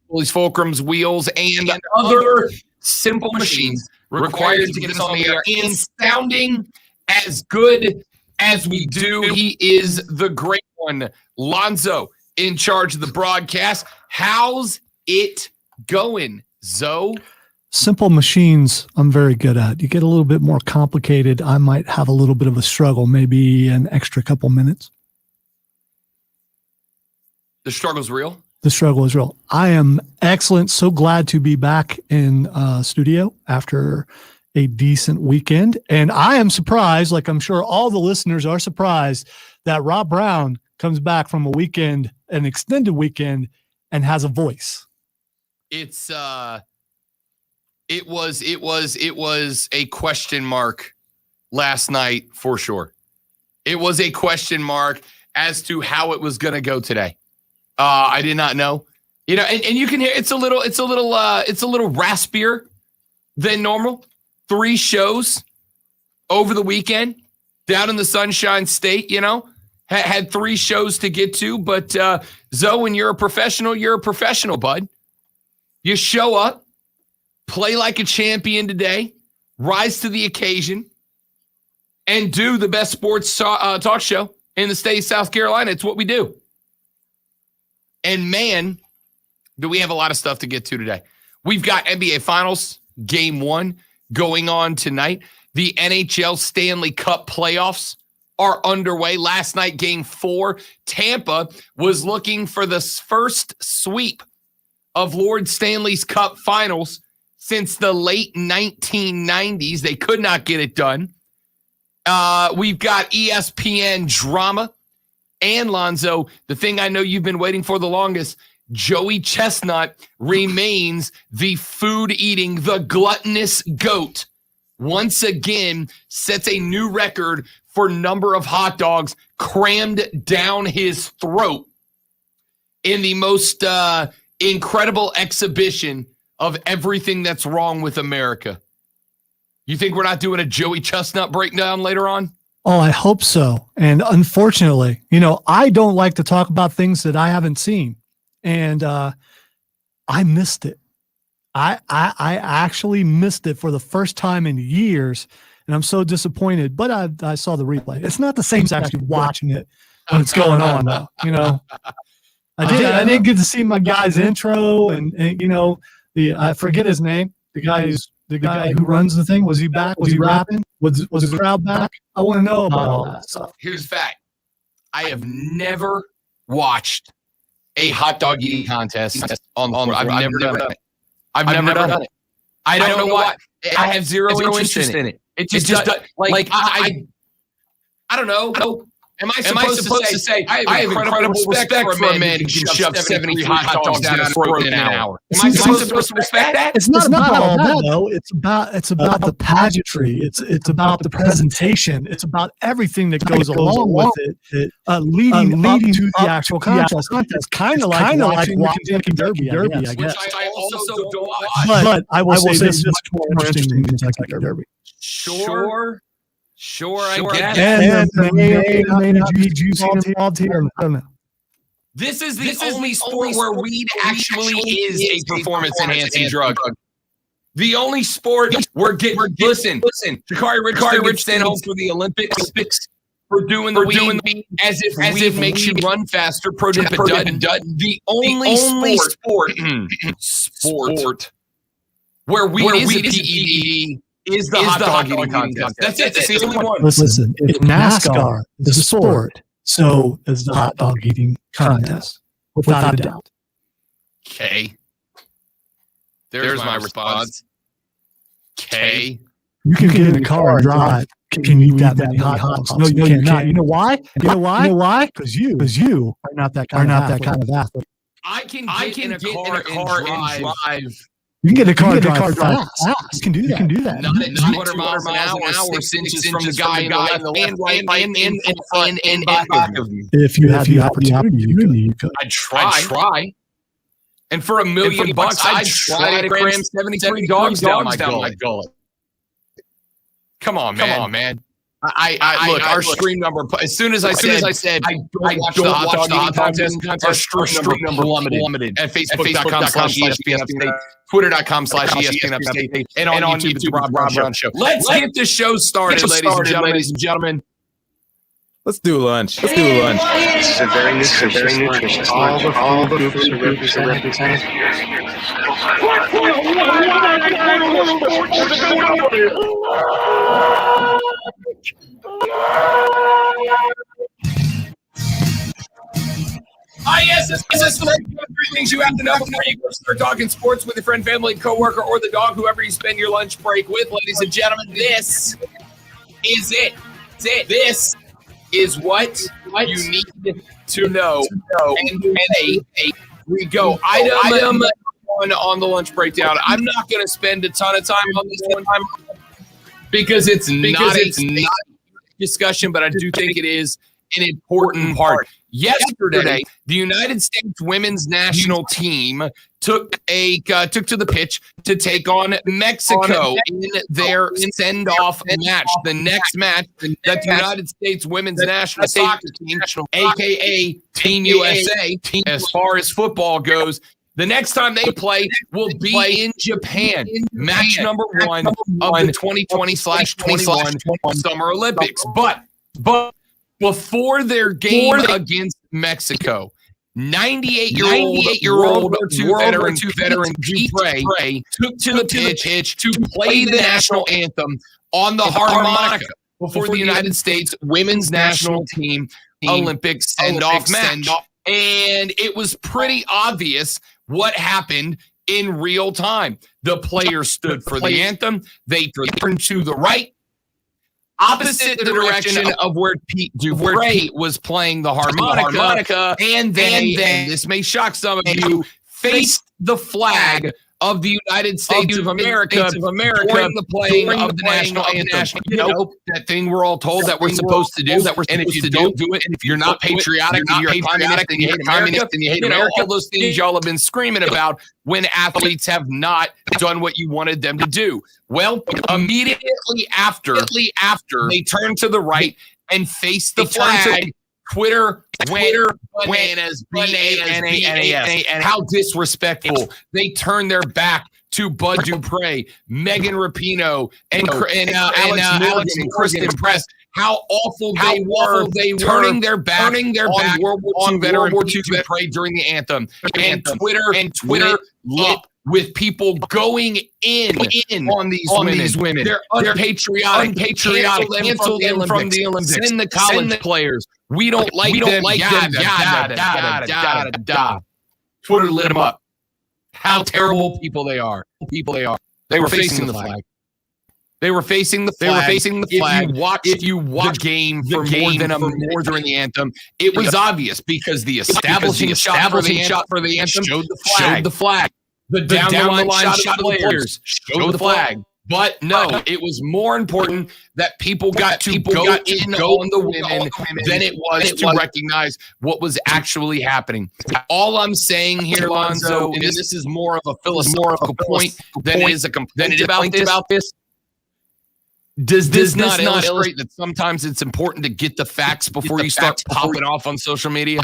pulleys, fulcrums, wheels, and other simple machines required to get us on the air and sounding as good as we do. He is the great one, Lonzo, in charge of the broadcast. How's it going, Zoe? Simple machines I'm very good at. You get a little bit more complicated, I might have a little bit of a struggle, maybe an extra couple minutes. The struggle's real? The struggle is real. I am excellent. So glad to be back in studio after a decent weekend. And I am surprised, like I'm sure all the listeners are surprised, that Rob Brown comes back from a weekend, an extended weekend, and has a voice. It was a question mark last night for sure. It was a question mark as to how it was going to go today. I did not know, and you can hear it's a little raspier than normal. 3 shows over the weekend down in the Sunshine State, had 3 shows to get to. But Zoe, when you're a professional, bud. You show up, play like a champion today, rise to the occasion, and do the best sports talk show in the state of South Carolina. It's what we do. And man, do we have a lot of stuff to get to today. We've got NBA Finals Game 1 going on tonight. The NHL Stanley Cup playoffs are underway. Last night, Game 4, Tampa was looking for the first sweep of Lord Stanley's Cup Finals since the late 1990s. They could not get it done. We've got ESPN drama. And Lonzo, the thing I know you've been waiting for the longest, Joey Chestnut remains the food-eating, the gluttonous GOAT. Once again, sets a new record for number of hot dogs crammed down his throat in the most incredible exhibition of everything that's wrong with America. You think we're not doing a Joey Chestnut breakdown later on? Oh, I hope so. And unfortunately, I don't like to talk about things that I haven't seen. And I missed it. I actually missed it for the first time in years. And I'm so disappointed. But I saw the replay. It's not the same as actually watching it when it's going on, though. I did get to see my guy's intro and I forget his name. The guy who runs the thing. Was he back? Was he rapping? Was the crowd back? I want to know about all that stuff. Here's the fact. I have never watched a hot dog eating contest on the floor. I've never done it. I've never done it. I don't know why. I have zero interest in it. It just like I don't know. Am I supposed to say I have incredible respect for a man who can shove 73 hot dogs down his throat in an hour? Am I supposed to respect that? It's not about all that, though. It's about the pageantry. It's about the presentation. It's about everything that goes along with it, leading up to the actual contest. It's kind of like watching the Kentucky Derby, I guess. Which I also don't watch. But I will say this is much more interesting than the Kentucky Derby. Sure, I guess. And may not be juicy involved here. I don't know. This is the only sport where weed actually is a performance-enhancing drug. The only sport where listen, Sha'Carri Rich staying home for the Olympics for doing the weed as if weed makes you run faster. The only sport where weed is a PED is the hot dog eating contest. That's it. That's the only one. Listen, if NASCAR is a sport, so is the hot dog eating contest, without a doubt. Okay. There's my response. Okay. You can get in a car and drive. Can you eat that many hot dogs? No, you cannot. You know why? Because you are not that kind of athlete. I can get in a car and drive. You can get a car and drive fast. You can do that. Not at 200 miles an hour, 6 inches from the guy in the left and back of me. If you have the opportunity, you could. I'd try. And for $1 million, I'd try to cram 73 dogs down my gullet. Come on, man. Look, our stream number, as soon as I said I don't watch the hot dog contest, our stream number plummeted at facebook.com/ESPN Upstate, twitter.com/ESPN Upstate, and on YouTube, the Rob Brown Show. Let's get the show started, ladies and gentlemen. Let's do lunch. It's a very nutritious. All the groups are represented. Yes, this is the 3 things you have to know before you go start talking sports with your friend, family, coworker, or the dog, whoever you spend your lunch break with. Ladies and gentlemen, this is it. This is what you need to know. And we go item one on the lunch breakdown. I'm not going to spend a ton of time on this one because it's not a discussion, but I do think it is an important part. Yesterday, the United States women's national team took to the pitch to take on Mexico in their send-off match. The next match that the United States women's national soccer team, aka Team USA, as far as football goes, the next time they play will be in Japan. Match number 1 of the 2020/21 Summer Olympics. But before their game against Mexico, 98-year-old World War II veteran Dupre took to the pitch to play the national anthem on the harmonica before the United States women's national team Olympic send-off match. And it was pretty obvious what happened in real time. The players stood for the anthem. They turned to the right, opposite the direction of where Pete Dupre was playing the harmonica, and then this may shock some of you, faced the flag of the United States of America during the playing of the national anthem. You know, that thing we're all told that we're supposed to do, and if you don't do it, if you're not patriotic, and you're a communist, and you hate America, all those things y'all have been screaming about when athletes have not done what you wanted them to do. Well, immediately after they turned to the right and faced the flag, Twitter went bananas, B-A-N-A-N-A-S. How disrespectful. They turned their back to Bud Dupre, Megan Rapinoe, and Alex and Kristen Press. How awful they were turning their back on World War II veteran Dupre during the anthem. And Twitter lit with people going in on these women. They're unpatriotic. Cancel them from the Olympics. Send the college players. We don't like them. Twitter lit them up. How terrible people they are. They were facing the flag. They were facing the flag. If you watch the game for more than a minute during the anthem, it was obvious because the establishing shot for the anthem showed the flag. The down the line shot players showed the flag. But no, it was more important that people got to go on the women than it was to recognize what was actually happening. All I'm saying here, Lonzo, and this is more of a philosophical point than it is a complaint about this. Does this not illustrate that sometimes it's important to get the facts before you start popping off on social media?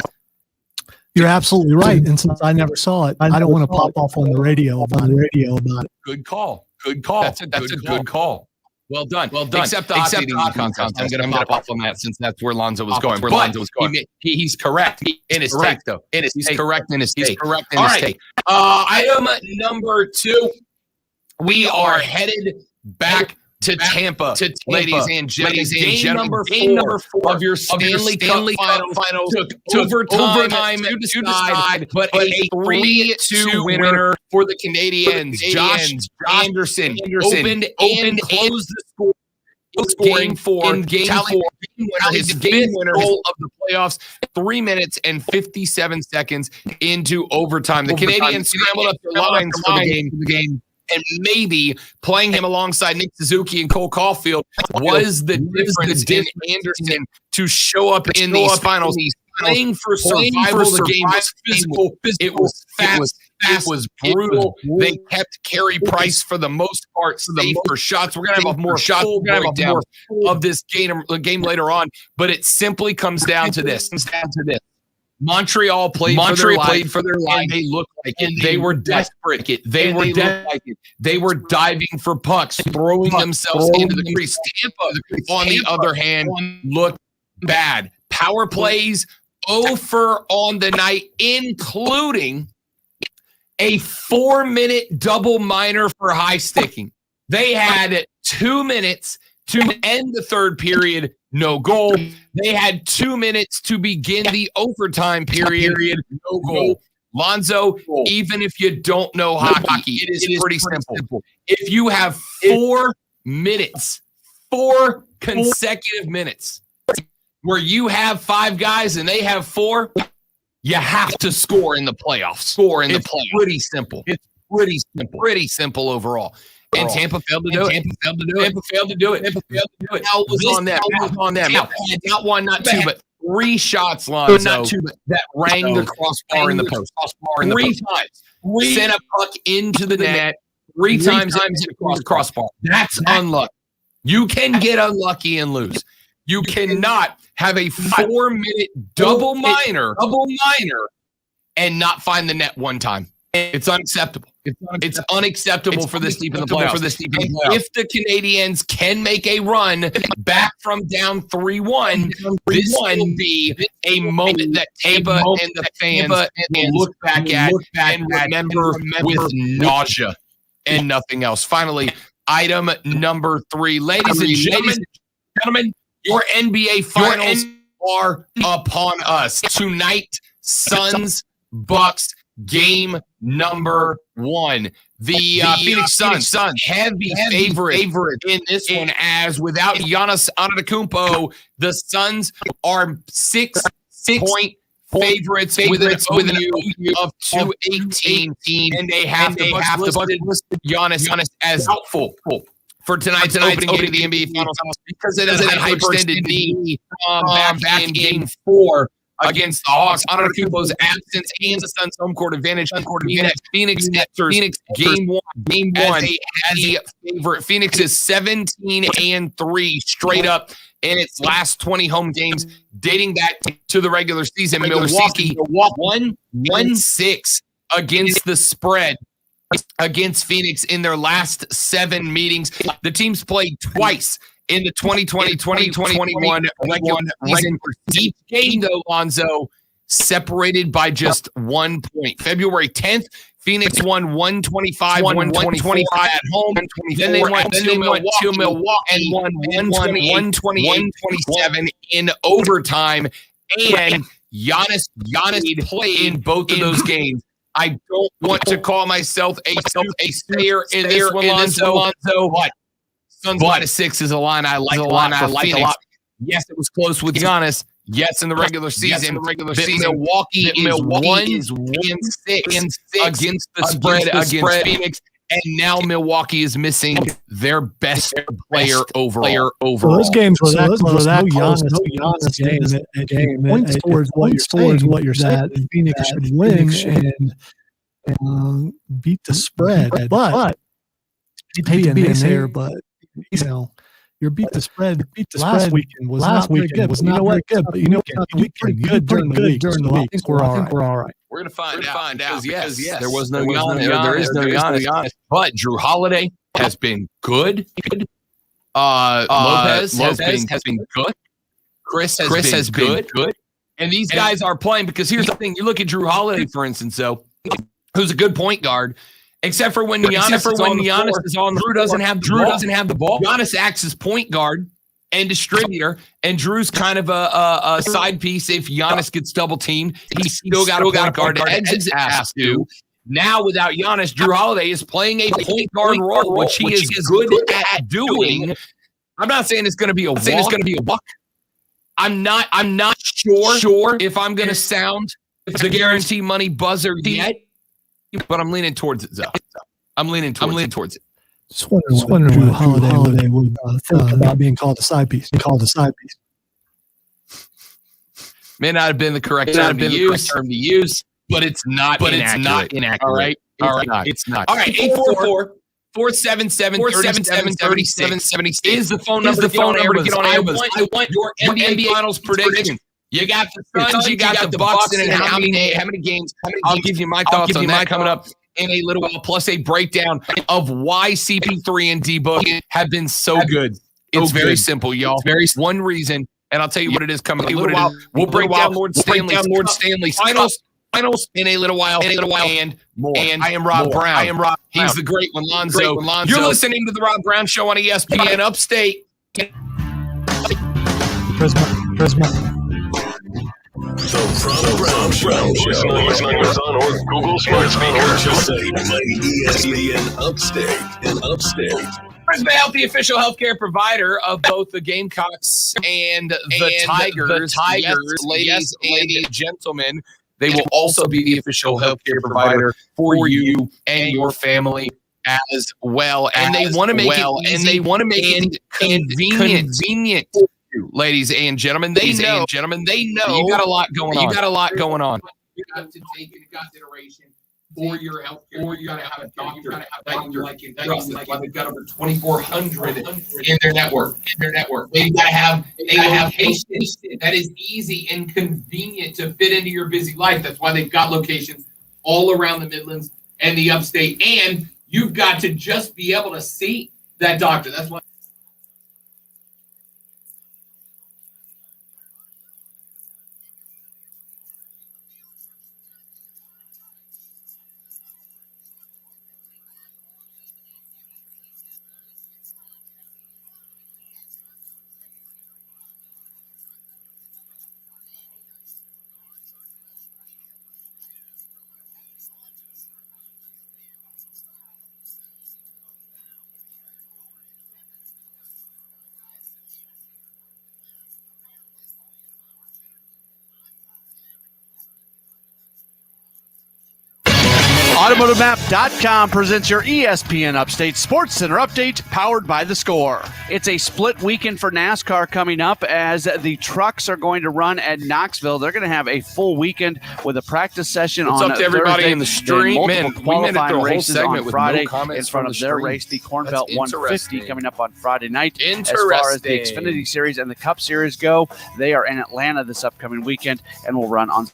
You're absolutely right. And since I never saw it, I don't want to pop off on the radio about it. Good call. That's a good call. Well done. Except the hot contest. I'm going to pop on that since that's where Lonzo was going. He's correct in his take, though. He's correct in his take. All right. Item number 2. We are headed back to Tampa, ladies and gentlemen. Game number 4 of your Stanley Cup Finals took overtime to decide, but a 3-2 winner for the Canadiens. Josh Anderson opened and closed the score. Game 4, his fifth goal of the playoffs, 3 minutes and 57 seconds into overtime. The Canadiens scrambled up their lines for the game. And maybe playing him alongside Nick Suzuki and Cole Caulfield was the difference in Anderson to show up in these finals. Playing for survival. The game was physical. It was fast. fast. It was brutal. They kept Carey Price for the most part safe for shots. We're going to have a more full breakdown of this game later on, but it simply comes down to this. Montreal played for their life. And they looked like it. They were desperate. They were diving for pucks, throwing themselves into the crease. Tampa, on the other hand, looked bad. Power plays, 0 for on the night, including a 4-minute double minor for high sticking. They had 2 minutes to end the third period. No goal. They had 2 minutes to begin the overtime period. No goal. Lonzo, even if you don't know hockey, it is pretty simple. If you have 4 minutes, 4 consecutive minutes, where you have 5 guys and they have 4, you have to score in the playoffs. It's pretty simple. It's pretty simple overall. And Tampa failed to do it. Tampa failed to do it. Hell was on them. Not 1, not 2, but 3 shots, Lonzo, that rang the crossbar in the post. 3 times. Sent a puck into the net. 3 times into the crossbar. That's unlucky. You can get unlucky and lose. You cannot have a 4-minute double minor and not find the net 1 time. It's unacceptable. It's unacceptable for this deep in the playoffs. If the Canadiens can make a run back from down 3-1, this will be a moment that Tampa and the fans will look back at and remember with nausea and nothing else. Finally, item number 3. Ladies and gentlemen, your NBA finals are upon us. Tonight, Suns, Bucks, game number 1. The Phoenix Suns, heavy favorite in this one, as without Giannis Antetokounmpo, the Suns are 6-point favorites with an OU of 218, and they have to list Giannis as doubtful for tonight's opening game of the NBA Finals because it has a hyperextended knee back in Game 4 against the Hawks. Antetokounmpo's absence and the Suns' home court advantage. Phoenix enters Game 1 as a favorite. Phoenix is 17-3 straight up in its last 20 home games, dating back to the regular season. Milwaukee 1-6 against the spread against Phoenix in their last 7 meetings. The teams played twice in the 2020-2021 regular season. Each game, though, Lonzo, separated by just 1 point. February 10th, Phoenix won 125 at home. Then they went to Milwaukee and won 128-127 in overtime. And Giannis played in both of those games. I don't want to call myself a stayer in this one, Lonzo, but Suns -6 is a line I like a lot. Yes, it was close with Giannis. Yes, in the regular season. Milwaukee is 1-6 against the spread against Phoenix, and now Milwaukee is missing their best player overall. So those games were that close. No Giannis game. Points towards what you're saying. Phoenix should win and beat the spread, but you'd hate to be in there, but you know, your beat the spread last weekend was not very good. But you know, we pretty good during the week. I think we're all right. We're gonna find out because yes, there was no Giannis. There is no Giannis. But Drew Holiday has been good. Lopez has been good. Chris has been good. And these guys are playing because here's the thing: you look at Drew Holiday, for instance, who's a good point guard. Except for when Giannis is on, Drew doesn't have the ball. Giannis acts as point guard and distributor, and Drew's kind of a side piece. If Giannis gets double teamed, he's still got a point guard to exit pass to. Now, without Giannis, Drew Holiday is playing a point guard role, which he is good at doing. I'm not saying it's going to be a walk. I'm not sure if I'm going to sound the guarantee money buzzer yet. But I'm leaning towards it, Zoe. I'm leaning towards it. Just wondering Drew Holiday would think about being called a side piece. May not have been the correct term to use. but it's not inaccurate. All right. It's not. All right. 844-477-3776 is the phone number to get on air. I want your NBA Finals prediction. You got the Suns, you got the Bucks, and how many games? I'll give you my thoughts on that coming up in a little while, plus a breakdown of why CP3 and D-Book have been so good. It's very simple, y'all. One reason, and I'll tell you what it is coming in a little while. We'll break down Lord Stanley's finals in a little while, and more. And I am Rob Brown. He's the great one, Lonzo. You're listening to the Rob Brown Show on ESPN Upstate. The Rob Brown Show. Listening on or Google Smart Speaker. Just say ESPN Upstate and Upstate. Brisbane Health, the official healthcare provider of both the Gamecocks and the Tigers. Yes, ladies and gentlemen, they will also be the official healthcare provider for you and your family as well. And they want to make it easy, and they want to make it convenient. Ladies and gentlemen, they know you got a lot going on. You got to take into consideration for your health care, or you got to have a doctor that you like in trust. That's why they've got over 2,400 in their network. They've got to have patients that is easy and convenient to fit into your busy life. That's why they've got locations all around the Midlands and the Upstate. And you've got to just be able to see that doctor. That's why. AutomotiveMap.com presents your ESPN Upstate Sports Center update powered by The Score. It's a split weekend for NASCAR coming up as the trucks are going to run at Knoxville. They're going to have a full weekend with a practice session on Thursday. What's up to everybody in the stream? Man, we made it through a whole segment with Friday no comments in front of their race, the Corn Belt 150 coming up on Friday night. As far as the Xfinity Series and the Cup Series go, they are in Atlanta this upcoming weekend and will run on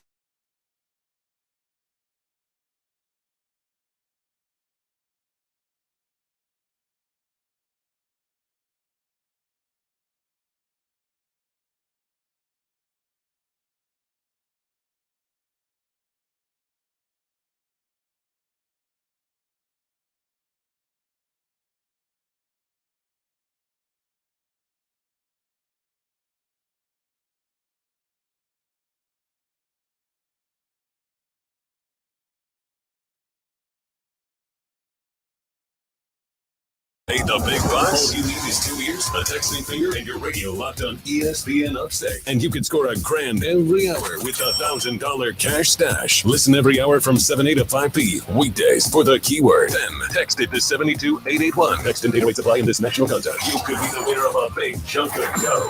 Hey, the big boss. All you need is 2 ears, a texting finger, and your radio locked on ESPN Upstate. And you can score $1,000 every hour with a $1,000 cash stash. Listen every hour from 7A to 5P, weekdays for the keyword. Then text it to 72881. Text and data rates apply in this national contest. You could be the winner of a big chunk of dough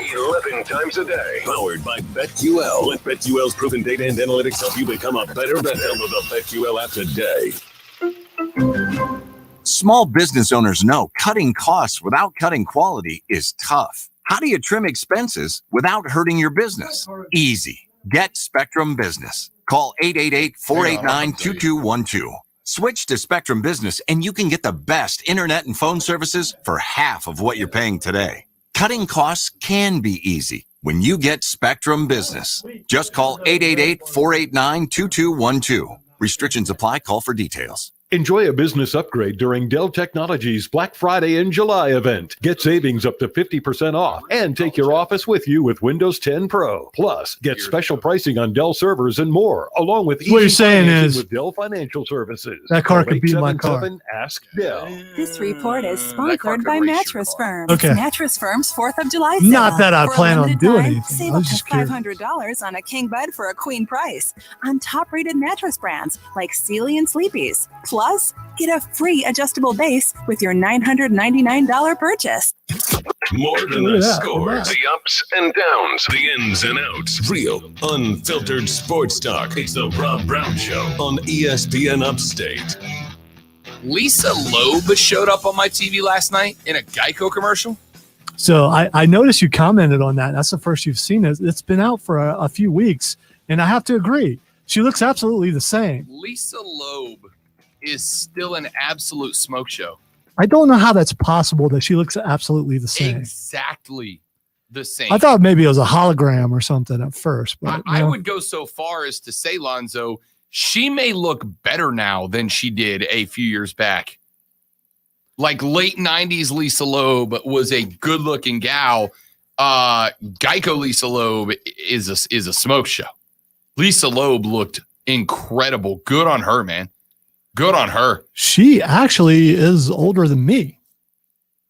11 times a day. Powered by BetQL. Let BetQL's proven data and analytics help you become a better bet. Download the BetQL app today. Small business owners know cutting costs without cutting quality is tough. How do you trim expenses without hurting your business? Easy. Get Spectrum Business. Call 888-489-2212. Switch to Spectrum Business and you can get the best internet and phone services for half of what you're paying today. Cutting costs can be easy when you get Spectrum Business. Just call 888-489-2212. Restrictions apply. Call for details. Enjoy a business upgrade during Dell Technologies Black Friday and July event. Get savings up to 50% off and take your office with you with Windows 10 Pro. Plus, get special pricing on Dell servers and more, along with what you're saying is with Dell Financial Services. That car could be my car. Ask Dell. This report is sponsored by Mattress Firm. Okay. Mattress Firm's 4th of July sale. Not that I For a plan on limited doing time, anything. Save I up was to just curious. $500 on a king bed for a queen price on top-rated mattress brands like Sealy and Sleepy's. Plus, get a free adjustable base with your $999 purchase. More than Look at the that, scores, look the ups and downs, the ins and outs. Real, unfiltered sports talk. It's the Rob Brown Show on ESPN Upstate. Lisa Loeb showed up on my TV last night in a Geico commercial. So I noticed you commented on that. That's the first you've seen it. It's been out for a few weeks, and I have to agree. She looks absolutely the same. Lisa Loeb is still an absolute smoke show. I don't know how that's possible that she looks absolutely the same. Exactly the same. I thought maybe it was a hologram or something at first. But I would go so far as to say, Lonzo, she may look better now than she did a few years back. Like late 90s Lisa Loeb was a good-looking gal. Geico Lisa Loeb is a smoke show. Lisa Loeb looked incredible. Good on her, man. Good on her. She actually is older than me.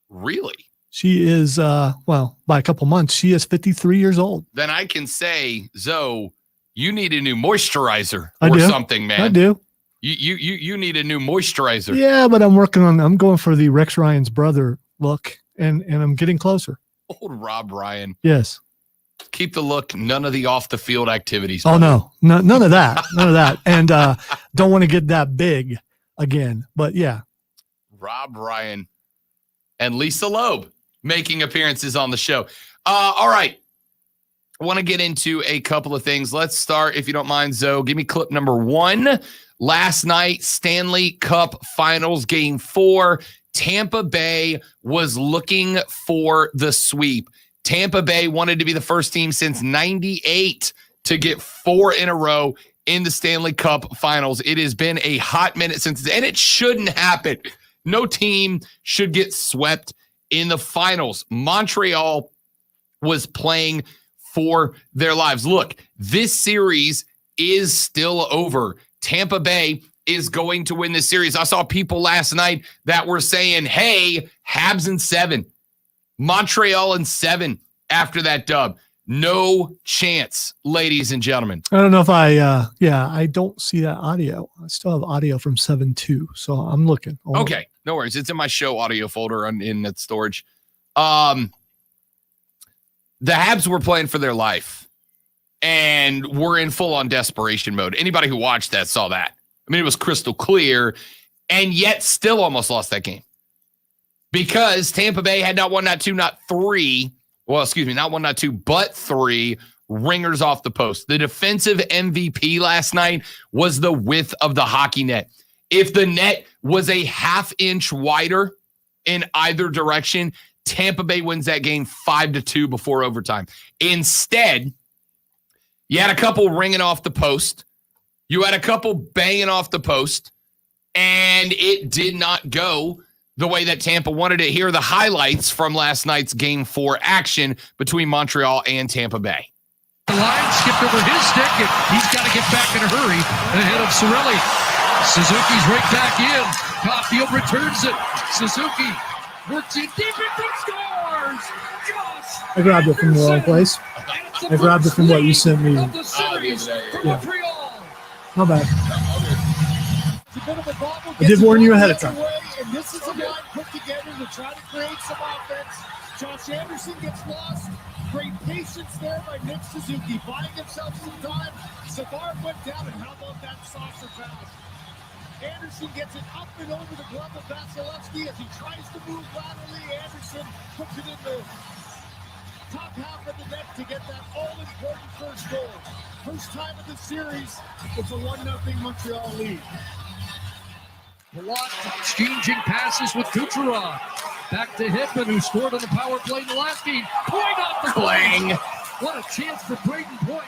Really? She is, by a couple months, she is 53 years old. Then I can say, Zoe, you need a new moisturizer I or do. something, man. I do. You need a new moisturizer. Yeah, but I'm going for the Rex Ryan's brother look, and I'm getting closer. Old Rob Ryan. Yes. Keep the look, none of the off the field activities. Oh, no, none of that. None of that. And don't want to get that big again. But yeah. Rob Ryan and Lisa Loeb making appearances on the show. All right. I want to get into a couple of things. Let's start, if you don't mind, Zoe. Give me clip number 1. Last night, Stanley Cup Finals Game 4. Tampa Bay was looking for the sweep. Tampa Bay wanted to be the first team since 98 to get 4 in a row in the Stanley Cup Finals. It has been a hot minute since, and it shouldn't happen. No team should get swept in the finals. Montreal was playing for their lives. Look, this series is still over. Tampa Bay is going to win this series. I saw people last night that were saying, hey, Habs in 7. Montreal in 7 after that dub. No chance, ladies and gentlemen. I don't know if I don't see that audio. I still have audio from 7-2, so I'm looking. Okay, no worries. It's in my show audio folder in that storage. The Habs were playing for their life and were in full-on desperation mode. Anybody who watched that saw that. I mean, it was crystal clear, and yet still almost lost that game. Because Tampa Bay had not 1, not 2, not 3. Well, excuse me, not 1, not 2, but 3 ringers off the post. The defensive MVP last night was the width of the hockey net. If the net was a half inch wider in either direction, Tampa Bay wins that game 5-2 before overtime. Instead, you had a couple ringing off the post. You had a couple banging off the post, and it did not go the way that Tampa wanted it. Here are the highlights from last night's Game 4 action between Montreal and Tampa Bay. The line skipped over his stick, and he's got to get back in a hurry ahead of Cirelli. Suzuki's right back in. Caulfield returns it. Suzuki works it deep and scores! I grabbed it from the wrong place. I grabbed it from what you sent me. Yeah. Not bad. I did warn you ahead of time. And this is a line put together to try to create some offense. Josh Anderson gets lost. Great patience there by Nick Suzuki, buying himself some time. Savard went down, and how about that saucer pass? Anderson gets it up and over the glove of Vasilevsky as he tries to move laterally. Anderson puts it in the top half of the net to get that all-important first goal. First time of the series, it's a 1-0 Montreal lead. Palat exchanging passes with Kucherov. Back to Hitman, who scored on the power play in the last game. Point off the Clang. What a chance for Braden Point.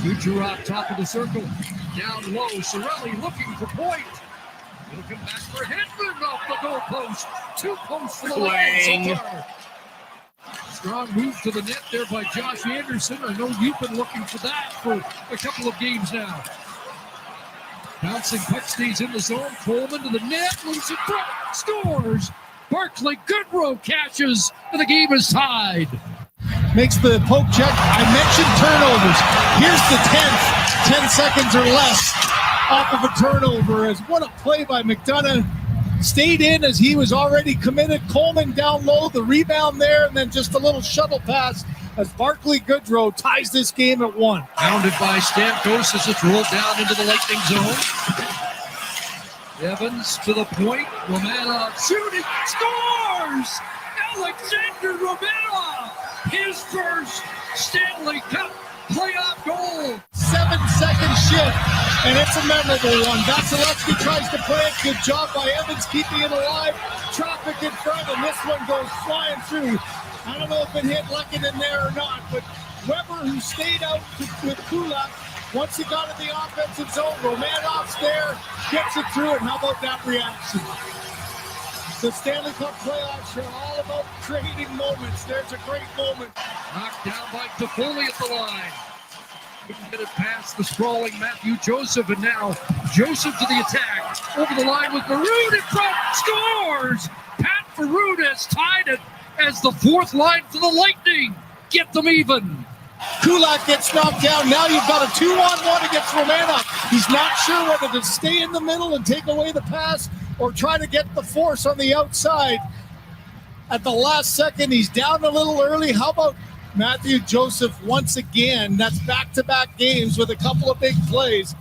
Kucherov, top of the circle. Down low, Cirelli looking for Point. He'll come back for Hitman off the goal post. 2 posts for the Clang. Lions so far. Strong move to the net there by Josh Anderson. I know you've been looking for that for a couple of games now. Bouncing puck stays in the zone. Coleman to the net. Moves it front. Scores. Barclay Goodrow catches. And the game is tied. Makes the poke check. I mentioned turnovers. Here's the 10th. 10 seconds or less off of a turnover. As what a play by McDonough. stayed in as he was already committed. Coleman down low, the rebound there, and then just a little shuttle pass as Barclay Goodrow ties this game at 1. Pounded by Stamkos as it's rolled down into the Lightning zone. Evans to the point. Romanov shooting, scores! Alexander Romanov, his first Stanley Cup playoff goal. 7-second shift, and it's a memorable one. Vasilevsky tries to play it. Good job by Evans keeping it alive. Traffic in front, and this one goes flying through. I don't know if it hit Lehkonen there or not, but Weber, who stayed out with Kulak, once he got in the offensive zone, Romanov's there, gets it through, and how about that reaction? The Stanley Cup playoffs are all about creating moments. There's a great moment. Knocked down by Toffoli at the line. Couldn't get it past the sprawling Matthew Joseph, and now Joseph to the attack. Over the line with Maroon in front, scores! Pat Maroon has tied it as the fourth line for the Lightning. Get them even. Kulak gets knocked down. Now you've got a 2-on-1 against Romanov. He's not sure whether to stay in the middle and take away the pass or try to get the force on the outside. At the last second, he's down a little early. How about Matthew Joseph once again? That's back-to-back games with a couple of big plays.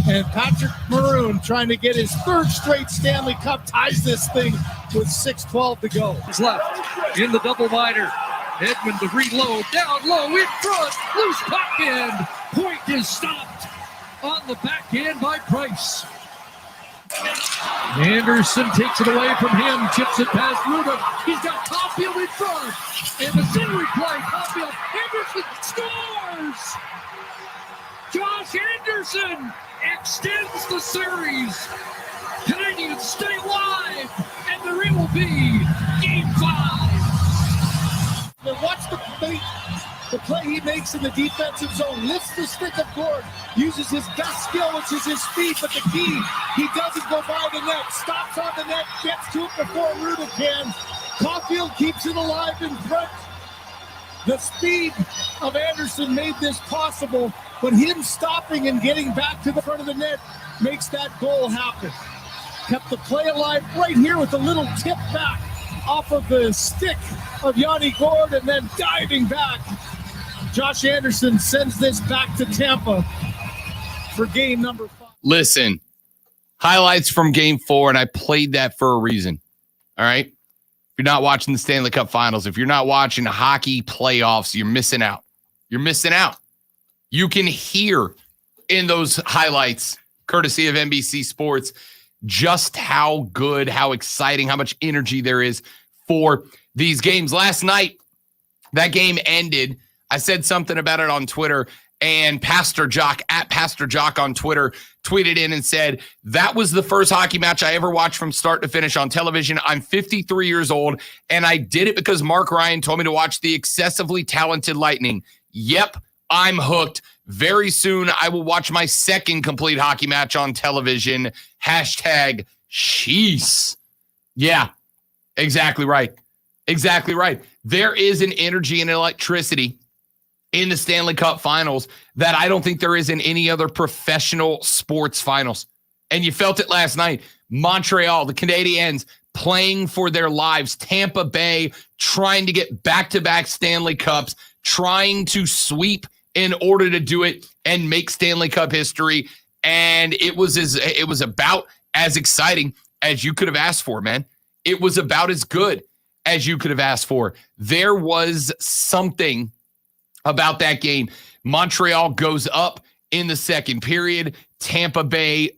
And Patrick Maroon, trying to get his third straight Stanley Cup, ties this thing with 6:12 to go. He's left in the double minor. Edmund to reload, down low, in front, loose puck end. Point is stopped on the backhand by Price. Anderson takes it away from him, chips it past Ruda. He's got Caulfield in front. And the centering play, Caulfield, Anderson scores! Josh Anderson extends the series. Canadians stay alive, and there it will be Game 5. Now watch the play he makes in the defensive zone. Lifts the stick of Gord, uses his best skill, which is his speed, but the key, he doesn't go by the net. Stops on the net, gets to it before Ruda can. Caulfield keeps it alive in front. The speed of Anderson made this possible, but him stopping and getting back to the front of the net makes that goal happen. Kept the play alive right here with a little tip back off of the stick of Yanni Gourde, and then diving back. Josh Anderson sends this back to Tampa for game number 5. Listen, highlights from game 4, and I played that for a reason. All right? If you're not watching the Stanley Cup Finals, if you're not watching hockey playoffs, you're missing out. You're missing out. You can hear in those highlights, courtesy of NBC Sports, just how good, how exciting, how much energy there is for these games. Last night, that game ended. I said something about it on Twitter, and Pastor Jock, at Pastor Jock on Twitter, tweeted in and said, that was the first hockey match I ever watched from start to finish on television. I'm 53 years old, and I did it because Mark Ryan told me to watch the excessively talented Lightning. Yep, I'm hooked. Very soon, I will watch my second complete hockey match on television. Hashtag sheesh. Yeah, exactly right. Exactly right. There is an energy and electricity in the Stanley Cup Finals that I don't think there is in any other professional sports finals. And you felt it last night. Montreal, the Canadiens, playing for their lives. Tampa Bay trying to get back-to-back Stanley Cups, trying to sweep in order to do it and make Stanley Cup history. And it was about as exciting as you could have asked for, man. It was about as good as you could have asked for. There was something about that game. Montreal goes up in the second period. Tampa Bay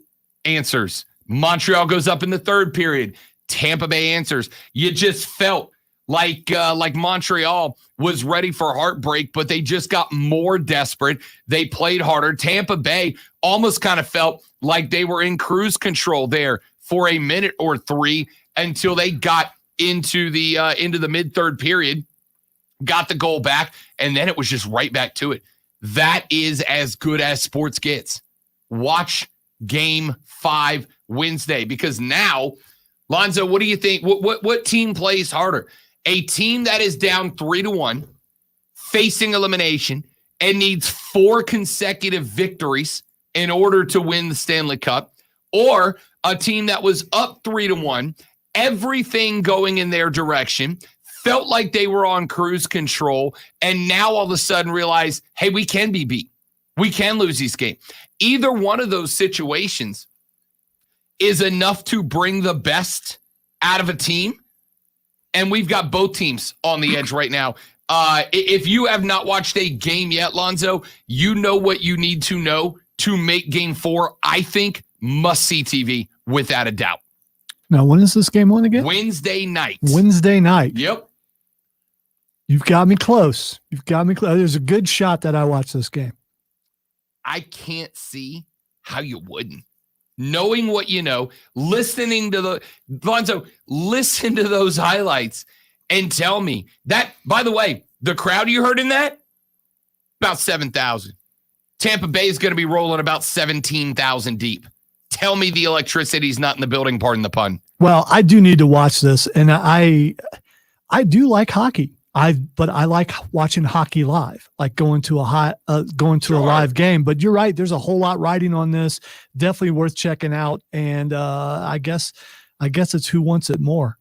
answers. Montreal goes up in the third period. Tampa Bay answers. You just felt like Montreal was ready for heartbreak, but they just got more desperate. They played harder. Tampa Bay almost kind of felt like they were in cruise control there for a minute or three until they got into the mid-third period, got the goal back, and then it was just right back to it. That is as good as sports gets. Watch Game 5 Wednesday, because now, Lonzo, what do you think? What team plays harder? A team that is down 3-1, facing elimination, and needs 4 consecutive victories in order to win the Stanley Cup, or a team that was up 3-1 everything going in their direction, felt like they were on cruise control, and now all of a sudden realize, hey, we can be beat. We can lose this game. Either one of those situations is enough to bring the best out of a team, and we've got both teams on the edge right now. If you have not watched a game yet, Lonzo, you know what you need to know to make Game 4, I think, must-see TV without a doubt. Now, when is this game on again? Wednesday night. Wednesday night. Yep. You've got me close. There's a good shot that I watch this game. I can't see how you wouldn't. Knowing what you know, listening to Lonzo, listen to those highlights and tell me that, by the way, the crowd you heard in that, about 7,000. Tampa Bay is going to be rolling about 17,000 deep. Tell me the electricity's not in the building, pardon the pun. Well, I do need to watch this, and I do like hockey. But I like watching hockey live, like going to a live game. But you're right, there's a whole lot riding on this. Definitely worth checking out. And I guess it's who wants it more.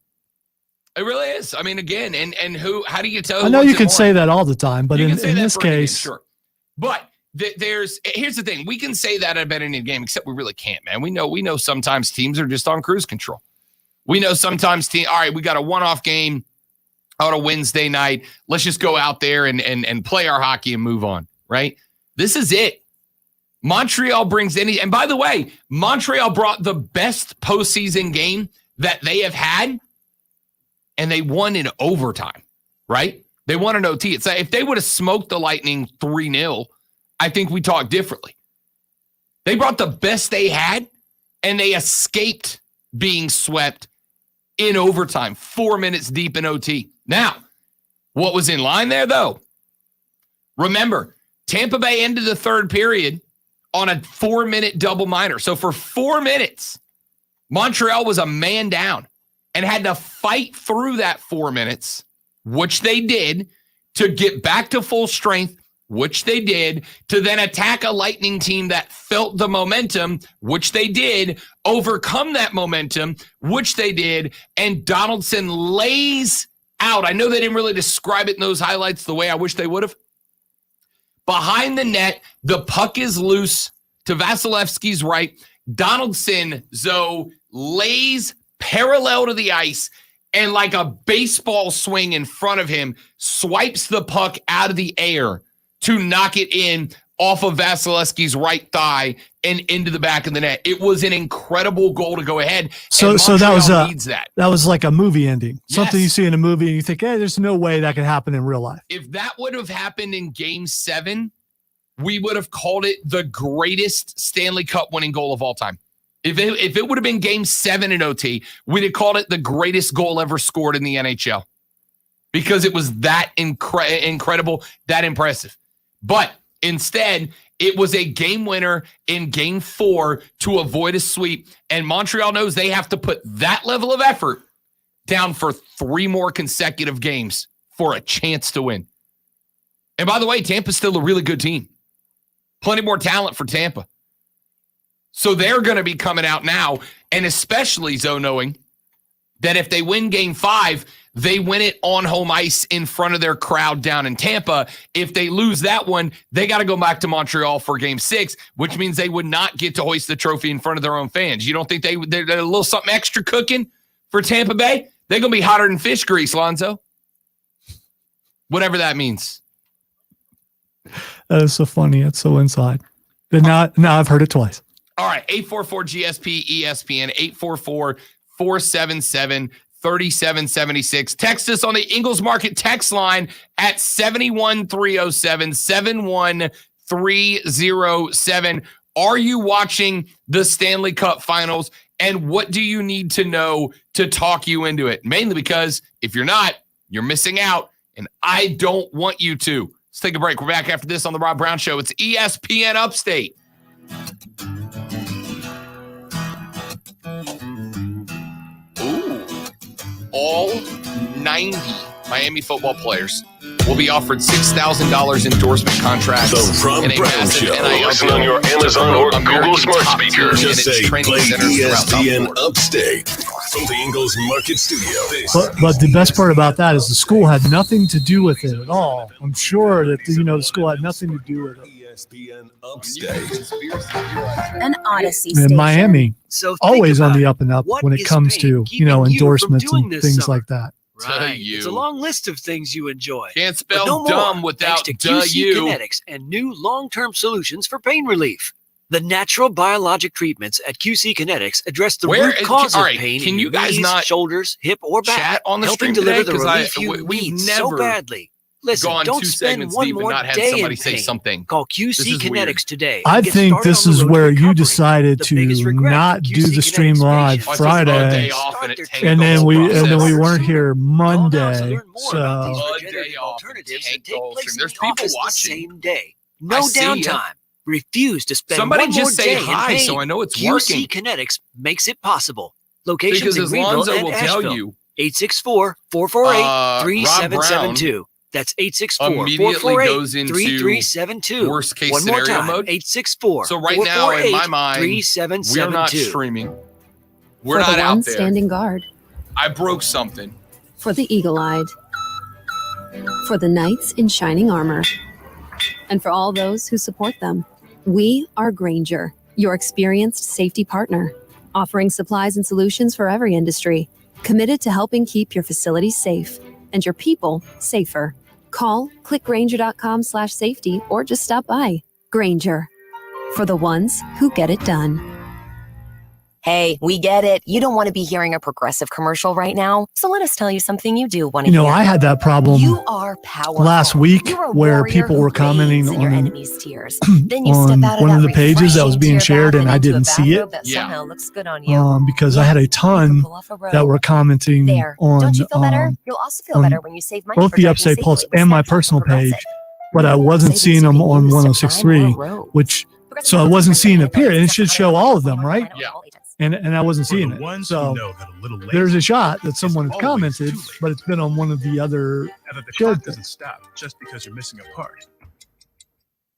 It really is. I mean, again, and how do you tell? I know you can say that all the time, but in this case, sure. But here's the thing: we can say that about any game, except we really can't, man. We know sometimes teams are just on cruise control. We know sometimes all right, we got a one-off game on a Wednesday night. Let's just go out there and play our hockey and move on, right? This is it. Montreal brings and by the way, Montreal brought the best postseason game that they have had, and they won in overtime, right? They won in OT. It's like if they would have smoked the Lightning 3-0, I think we talk differently. They brought the best they had, and they escaped being swept in overtime, 4 minutes deep in OT. Now, what was in line there, though? Remember, Tampa Bay ended the third period on a 4-minute double minor. So for 4 minutes, Montreal was a man down and had to fight through that 4 minutes, which they did, to get back to full strength, which they did, to then attack a Lightning team that felt the momentum, which they did, overcome that momentum, which they did, and Donaldson lays out. I know they didn't really describe it in those highlights the way I wish they would have. Behind the net, the puck is loose to Vasilevsky's right. Donaldson, Zoe, lays parallel to the ice and like a baseball swing in front of him, swipes the puck out of the air to knock it in off of Vasilevsky's right thigh and into the back of the net. It was an incredible goal to go ahead. So that was like a movie ending. Yes. Something you see in a movie and you think, hey, there's no way that can happen in real life. If that would have happened in Game 7, we would have called it the greatest Stanley Cup winning goal of all time. If it would have been Game 7 in OT, we'd have called it the greatest goal ever scored in the NHL because it was that incredible, that impressive. But instead, it was a game winner in Game 4 to avoid a sweep, and Montreal knows they have to put that level of effort down for 3 more consecutive games for a chance to win. And by the way, Tampa's still a really good team. Plenty more talent for Tampa. So they're going to be coming out now, and especially Zoe knowing that if they win Game 5, they win it on home ice in front of their crowd down in Tampa. If they lose that one, they got to go back to Montreal for Game 6, which means they would not get to hoist the trophy in front of their own fans. You don't think they're a little something extra cooking for Tampa Bay? They're going to be hotter than fish grease, Lonzo. Whatever that means. That is so funny. It's so inside. But now I've heard it twice. All right, 844-GSP-ESPN, 844-477-3776. Text us on the Ingles Market text line at 71307, 71307. Are you watching the Stanley Cup Finals, and what do you need to know to talk you into it? Mainly because if you're not, you're missing out, and I don't want you to. Let's take a break. We're back after this on The Rob Brown Show. It's ESPN Upstate. All 90 Miami football players will be offered $6,000 endorsement contracts. The Rob Brown Show. Listen on your Amazon or Google smart speaker. Just say play ESPN Upstate. From the Ingalls Market Studio, this But the best part about that is the school had nothing to do with it at all. I'm sure that the school had nothing to do with it. ESPN Upstate. An Odyssey In station. Miami, So think always on about the it. up and up What when it is comes to pain keeping you from endorsements doing and this things summer? like that. Right. You. It's a long list of things you enjoy. Can't But spell no more, dumb without thanks to QC you. Kinetics and new long-term solutions for pain relief. The natural biologic treatments at QC Kinetics address the root cause all of right, pain can in you your guys knees, not shoulders, hip, or back, chat on the helping stream deliver today? the 'Cause relief you we've need never so badly. Listen, gone don't two spend segments one deep and more not have day somebody in say pain. something. Call This QC is weird. Kinetics today. I and get think started this on the is road to where you recovery. decided The to biggest regret not for do QC the stream Kinetics live patients. Oh, it took all day Friday. off and it tanked And the then whole we process. weren't here Call now to Monday. learn more about these So A regenerative day off and alternatives that tanked the take whole place stream. in There's the people office the watching. same day. I No see ya. downtime. Refuse to spend Somebody one more just say day hi, in pain. so I know it's QC working. Kinetics makes it possible. Locations Because in as Greenville Lonzo and will Asheville. tell you, 864-448-3772. That's immediately goes into 864-448-3372. worst case One more scenario time. mode. 864. So right now, in my mind, we're not streaming. We're For not the out one there. standing guard, I broke something. for the eagle-eyed, for the knights in shining armor, and for all those who support them. We are Grainger, your experienced safety partner, offering supplies and solutions for every industry, committed to helping keep your facilities safe and your people safer. Call clickgrainger.com/safety or just stop by. Grainger, for the ones who get it done. Hey, we get it. You don't want to be hearing a Progressive commercial right now, so let us tell you something you do want to hear. I had that problem You are powerful. last week You're a where warrior people who were commenting bathes in your on enemy's tears. Then you step on out one of that the pages that was refreshing being tear shared bath and I into a didn't see bathrobe it. That Yeah. somehow looks good on you. Because I had a ton pull off a robe. that were commenting There. on Don't you feel better? You'll also feel on better when you save money both for the driving Upstate safely Pulse with and my Snapchat from personal page, Progressive. but I wasn't Savings seeing you them can on use to buy 106.3, more robes. which Progressive so I offers wasn't different seeing it appear, and it benefits should show all of them, right? Yeah. And I wasn't seeing it. So there's a shot that someone has commented, but it's been on one of the other shared things. Stop just because you're missing a part.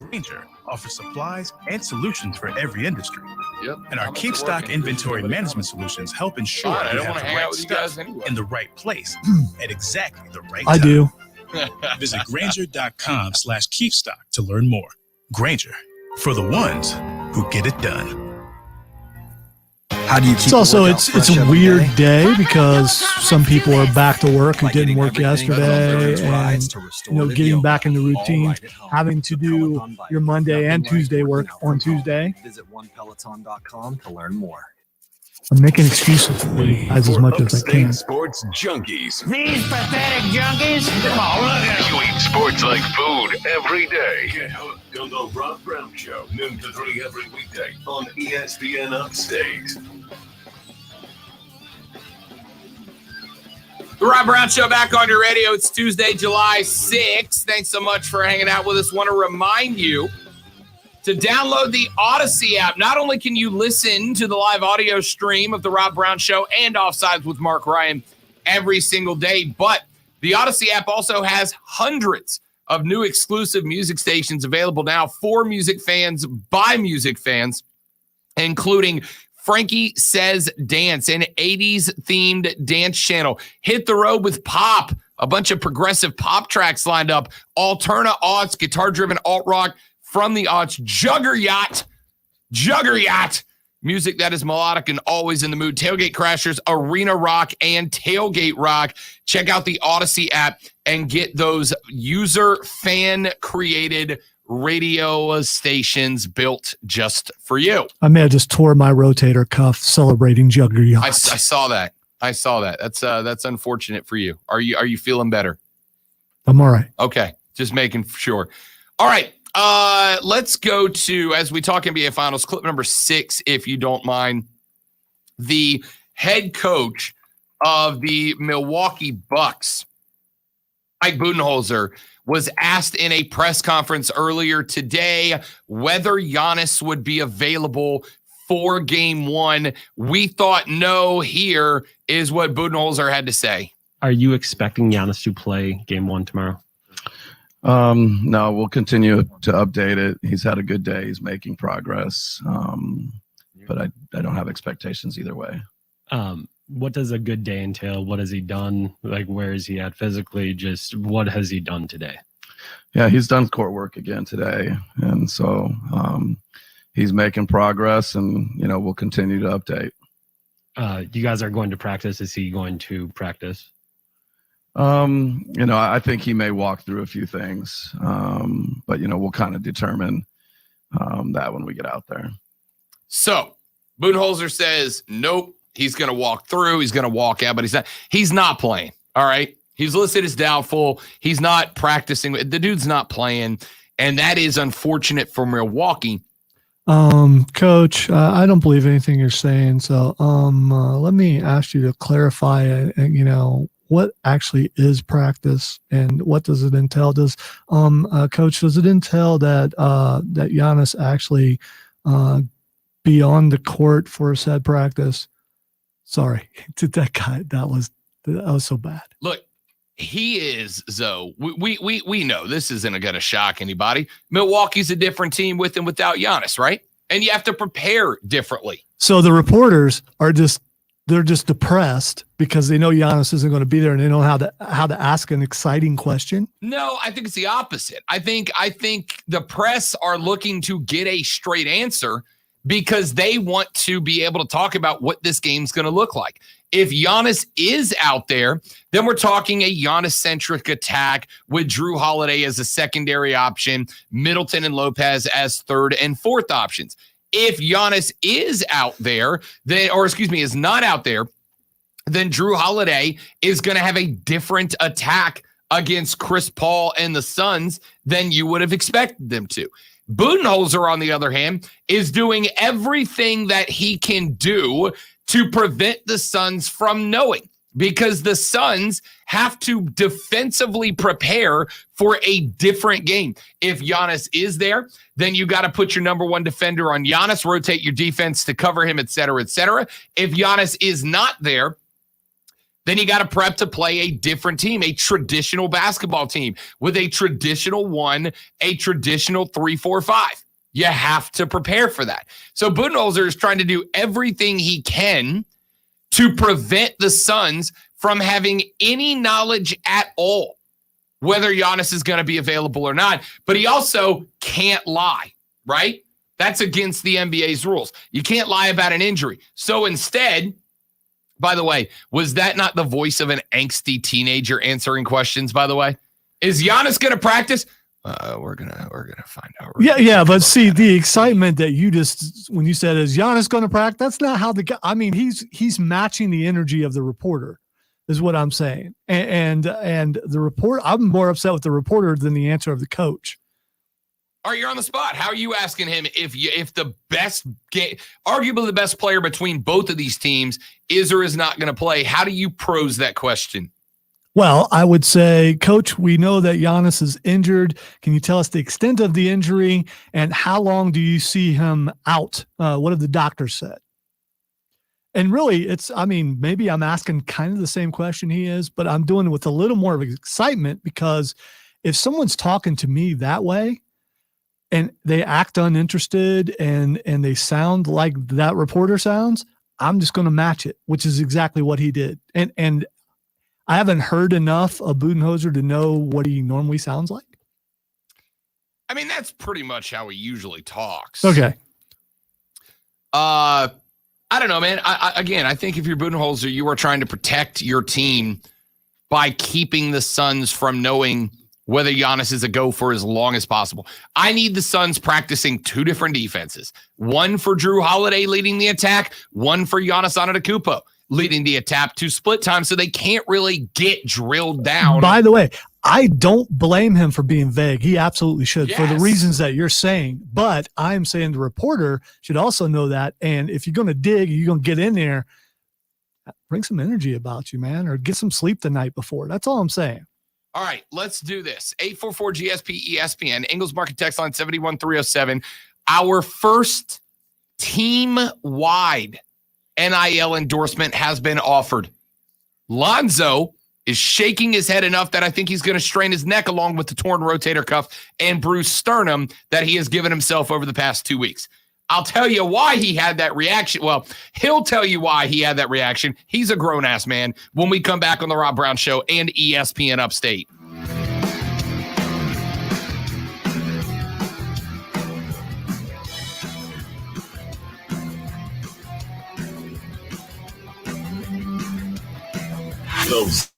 Grainger offers supplies and solutions for every industry. Yep. And our How much Keep is Stock working? inventory management solutions help ensure Fine, I you don't have wanna the hang right out with you guys stuff anyway. in the right place at exactly the right I time. do. Visit Grainger.com/keepstock to learn more. Grainger, for the ones who get it done. How do you keep It's also the it's workout a fresh every weird day? day because some people are back to work who Like didn't getting work everything yesterday, from rides and to restorative getting yoga, back into all routine, right at home. having to do your Monday and Tuesday work on Tuesday. Visit onepeloton.com to learn more. I'm making excuses for you guys as much as I Upstate can. Sports Junkies. These pathetic junkies. Come on, look at You eat sports like food every day. Get hooked on the Rob Brown Show, noon to 3 every weekday on ESPN Upstate. The Rob Brown Show back on your radio. It's Tuesday, July 6th. Thanks so much for hanging out with us. Want to remind you to download the Odyssey app. Not only can you listen to the live audio stream of the Rob Brown Show and Offsides with Mark Ryan every single day, but the Odyssey app also has hundreds of new exclusive music stations available now for music fans by music fans, including Frankie Says Dance, an 80s themed dance channel. Hit the Road with Pop, a bunch of progressive pop tracks lined up. Alterna Aughts, guitar-driven alt-rock from the Aughts. Juggeryacht, music that is melodic and always in the mood. Tailgate Crashers, Arena Rock, and Tailgate Rock. Check out the Odyssey app and get those user fan-created radio stations built just for you. I may have just tore my rotator cuff celebrating Juggeryacht. I saw that. That's unfortunate for you. Are you feeling better? I'm all right. Okay, just making sure. All right, let's go to, as we talk NBA Finals, clip number 6, if you don't mind. The head coach of the Milwaukee Bucks, Mike Budenholzer, was asked in a press conference earlier today whether Giannis would be available for Game 1. We thought no. Here is what Budenholzer had to say. Are you expecting Giannis to play Game 1 tomorrow? No, we'll continue to update it. He's had a good day. He's making progress. But I don't have expectations either way. what does a good day entail? What has he done? Like, where is he at physically? Just what has he done today? Yeah, he's done court work again today. And so he's making progress, and, we'll continue to update. You guys are going to practice. Is he going to practice? I think he may walk through a few things, but, we'll kind of determine that when we get out there. So Budenholzer says, nope, he's going to walk through. He's going to walk out, but he's not playing. All right. He's listed as doubtful. He's not practicing. The dude's not playing. And that is unfortunate for Milwaukee. Coach, I don't believe anything you're saying. So, let me ask you to clarify, what actually is practice and what does it entail? Coach, does it entail that Giannis actually, be on the court for said practice? Sorry, that guy, that was so bad. Look, he is, Zoe. We know this isn't going to shock anybody. Milwaukee's a different team with and without Giannis, right? And you have to prepare differently. So the reporters they're just depressed because they know Giannis isn't going to be there and they know how to ask an exciting question. No, I think it's the opposite. I think the press are looking to get a straight answer because they want to be able to talk about what this game's going to look like. If Giannis is out there, then we're talking a Giannis-centric attack with Drew Holiday as a secondary option, Middleton and Lopez as third and fourth options. If Giannis is out there, is not out there, then Drew Holiday is going to have a different attack against Chris Paul and the Suns than you would have expected them to. Budenholzer, on the other hand, is doing everything that he can do to prevent the Suns from knowing, because the Suns have to defensively prepare for a different game. If Giannis is there, then you got to put your number one defender on Giannis, rotate your defense to cover him, et cetera, et cetera. If Giannis is not there, then you got to prep to play a different team, a traditional basketball team with a traditional 1, a traditional 3-4-5. You have to prepare for that. So Budenholzer is trying to do everything he can to prevent the Suns from having any knowledge at all whether Giannis is going to be available or not. But he also can't lie, right? That's against the NBA's rules. You can't lie about an injury. So instead, by the way, was that not the voice of an angsty teenager answering questions, by the way? Is Giannis going to practice? We're gonna find out. Yeah, but see the excitement that you just when you said is Giannis going to practice? That's not how the guy. I mean, he's matching the energy of the reporter, is what I'm saying. And the report, I'm more upset with the reporter than the answer of the coach. All right, you're on the spot. How are you asking him if the best game, arguably the best player between both of these teams is or is not going to play? How do you pose that question? Well, I would say, Coach, we know that Giannis is injured. Can you tell us the extent of the injury and how long do you see him out? What have the doctors said? And really, maybe I'm asking kind of the same question he is, but I'm doing it with a little more of excitement because if someone's talking to me that way and they act uninterested and they sound like that reporter sounds, I'm just going to match it, which is exactly what he did. And I haven't heard enough of Budenholzer to know what he normally sounds like. I mean, that's pretty much how he usually talks. Okay. I don't know, man. I think if you're Budenholzer, you are trying to protect your team by keeping the Suns from knowing whether Giannis is a go for as long as possible. I need the Suns practicing two different defenses. One for Drew Holiday leading the attack, one for Giannis Antetokounmpo leading the attack to split time, so they can't really get drilled down. By the way, I don't blame him for being vague. He absolutely should for the reasons that you're saying. But I'm saying the reporter should also know that. And if you're going to dig, you're going to get in there, bring some energy about you, man, or get some sleep the night before. That's all I'm saying. All right, let's do this. 844-GSP-ESPN, Ingles Market text line 71307. Our first team-wide NIL endorsement has been offered. Lonzo is shaking his head enough that I think he's going to strain his neck along with the torn rotator cuff and bruised sternum that he has given himself over the past 2 weeks. I'll tell you why he had that reaction. Well, he'll tell you why he had that reaction. He's a grown-ass man when we come back on the Rob Brown Show and ESPN Upstate. Those.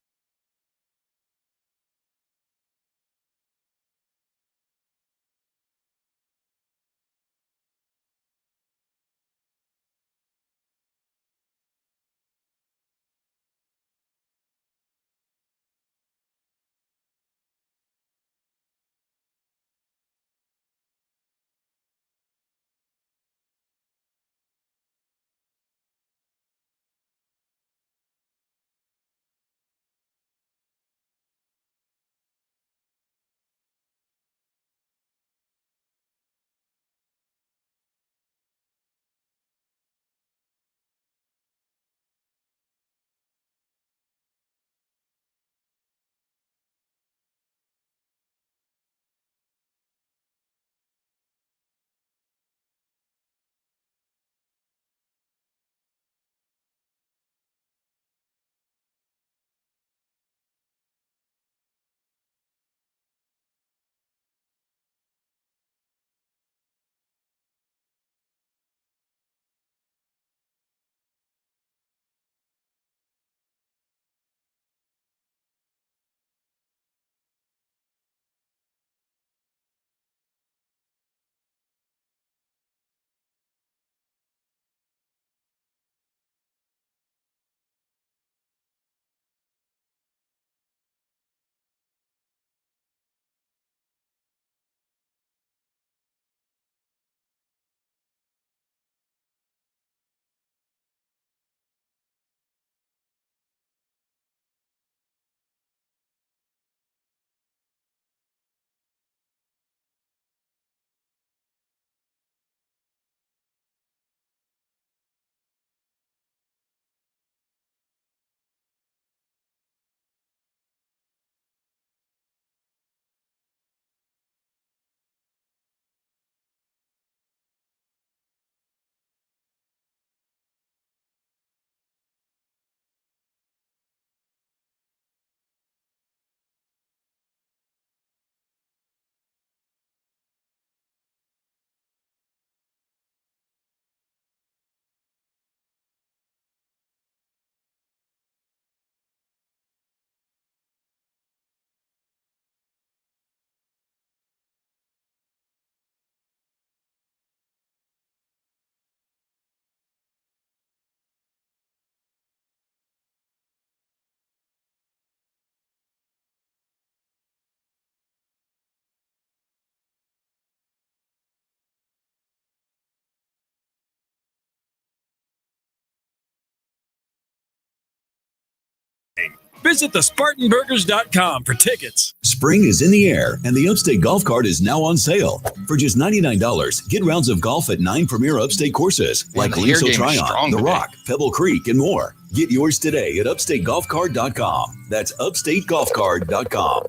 Visit thespartanburgers.com for tickets. Spring is in the air, and the Upstate Golf Cart is now on sale. For just $99, get rounds of golf at 9 premier Upstate courses like Liso Tryon, The Rock, Pebble Creek, and more. Get yours today at upstategolfcart.com. That's upstategolfcart.com.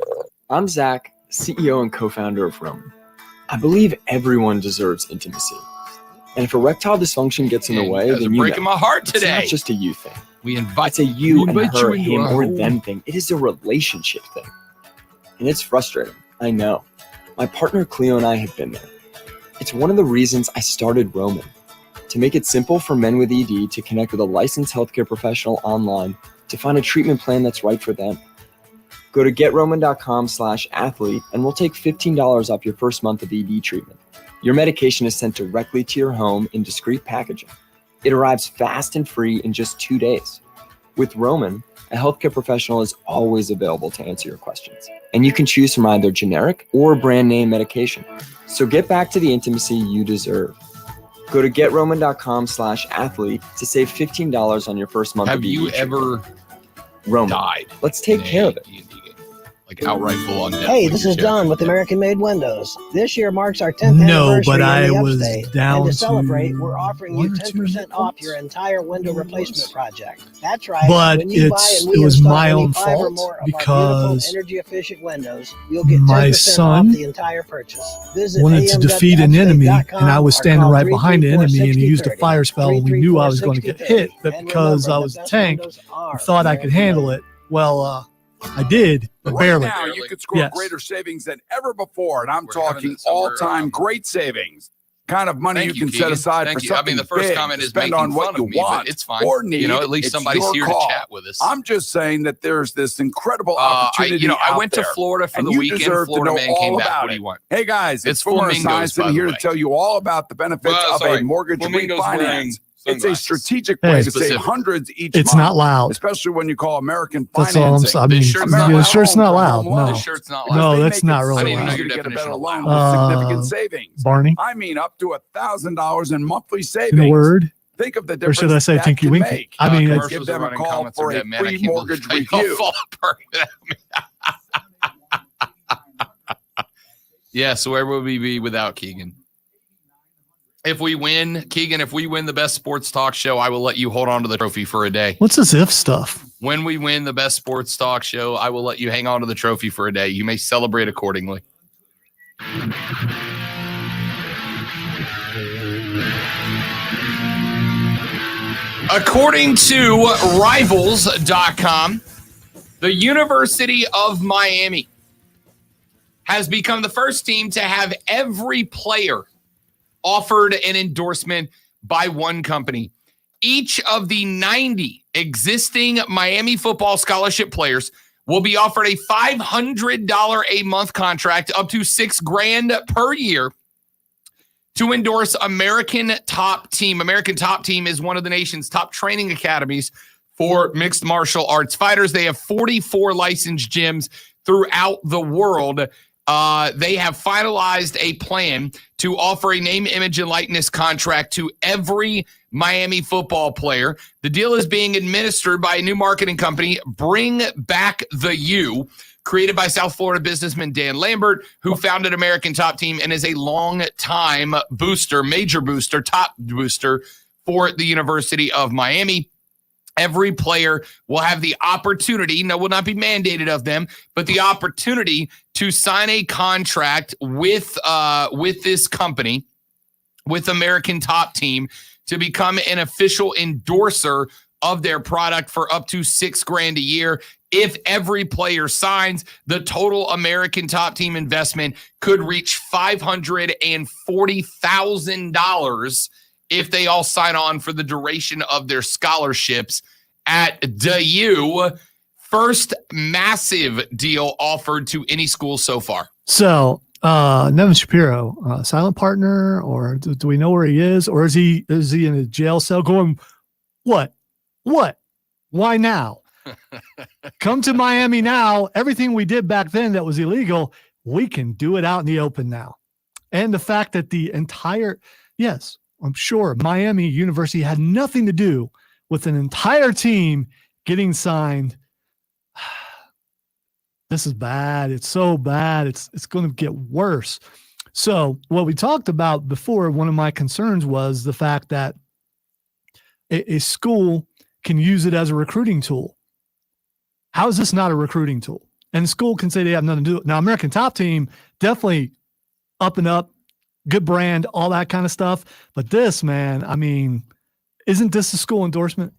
I'm Zach, CEO and co-founder of Roman. I believe everyone deserves intimacy. And if erectile dysfunction gets in the way, then breaking my heart today. It's not just a you thing. It's a you and her, him or them thing. It is a relationship thing. And it's frustrating, I know. My partner Cleo and I have been there. It's one of the reasons I started Roman, to make it simple for men with ED to connect with a licensed healthcare professional online to find a treatment plan that's right for them. Go to getroman.com/athlete and we'll take $15 off your first month of ED treatment. Your medication is sent directly to your home in discreet packaging. It arrives fast and free in just 2 days. With Roman, a healthcare professional is always available to answer your questions. And you can choose from either generic or brand name medication. So get back to the intimacy you deserve. Go to getroman.com/athlete to save $15 on your first month. Have you ever Roman died? Let's take care of it. like outright full on debt. Hey, this is Don with American Made Windows. This year marks our 10th anniversary but I in the was Upstate. down and to to celebrate, we're offering you 10% off your entire window replacement project. That's right. But when you buy and it was reinstall my any own 5 or fault more of our because beautiful energy-efficient windows, you'll get 10% my off son the entire purchase. Visit wanted to defeat an enemy, and I was standing right behind the enemy, and he used a fire spell, and we knew I was going to get hit, but because I was a tank, I thought I could handle it. Well, I did, but barely. Right now, you could score greater savings than ever before, and I'm talking all-time great savings. Kind of money you can set aside for something I mean, the first big comment to is spend making on what fun you of me, want but it's fine. or need. You know, at least It's somebody's your here call. to chat with us. I'm just saying that there's this incredible opportunity. I went to Florida for and the you weekend. deserve to Florida know man came all back. about What do it. you want? Hey guys, It's Boomer flamingos, Esiason by the here way. to tell you all about the benefits of a mortgage Flamingos wearing refinance. It's a sunglasses. strategic Hey. way to save Specific. hundreds each It's month. not loud. Especially when you call American That's all I'm Financing. saying. I mean, the shirt's not loud. No, Shirt's not loud. no, They that's make not it really so even know loud. easy your to get a definition better of loan loud. with significant savings. Barney, I mean, up to $1,000 in monthly in savings. the word, Think of the or difference should I say that Tinky can Winky? make. I mean, it's, give them a running call comments for on a that, man. I free can't believe mortgage they all review. fall apart. Yeah, so where would we be without Keegan? If we win, Keegan, if we win the best sports talk show, I will let you hold on to the trophy for a day. what's this if stuff? When we win the best sports talk show, I will let you hang on to the trophy for a day. You may celebrate accordingly. According to Rivals.com, the University of Miami has become the first team to have every player offered an endorsement by one company. Each of the 90 existing Miami football scholarship players will be offered a $500 a month contract up to $6,000 per year to endorse American Top Team. American Top Team is one of the nation's top training academies for mixed martial arts fighters. They have 44 licensed gyms throughout the world. They have finalized a plan to offer a name, image, and likeness contract to every Miami football player. The deal is being administered by a new marketing company, Bring Back the U, created by South Florida businessman Dan Lambert, who founded American Top Team and is a long-time booster, major booster, top booster for the University of Miami. Every player will have the opportunity, will not be mandated of them, but the opportunity to sign a contract with this company, with American Top Team, to become an official endorser of their product for up to $6,000 a year. If every player signs, the total American Top Team investment could reach $540,000 if they all sign on for the duration of their scholarships at the U. First massive deal offered to any school so far. So, Nevin Shapiro, silent partner, or do we know where he is, or is he in a jail cell going, what, why now? Come to Miami now. Everything we did back then that was illegal, we can do it out in the open now. And the fact that the entire, yes, I'm sure Miami University had nothing to do with an entire team getting signed. This is bad. It's so bad. It's going to get worse. So what we talked about before, one of my concerns was the fact that a school can use it as a recruiting tool. How is this not a recruiting tool? And the school can say they have nothing to do with it. Now, American Top Team, definitely up and up, good brand, all that kind of stuff. But this, man, I mean, isn't this a school endorsement?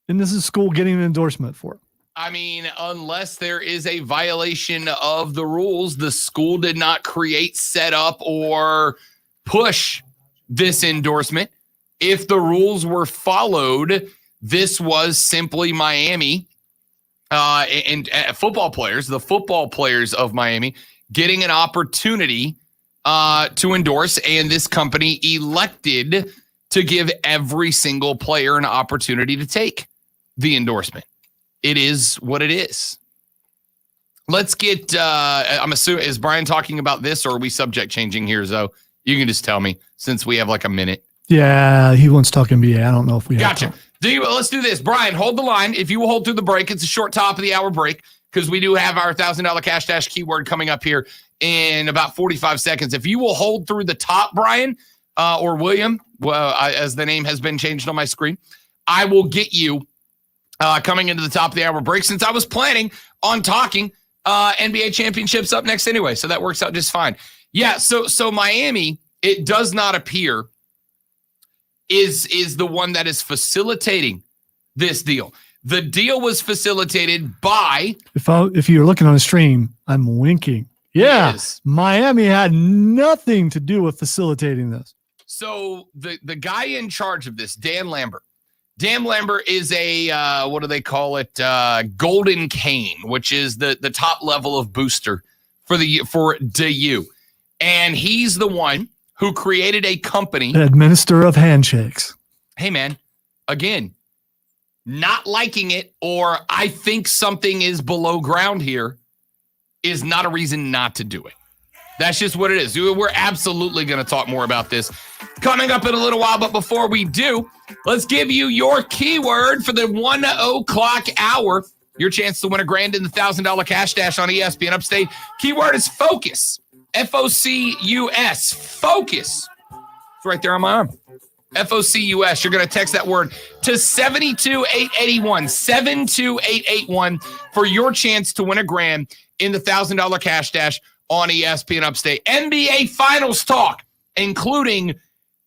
Isn't this a school getting an endorsement for it? I mean, unless there is a violation of the rules, the school did not create, set up, or push this endorsement. If the rules were followed, this was simply Miami and football players, the football players of Miami, getting an opportunity to endorse, and this company elected to give every single player an opportunity to take the endorsement. It is what it is. Let's get, I'm assuming, is Brian talking about this, or are we subject changing here, Zoe? You can just tell me since we have like a minute. Yeah, he wants to talk NBA. I don't know if we have Gotcha. Let's do this. Brian, hold the line. If you will hold through the break, it's a short top of the hour break. because we do have our $1,000 cash dash keyword coming up here in about 45 seconds. If you will hold through the top, Brian, or William, as the name has been changed on my screen, I will get you coming into the top of the hour break, since I was planning on talking NBA championships up next anyway. So that works out just fine. Yeah, so Miami, it does not appear, is the one that is facilitating this deal. The deal was facilitated by... If you're looking on the stream, I'm winking. Yeah, Yes. Miami had nothing to do with facilitating this. So the guy in charge of this, Dan Lambert. Dan Lambert is a, what do they call it? Golden Cane, which is the top level of booster for DU. And he's the one who created a company. Administrator of handshakes. Hey, man, again, not liking it, or I think something is below ground here, is not a reason not to do it. That's just what it is. We're absolutely going to talk more about this coming up in a little while. But before we do, let's give you your keyword for the 1 o'clock hour. Your chance to win $1,000 in the $1,000 cash dash on ESPN Upstate. Keyword is focus. F-O-C-U-S. Focus. It's right there on my arm. F-O-C-U-S. You're going to text that word to 72881. 72881 for your chance to win $1,000 in the $1,000 cash dash on ESPN Upstate. NBA Finals talk, including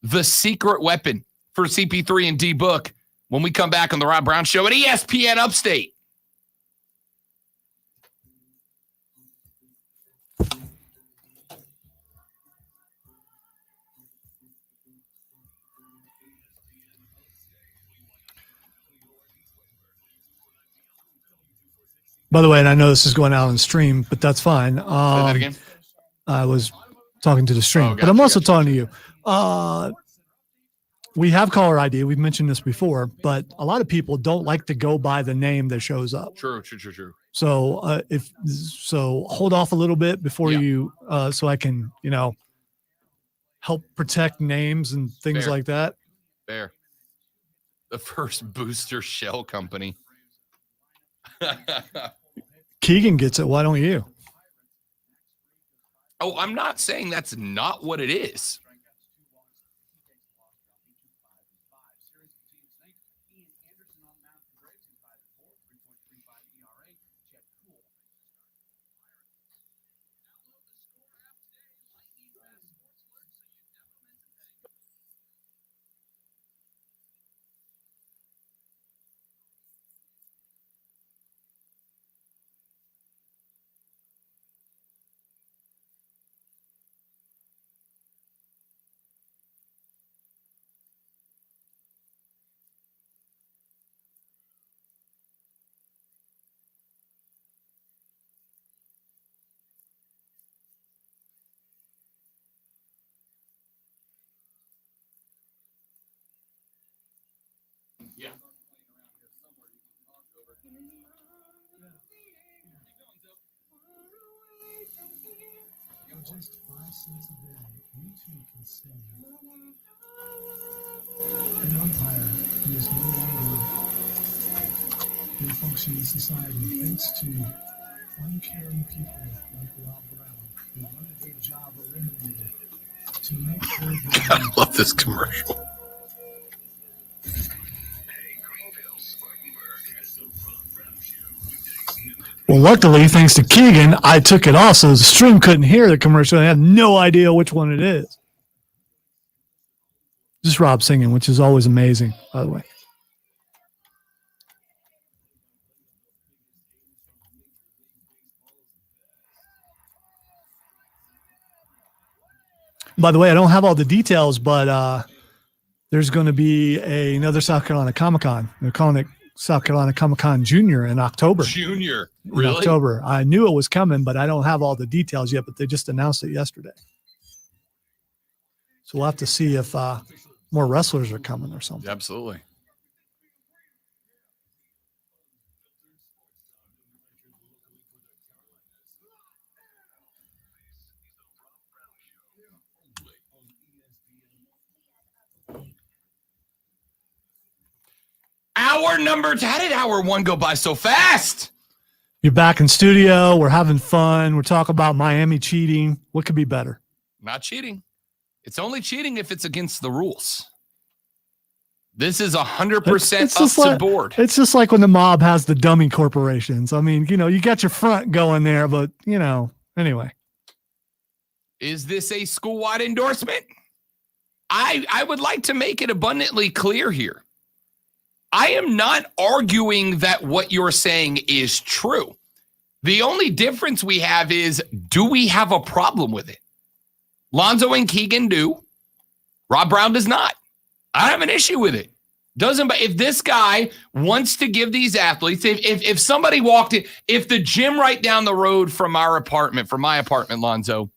the secret weapon for CP3 and D-Book, when we come back on the Rob Brown Show at ESPN Upstate. By the way, and I know this is going out on stream, but that's fine. Say that again? I was talking to the stream, Oh, but I'm also talking to you. We have caller ID. We've mentioned this before, but a lot of people don't like to go by the name that shows up. True. So hold off a little bit before you, so I can, help protect names and things Fair. like that. Fair. The first booster shell company. Keegan gets it. Why don't you? Oh, I'm not saying that's not what it is. Yeah. Just 5 cents a day, you too can sing. An umpire who is no longer in functioning society thanks to uncaring people like Rob Brown, who wanted their job eliminated to make their I love this commercial. Well, luckily, thanks to Keegan, I took it off so the stream couldn't hear the commercial. I had no idea which one it is. Just Rob singing, which is always amazing, by the way. By the way, I don't have all the details, but there's going to be another South Carolina Comic-Con. They're calling it South Carolina Comic-Con Junior in October. Junior, In really? October. I knew it was coming, but I don't have all the details yet, but they just announced it yesterday. So we'll have to see if more wrestlers are coming or something. Absolutely. Hour number, how did hour one go by so fast? You're back in studio. We're having fun. We're talking about Miami cheating. What could be better? Not cheating. It's only cheating if it's against the rules. This is 100% up to board. It's just like when the mob has the dummy corporations. I mean, you got your front going there, but, anyway. Is this a school-wide endorsement? I would like to make it abundantly clear here. I am not arguing that what you're saying is true. The only difference we have is, do we have a problem with it? Lonzo and Keegan do. Rob Brown does not. I have an issue with it. If this guy wants to give these athletes, if somebody walked in, if the gym right down the road from my apartment, Lonzo,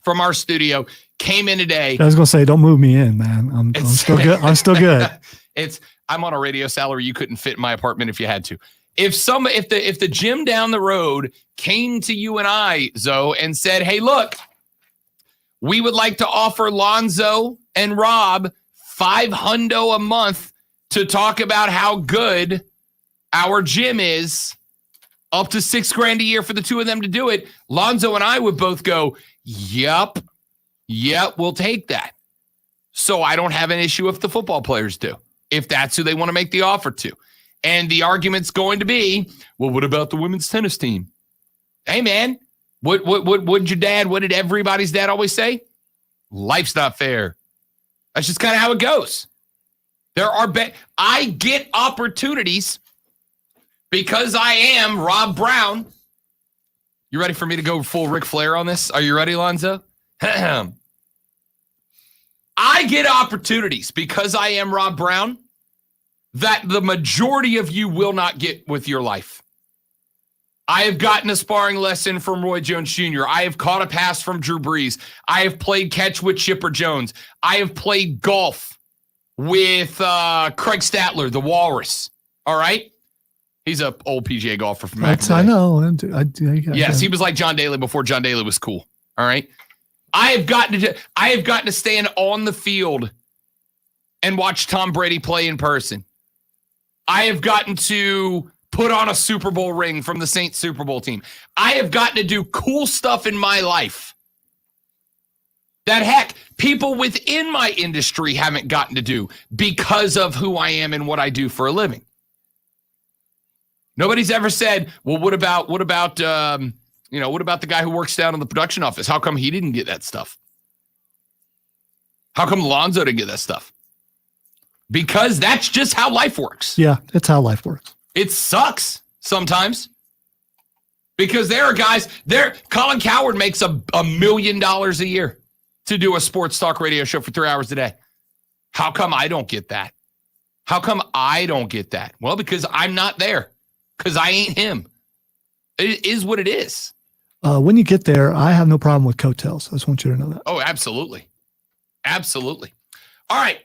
from our studio, came in today. I was going to say, don't move me in, man. I'm still good. I'm still good. I'm on a radio salary. You couldn't fit in my apartment if you had to. If the gym down the road came to you and I, Zoe, and said, hey, look, we would like to offer Lonzo and Rob $500 a month to talk about how good our gym is, up to $6,000 a year for the two of them to do it, Lonzo and I would both go, yep, we'll take that. So I don't have an issue if the football players do, if that's who they want to make the offer to. And the argument's going to be, well, what about the women's tennis team? Hey, man, what did everybody's dad always say? Life's not fair. That's just kind of how it goes. I get opportunities because I am Rob Brown. You ready for me to go full Ric Flair on this? Are you ready, Lonzo? I get opportunities because I am Rob Brown that the majority of you will not get with your life. I have gotten a sparring lesson from Roy Jones Jr. I have caught a pass from Drew Brees. I have played catch with Chipper Jones. I have played golf with Craig Statler, the Walrus. All right? He's an old PGA golfer from back in the day. I know. Yes, he was like John Daly before John Daly was cool. All right? I have gotten to stand on the field and watch Tom Brady play in person. I have gotten to put on a Super Bowl ring from the Saints Super Bowl team. I have gotten to do cool stuff in my life that, heck, people within my industry haven't gotten to do because of who I am and what I do for a living. Nobody's ever said, well, what about the guy who works down in the production office? How come he didn't get that stuff? How come Lonzo didn't get that stuff? Because that's just how life works. Yeah, it's how life works. It sucks sometimes because there are guys there. Colin Cowherd makes $1 million a year to do a sports talk radio show for 3 hours a day. How come I don't get that? How come I don't get that? Well, because I'm not there, because I ain't him. It is what it is. When you get there, I have no problem with coattails. I just want you to know that. Oh, absolutely. Absolutely. All right,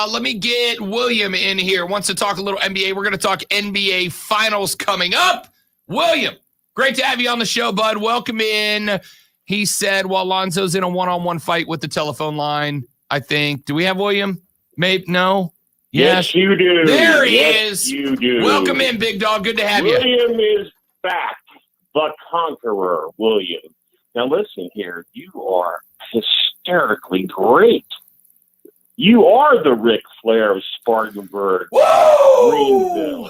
let me get William in here. Wants to talk a little NBA. We're going to talk NBA Finals coming up. William, great to have you on the show, bud. Welcome in. He said while Lonzo's in a one-on-one fight with the telephone line, I think. Do we have William? Maybe. No? Yes, you do. There he yes, is. You do. Welcome in, big dog. Good to have you. William is back, the conqueror, William. Now listen here. You are hysterically great. You are the Ric Flair of Spartanburg, Greenville.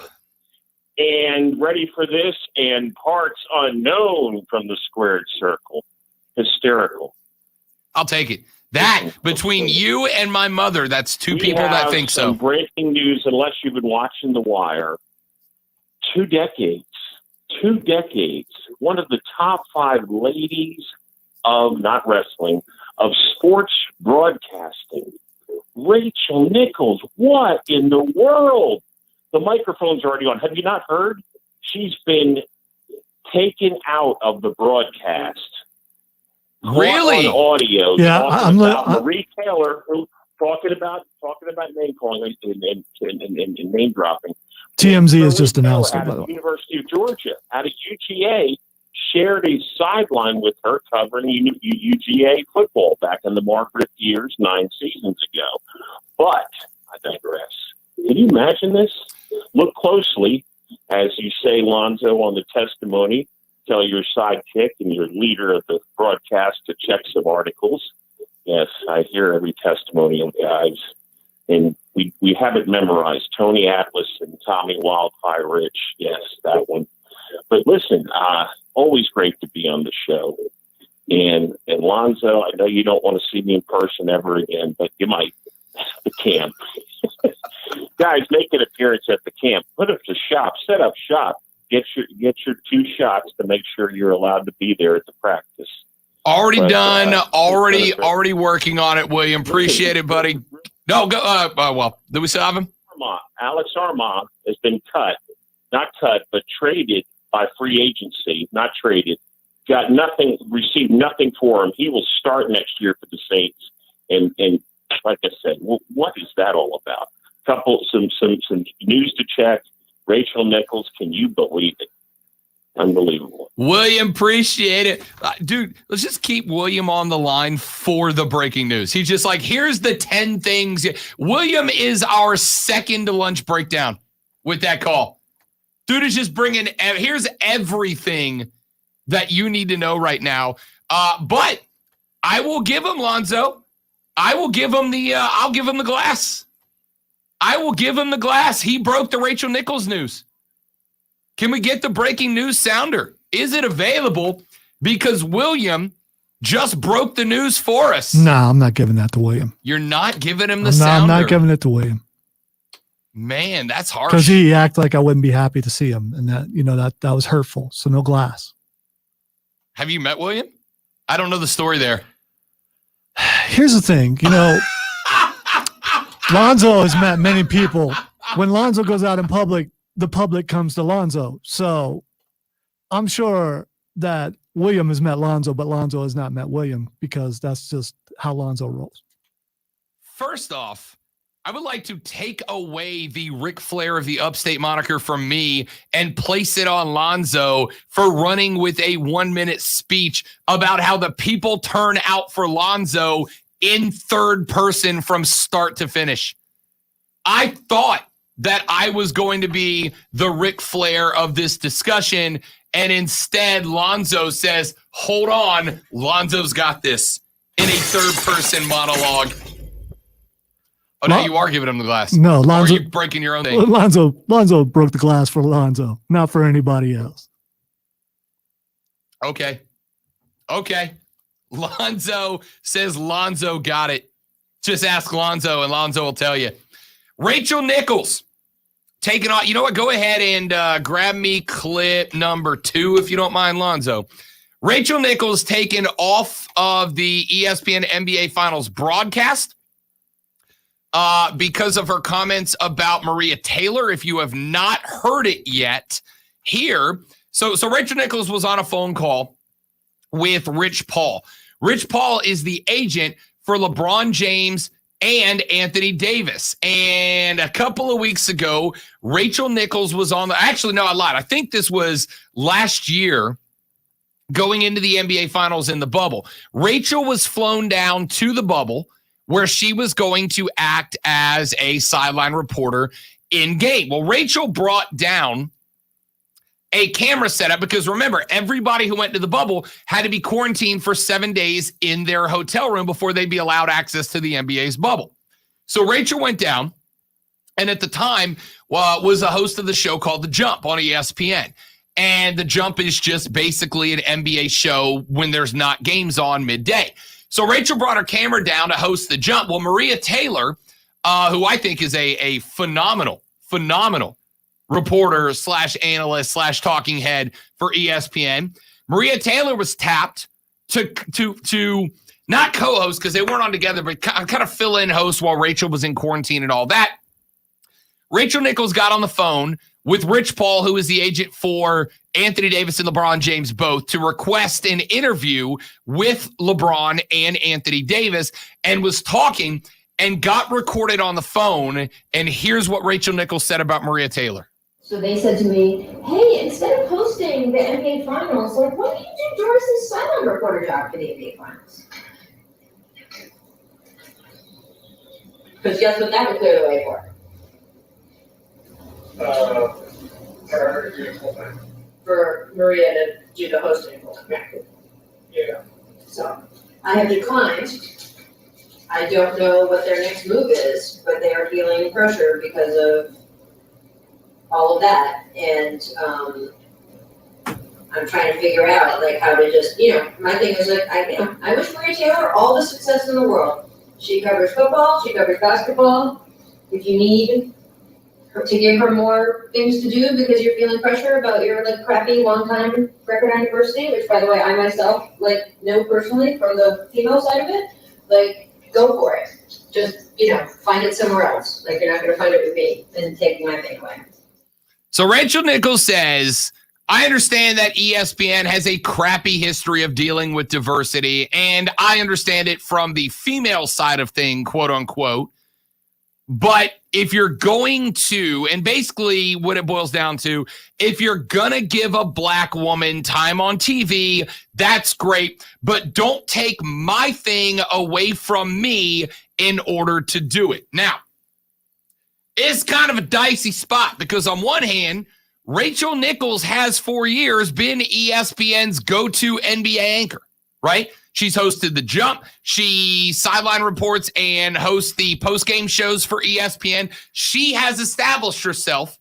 And ready for this, and parts unknown from the squared circle. Hysterical. I'll take it. That, between you and my mother, that's two people that think so. Breaking news, unless you've been watching The Wire. 2 decades. One of the top 5 ladies of, not wrestling, of sports broadcasting. Rachel Nichols, what in the world? The microphone's already on. Have you not heard? She's been taken out of the broadcast. Really? On audio. Yeah, I'm Marie Taylor, who talking about name calling and name dropping. TMZ has just announced it, by the way. University of Georgia, out of UGA, shared a sideline with her covering UGA football back in the Margaret years 9 seasons ago. But I digress. Can you imagine this? Look closely. As you say, Lonzo, on the testimony, tell your sidekick and your leader of the broadcast to check some articles. Yes, I hear every testimonial, guys. And we have it memorized. Tony Atlas and Tommy Wildfire Rich. Yes, that one. But listen, always great to be on the show. And Lonzo, I know you don't want to see me in person ever again, but you might at the camp. Guys, make an appearance at the camp. Put up the shop. Set up shop. Get your 2 shots to make sure you're allowed to be there at the practice. Already done. Already working on it, William. Appreciate it, buddy. No, go. Well, do we still have him? Alex Armand has been not cut, but traded by free agency. Not traded. Got nothing. Received nothing for him. He will start next year for the Saints. And like I said, what is that all about? Some news to check. Rachel Nichols, can you believe it? Unbelievable. William, appreciate it. Dude, let's just keep William on the line for the breaking news. He's just like, here's the 10 things. William is our second lunch breakdown with that call. Dude is just bringing, here's everything that you need to know right now. But I will give him, Lonzo. I'll give him the glass. I will give him the glass. He broke the Rachel Nichols news. Can we get the breaking news sounder? Is it available? Because William just broke the news for us. No, I'm not giving that to William. You're not giving him the sounder? I'm not giving it to William. Man, that's harsh. Because he acted like I wouldn't be happy to see him. And that was hurtful. So no glass. Have you met William? I don't know the story there. Here's the thing. Lonzo has met many people. When Lonzo goes out in public, the public comes to Lonzo. So I'm sure that William has met Lonzo, but Lonzo has not met William because that's just how Lonzo rolls. First off, I would like to take away the Ric Flair of the Upstate moniker from me and place it on Lonzo for running with a 1-minute speech about how the people turn out for Lonzo in third person from start to finish. I thought that I was going to be the Ric Flair of this discussion, and instead Lonzo says, hold on, Lonzo's got this in a third person monologue. Oh, no, you are giving him the glass. No, Lonzo. Or are you breaking your own thing? Lonzo broke the glass for Lonzo, not for anybody else. Okay. Lonzo says Lonzo got it. Just ask Lonzo, and Lonzo will tell you. Rachel Nichols taking off. You know what? Go ahead and grab me clip number 2, if you don't mind, Lonzo. Rachel Nichols taken off of the ESPN NBA Finals broadcast because of her comments about Maria Taylor. If you have not heard it yet, here. So Rachel Nichols was on a phone call with Rich Paul. Rich Paul is the agent for LeBron James and Anthony Davis. And a couple of weeks ago, Rachel Nichols was on actually, no, I lied. I think this was last year going into the NBA Finals in the bubble. Rachel was flown down to the bubble where she was going to act as a sideline reporter in game. Well, Rachel brought down a camera setup because remember, everybody who went to the bubble had to be quarantined for 7 days in their hotel room before they'd be allowed access to the NBA's bubble. So Rachel went down, and at the time was a host of the show called The Jump on ESPN. And The Jump is just basically an NBA show when there's not games on midday. So Rachel brought her camera down to host The Jump. Well, Maria Taylor, who I think is a phenomenal reporter / analyst / talking head for ESPN. Maria Taylor was tapped to not co-host because they weren't on together, but kind of fill in host while Rachel was in quarantine and all that. Rachel Nichols got on the phone with Rich Paul, who is the agent for Anthony Davis and LeBron James both, to request an interview with LeBron and Anthony Davis, and was talking and got recorded on the phone. And here's what Rachel Nichols said about Maria Taylor. So they said to me, hey, instead of hosting the NBA Finals, why don't you do Doris's sideline reporter job for the NBA Finals? Because guess what that would clear the way for? for Maria to do the hosting full time. Yeah. So I have declined. I don't know what their next move is, but they are feeling pressure because of all of that. And I'm trying to figure out like how to just, my thing is like, I wish Maria Taylor all the success in the world. She covers football, she covers basketball. If you need her to give her more things to do because you're feeling pressure about your like crappy long-time record on diversity, which by the way, I myself like know personally from the female side of it, like go for it. Just, find it somewhere else. Like you're not going to find it with me and take my thing away. So Rachel Nichols says, I understand that ESPN has a crappy history of dealing with diversity, and I understand it from the female side of thing, quote unquote. But if you're going to, and basically what it boils down to, if you're going to give a black woman time on TV, that's great. But don't take my thing away from me in order to do it. Now, it's kind of a dicey spot because on one hand, Rachel Nichols has for years been ESPN's go-to NBA anchor, right? She's hosted The Jump. She sideline reports and hosts the post-game shows for ESPN. She has established herself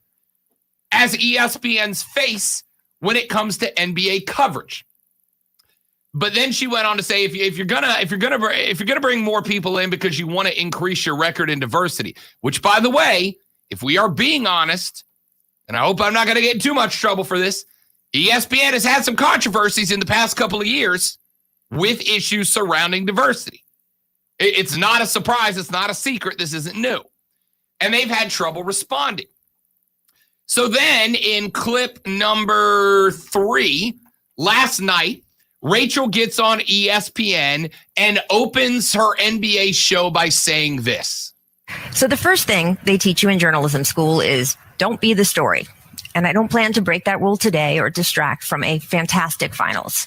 as ESPN's face when it comes to NBA coverage. But then she went on to say, if you're gonna bring more people in because you want to increase your record in diversity, which by the way, if we are being honest, and I hope I'm not going to get in too much trouble for this, ESPN has had some controversies in the past couple of years with issues surrounding diversity. It's not a surprise. It's not a secret. This isn't new. And they've had trouble responding. So then in clip number 3, last night, Rachel gets on ESPN and opens her NBA show by saying this. So the first thing they teach you in journalism school is don't be the story. And I don't plan to break that rule today or distract from a fantastic finals.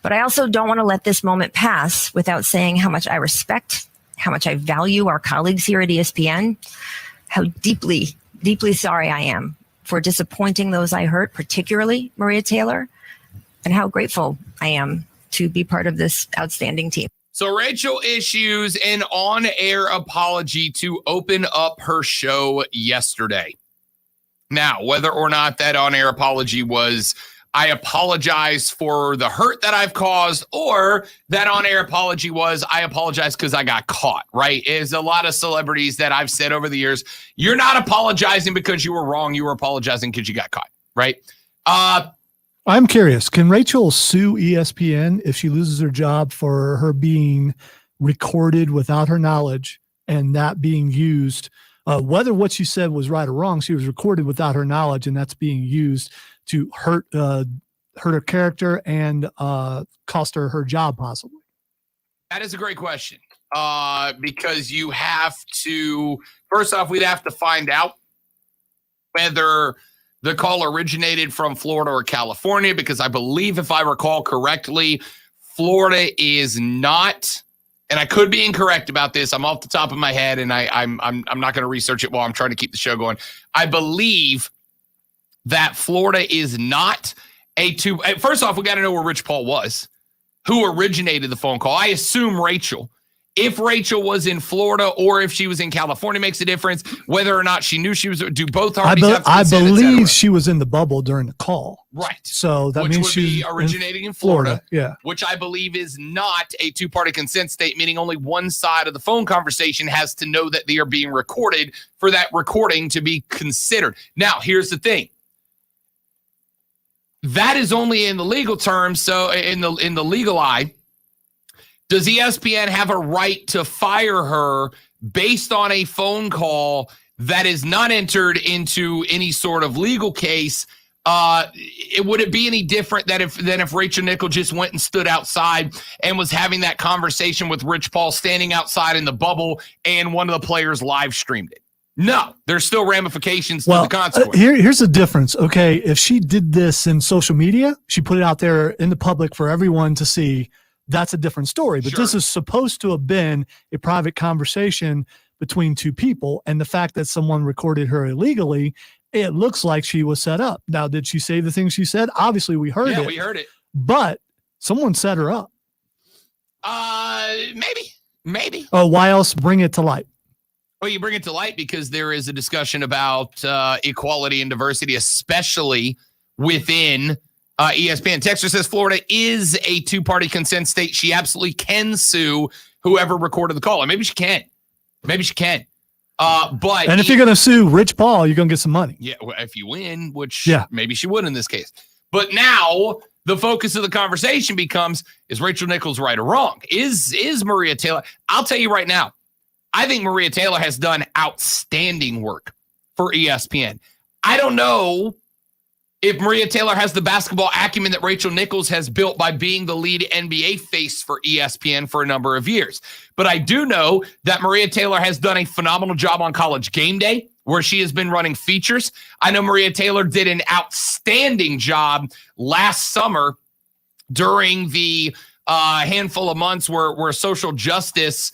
But I also don't want to let this moment pass without saying how much I respect, how much I value our colleagues here at ESPN, how deeply, deeply sorry I am for disappointing those I hurt, particularly Maria Taylor, and how grateful I am to be part of this outstanding team. So Rachel issues an on-air apology to open up her show yesterday. Now, whether or not that on-air apology was, I apologize for the hurt that I've caused, or that on-air apology was, I apologize because I got caught, right? Is a lot of celebrities that I've said over the years, you're not apologizing because you were wrong. You were apologizing because you got caught, right? I'm curious, can Rachel sue ESPN if she loses her job for her being recorded without her knowledge and that being used, whether what she said was right or wrong, she was recorded without her knowledge and that's being used to hurt her character and cost her job possibly? That is a great question because you have to, first off, we'd have to find out whether the call originated from Florida or California, because I believe, if I recall correctly, Florida is not, and I could be incorrect about this. I'm off the top of my head, and I'm not going to research it while I'm trying to keep the show going. I believe that Florida is not a two. First off, we got to know where Rich Paul was, who originated the phone call. I assume Rachel. If Rachel was in Florida or if she was in California makes a difference. Whether or not she knew she was, do both parties have I consent, believe she was in the bubble during the call. Right. So that which means would she's be originating in Florida. Yeah. Which I believe is not a two-party consent state, meaning only one side of the phone conversation has to know that they are being recorded for that recording to be considered. Now, here's the thing. That is only in the legal terms. So in the legal eye, does ESPN have a right to fire her based on a phone call that is not entered into any sort of legal case? Would it be any different than if Rachel Nichols just went and stood outside and was having that conversation with Rich Paul standing outside in the bubble and one of the players live streamed it? No, there's still ramifications to the consequence. Here's the difference. Okay, if she did this in social media, she put it out there in the public for everyone to see, that's a different story. But this is supposed to have been a private conversation between two people. And the fact that someone recorded her illegally it looks like she was set up. Now, did she say the things she said? Obviously, we heard it. Yeah, we heard it. But someone set her up. Maybe. Oh, why else bring it to light? Well, you bring it to light because there is a discussion about equality and diversity, especially within ESPN. Texter says Florida is a two-party consent state. She absolutely can sue whoever recorded the call. And maybe she can. But if you're going to sue Rich Paul, you're going to get some money. Yeah, well, if you win, which Yeah. maybe she would in this case. But now the focus of the conversation becomes, is Rachel Nichols right or wrong? Is Maria Taylor? I'll tell you right now, I think Maria Taylor has done outstanding work for ESPN. I don't know if Maria Taylor has the basketball acumen that Rachel Nichols has built by being the lead NBA face for ESPN for a number of years. But I do know that Maria Taylor has done a phenomenal job on College Game Day, where she has been running features. I know Maria Taylor did an outstanding job last summer during the handful of months where social justice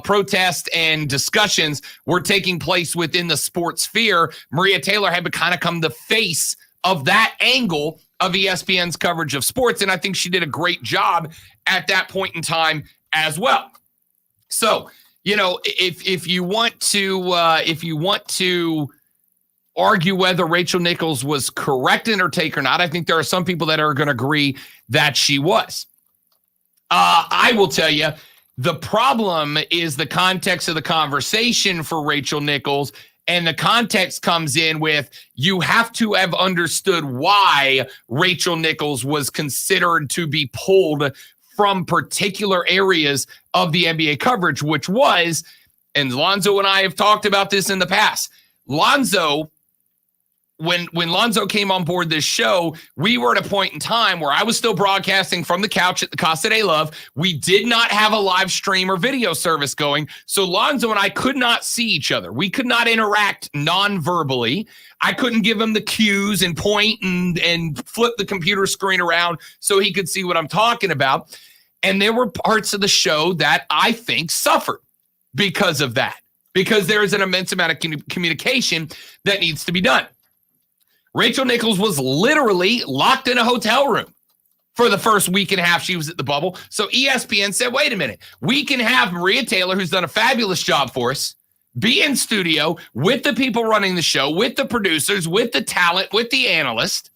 protests and discussions were taking place within the sports sphere. Maria Taylor had kind of become the face of that angle of ESPN's coverage of sports, and I think she did a great job at that point in time as well. So, you know, if you want to argue whether Rachel Nichols was correct in her take or not, I think there are some people that are going to agree that she was. I will tell you, the problem is the context of the conversation for Rachel Nichols, and the context comes in with, you have to have understood why Rachel Nichols was considered to be pulled from particular areas of the NBA coverage, which was, and Lonzo and I have talked about this in the past, Lonzo, when Lonzo came on board this show, we were at a point in time where I was still broadcasting from the couch at the Casa de Love. We did not have a live stream or video service going. So Lonzo and I could not see each other. We could not interact non-verbally. I couldn't give him the cues and point and flip the computer screen around so he could see what I'm talking about. And there were parts of the show that I think suffered because of that, because there is an immense amount of communication that needs to be done. Rachel Nichols was literally locked in a hotel room for the first week and a half she was at the bubble. So ESPN said, wait a minute, we can have Maria Taylor, who's done a fabulous job for us, be in studio with the people running the show, with the producers, with the talent, with the analyst.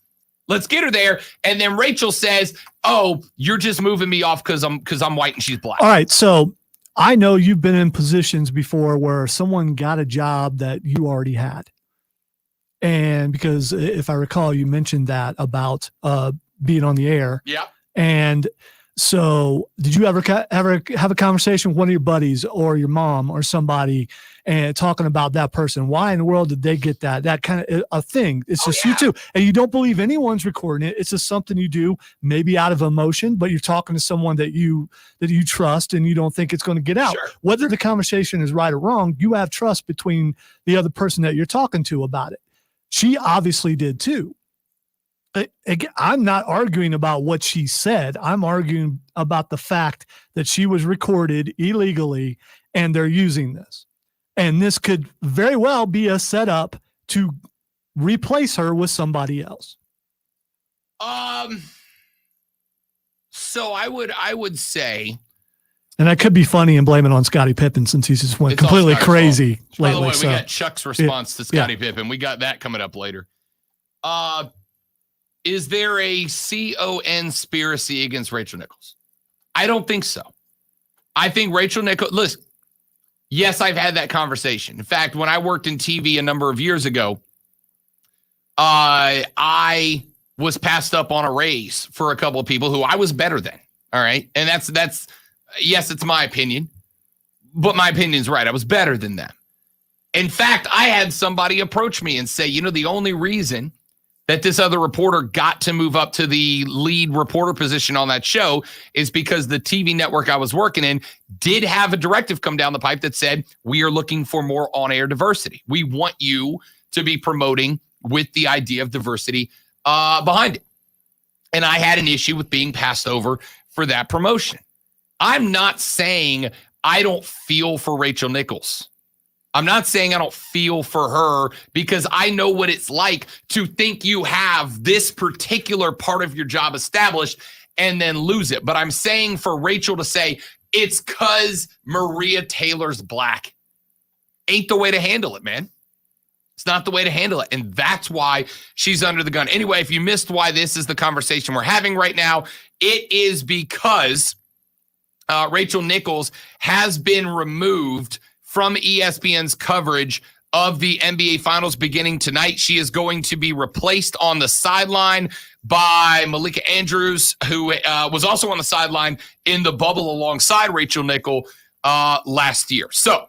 Let's get her there. And then Rachel says, oh, you're just moving me off because I'm white and she's black. All right. So I know you've been in positions before where someone got a job that you already had. And because if I recall, you mentioned that about being on the air. Yeah. And so did you ever have a conversation with one of your buddies or your mom or somebody and talking about that person? Why in the world did they get that kind of a thing? It's just you two. And you don't believe anyone's recording it. It's just something you do maybe out of emotion, but you're talking to someone that you trust and you don't think it's going to get out. Sure. Whether the conversation is right or wrong, you have trust between the other person that you're talking to about it. She obviously did too. Again, I'm not arguing about what she said. I'm arguing about the fact that she was recorded illegally and they're using this. And this could very well be a setup to replace her with somebody else. So I would say, and that could be funny and blame it on Scottie Pippen since he's just went it's completely all Scottie's crazy fault. By the lately. way, we got Chuck's response to Scottie Pippen. We got that coming up later. Is there a conspiracy against Rachel Nichols? I don't think so. I think Rachel Nichols, listen, yes, I've had that conversation. In fact, when I worked in TV a number of years ago, I was passed up on a raise for a couple of people who I was better than. All right. And that's yes, it's my opinion, but my opinion's right. I was better than them. In fact, I had somebody approach me and say, the only reason that this other reporter got to move up to the lead reporter position on that show is because the TV network I was working in did have a directive come down the pipe that said, we are looking for more on-air diversity. We want you to be promoting with the idea of diversity behind it. And I had an issue with being passed over for that promotion. I'm not saying I don't feel for Rachel Nichols. I'm not saying I don't feel for her because I know what it's like to think you have this particular part of your job established and then lose it. But I'm saying for Rachel to say it's because Maria Taylor's black ain't the way to handle it, man. It's not the way to handle it. And that's why she's under the gun. Anyway, if you missed why this is the conversation we're having right now, it is because Rachel Nichols has been removed from ESPN's coverage of the NBA Finals beginning tonight. She is going to be replaced on the sideline by Malika Andrews, who was also on the sideline in the bubble alongside Rachel Nichols last year. So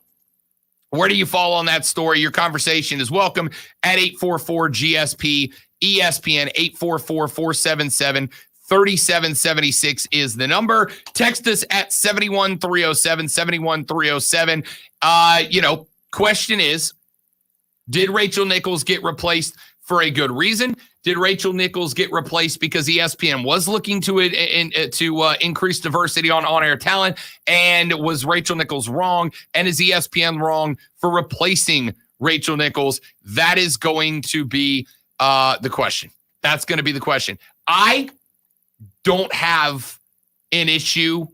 where do you fall on that story? Your conversation is welcome at 844-GSP, ESPN, 844-477-3776 is the number. Text us at 71307, 71307. Question is, did Rachel Nichols get replaced for a good reason? Did Rachel Nichols get replaced because ESPN was looking to increase diversity on on-air talent? And was Rachel Nichols wrong? And is ESPN wrong for replacing Rachel Nichols? That is going to be the question. That's going to be the question. I don't have an issue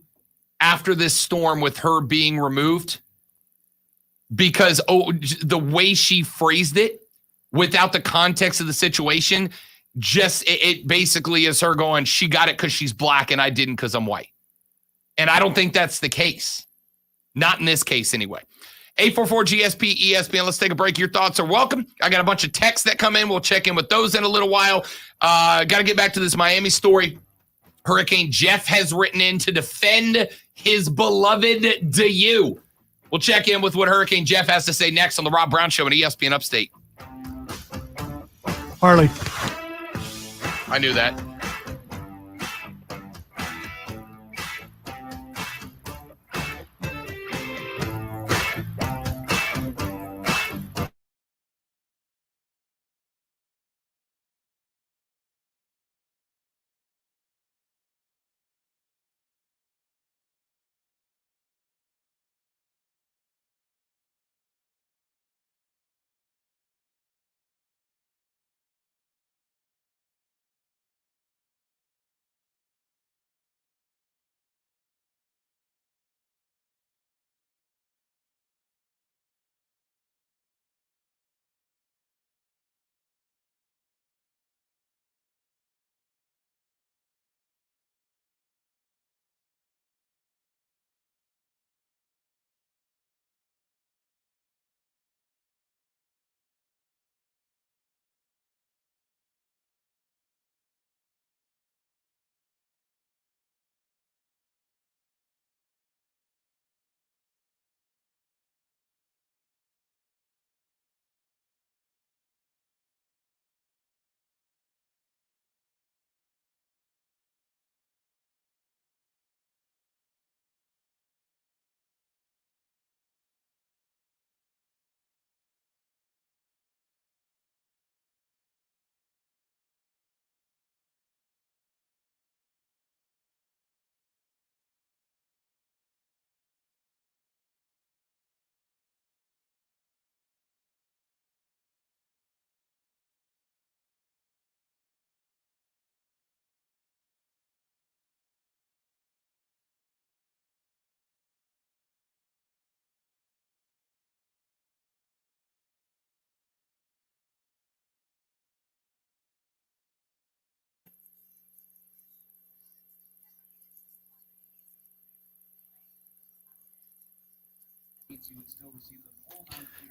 after this storm with her being removed because the way she phrased it without the context of the situation, just it basically is her going, she got it because she's black and I didn't because I'm white. And I don't think that's the case. Not in this case anyway. 844-GSP, ESPN. Let's take a break. Your thoughts are welcome. I got a bunch of texts that come in. We'll check in with those in a little while. Got to get back to this Miami story. Hurricane Jeff has written in to defend his beloved DU. We'll check in with what Hurricane Jeff has to say next on the Rob Brown Show on ESPN Upstate. Harley. I knew that.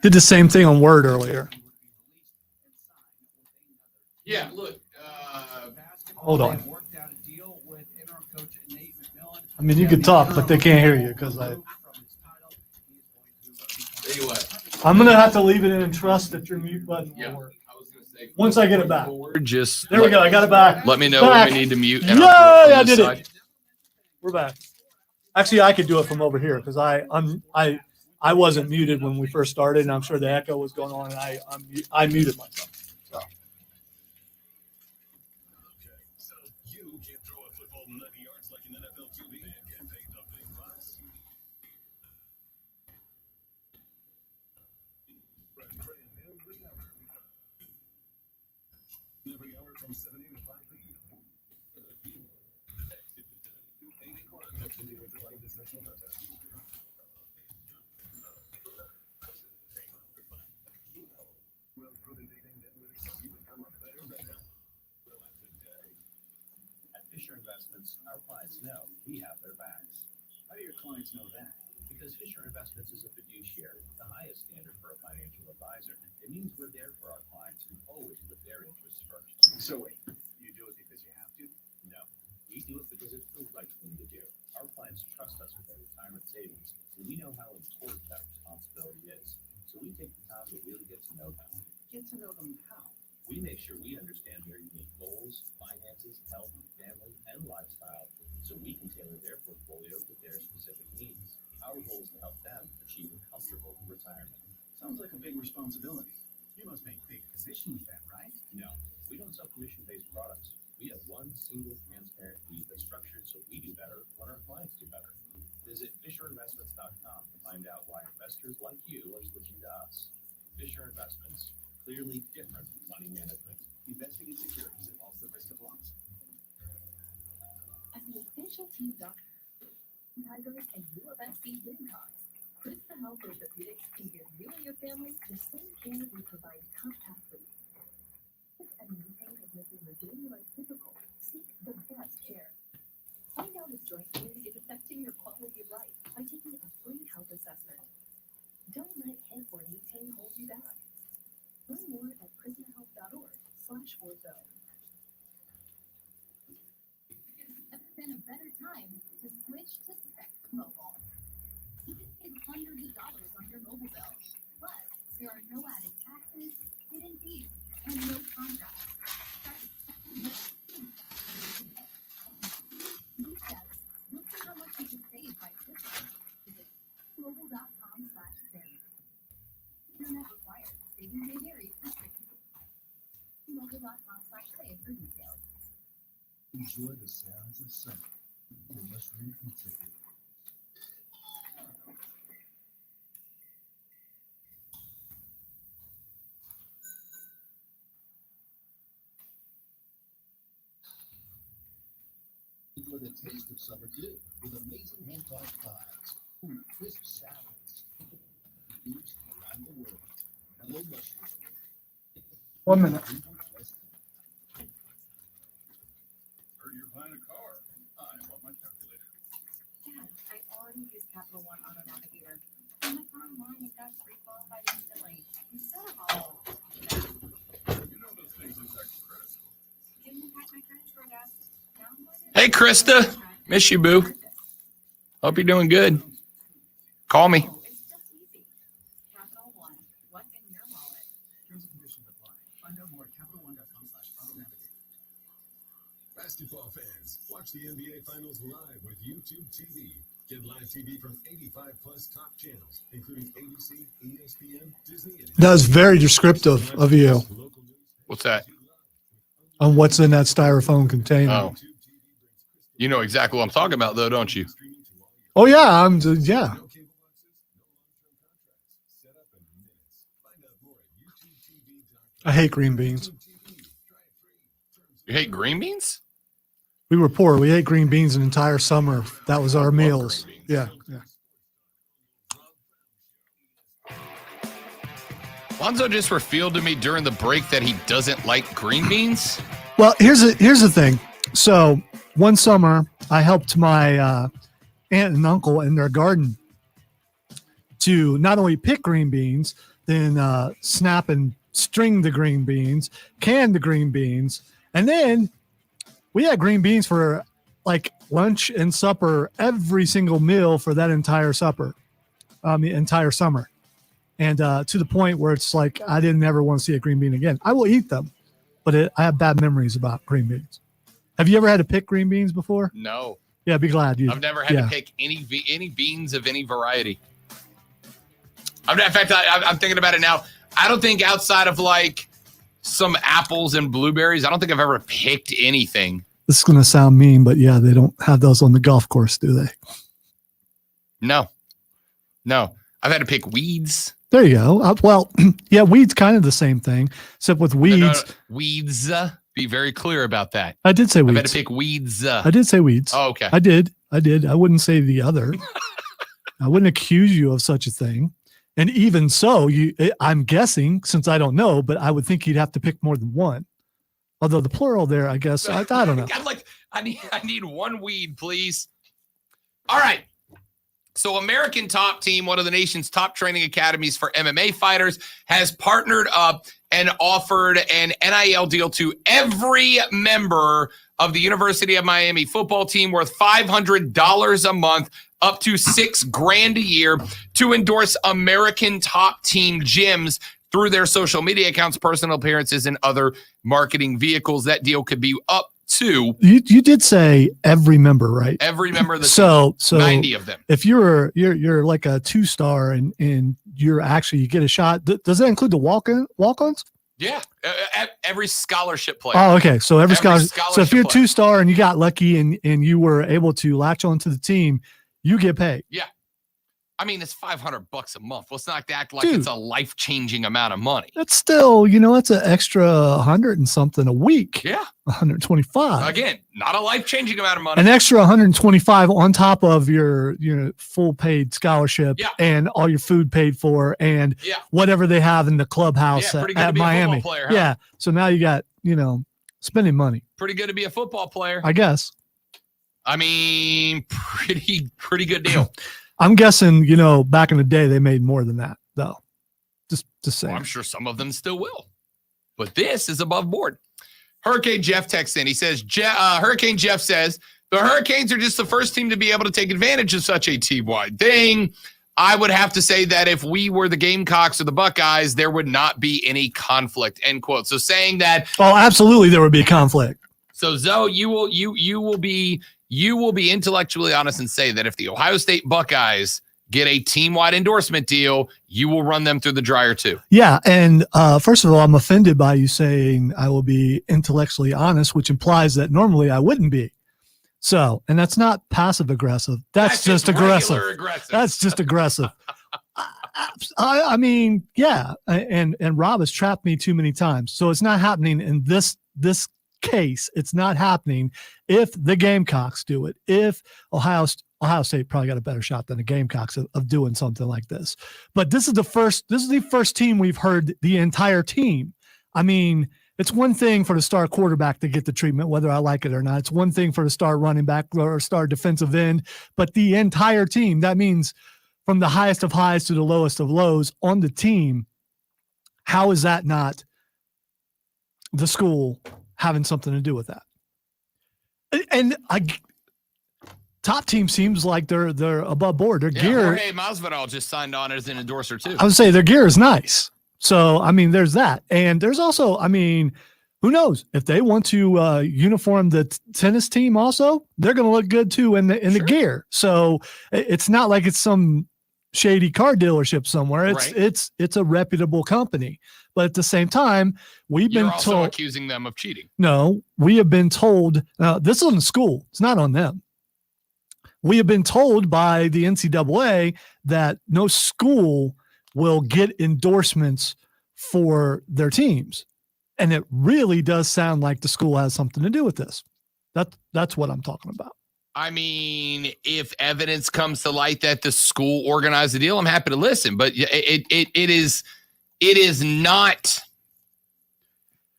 Did the same thing on Word earlier. Yeah, look. Hold on. I mean, you could talk, but they can't hear you because I'm going to have to leave it in and trust that your mute button will work. Once I get it back. Just there we go. I got it back. Let me know back. when we need to mute. And I did it. We're back. Actually, I could do it from over here because I wasn't muted when we first started, and I'm sure the echo was going on, and I muted myself. So. At Fisher Investments, our clients know we have their backs. How do your clients know that? Because Fisher Investments is a fiduciary, the highest standard for a financial advisor. It means we're there for our clients and always put their interests first. So wait, you do it because you have to? No, we do it because it's the right thing to do. Our clients trust us with their retirement savings, and we know how important that responsibility is. So we take the time to really get to know them. Get to know them how? We make sure we understand their unique goals, finances, health, family, and lifestyle, so we can tailor their portfolio to their specific needs. Our goal is to help them achieve a comfortable retirement. Sounds like a big responsibility. You must make big positions then, right? No, we don't sell commission-based products. We have one single transparent fee that's structured so we do better when our clients do better. Visit FisherInvestments.com to find out why investors like you are switching to us. Fisher Investments, clearly different money management. Investing in securities involves the risk of loss. As the official team doctor, Tigers and UFSC Gamecocks, Krista Health Orthopedics can give you and your family the same care we provide top athletes. If any pain is making your daily life difficult, seek the best care. Find out if joint pain is affecting your quality of life by taking a free health assessment. Don't let hip or knee pain hold you back. Learn more at prisonhealth.org/ortho. It's been a better time to switch to Spectrum Mobile. You can save hundreds of dollars on your mobile bill. Plus, there are no added taxes, hidden fees, and no contracts. These steps, you'll see how much you can save by switching. Visit mobile.com/save. Internet required. Savings may vary. Mobile.com/save for details. Enjoy the sounds of summer. You must reconfigure. Enjoy the taste of summer too, with amazing hand-tossed pies, crisp salads, foods around the world. Hello, mushroom. 1 minute. Heard you're buying a car. I want my calculator. Dad, I already used Capital One Auto Navigator. Found my car online and got pre-qualified instantly. Instead of all that. You know those things impact your credit score. Didn't impact my credit score, Dad. Now I'm more than Hey, Krista. Miss you, boo. Hope you're doing good. Call me. Capital One. What's in your wallet? Terms and conditions apply. Find out more at CapitalOne.com/autonavigator. Basketball fans, watch the NBA Finals live with YouTube TV. Get live TV from 85 plus top channels, including ABC, ESPN, Disney, and That was very descriptive of you What's that? on what's in that styrofoam container. Oh. You know exactly what I'm talking about, though, don't you? Oh yeah, yeah. I hate green beans. You hate green beans? We were poor. We ate green beans an entire summer. That was our meals. Yeah, yeah. Lonzo just revealed to me during the break that he doesn't like green beans. Well, here's the thing. So one summer, I helped my aunt and uncle in their garden to not only pick green beans, then snap and string the green beans, can the green beans, and then we had green beans for like lunch and supper every single meal for that entire supper, entire summer. And to the point where it's like I didn't ever want to see a green bean again. I will eat them, but I have bad memories about green beans. Have you ever had to pick green beans before? No. Yeah, be glad you. I've never had to pick any beans of any variety. In fact, I'm thinking about it now. I don't think outside of like some apples and blueberries, I don't think I've ever picked anything. This is going to sound mean, but yeah, they don't have those on the golf course, do they? No. I've had to pick weeds. There you go. Well, yeah, weeds kind of the same thing, except with weeds. No. Weeds. Be very clear about that. I did say weeds. I've had to pick weeds. I did say weeds. Oh, okay. I did. I did. I wouldn't say the other. I wouldn't accuse you of such a thing. And even so, I'm guessing, since I don't know, but I would think you'd have to pick more than one. Although the plural there, I guess, I don't know. I need one weed, please. All right. So American Top Team, one of the nation's top training academies for MMA fighters, has partnered up and offered an NIL deal to every member of the University of Miami football team worth $500 a month, up to $6,000 a year, to endorse American Top Team gyms through their social media accounts, personal appearances, and other marketing vehicles. That deal could be up to you did say every member, right? Every member of the so team, 90 of them. If you're like a 2-star and you get a shot, does that include the walk-ons? Yeah, every scholarship player. Oh, okay. So every scholarship. So if you're a player. 2-star and you got lucky and you were able to latch onto the team, you get paid. Yeah. I mean, it's $500 a month. Let's not act like it's a life-changing amount of money. That's still, that's an extra 100 and something a week. Yeah. 125. Again, not a life-changing amount of money. An extra 125 on top of your full paid scholarship and all your food paid for and whatever they have in the clubhouse at Miami. Player, huh? Yeah. So now you got, spending money. Pretty good to be a football player. I guess. I mean, pretty good deal. I'm guessing, back in the day, they made more than that, though. Just saying. Well, I'm sure some of them still will. But this is above board. Hurricane Jeff texts in. He says, Hurricane Jeff says, the Hurricanes are just the first team to be able to take advantage of such a team-wide thing. I would have to say that if we were the Gamecocks or the Buckeyes, there would not be any conflict, end quote. So saying that. Oh, absolutely, there would be conflict. So, Zoe, you will be intellectually honest and say that if the Ohio State Buckeyes get a team-wide endorsement deal, you will run them through the dryer too. Yeah, and first of all, I'm offended by you saying I will be intellectually honest, which implies that normally I wouldn't be. So, and that's not passive-aggressive. That's just aggressive. That's just aggressive. I mean, yeah, and Rob has trapped me too many times. So it's not happening in this case. It's not happening if the Gamecocks do it. If Ohio State probably got a better shot than the Gamecocks of doing something like this. But this is the first team we've heard the entire team. I mean, it's one thing for the star quarterback to get the treatment, whether I like it or not. It's one thing for the star running back or star defensive end, but the entire team, that means from the highest of highs to the lowest of lows on the team. How is that not the school having something to do with that? And Top Team seems like they're above board. Their gear. Jorge Masvidal just signed on as an endorser too. I would say their gear is nice. So, I mean, there's that. And there's also, I mean, who knows if they want to uniform the tennis team also, they're going to look good too in the gear. So it's not like it's some shady car dealership somewhere. It's a reputable company. But at the same time, we've been told accusing them of cheating. No, we have been told, this is on the school. It's not on them. We have been told by the NCAA that no school will get endorsements for their teams. And it really does sound like the school has something to do with this. That's what I'm talking about. I mean, if evidence comes to light that the school organized the deal, I'm happy to listen. But it is not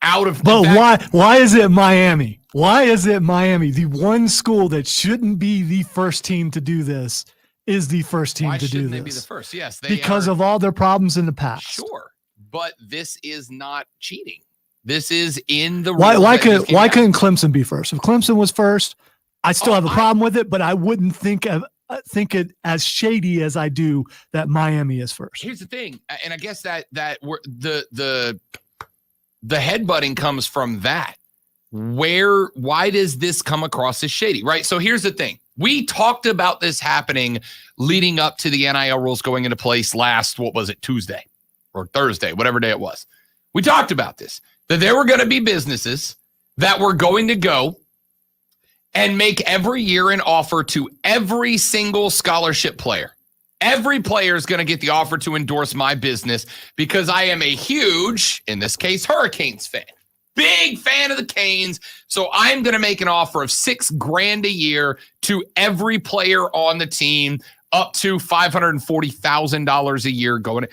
out of. But why is it Miami? Why is it Miami? The one school that shouldn't be the first team to do this is the first team to do this. Why shouldn't they be the first? Yes, because of all their problems in the past. Sure, but this is not cheating. This is in the why couldn't Clemson be first? If Clemson was first, I still have a problem with it, but I wouldn't think it as shady as I do that Miami is first. Here's the thing, and I guess that we're, the headbutting comes from that. Why does this come across as shady, right? So here's the thing. We talked about this happening leading up to the NIL rules going into place last, Tuesday or Thursday, whatever day it was. We talked about this, that there were going to be businesses that were going to go and make every year an offer to every single scholarship player. Every player is going to get the offer to endorse my business because I am a huge, in this case, Hurricanes fan. Big fan of the Canes. So I'm going to make an offer of $6,000 a year to every player on the team, up to $540,000 a year going.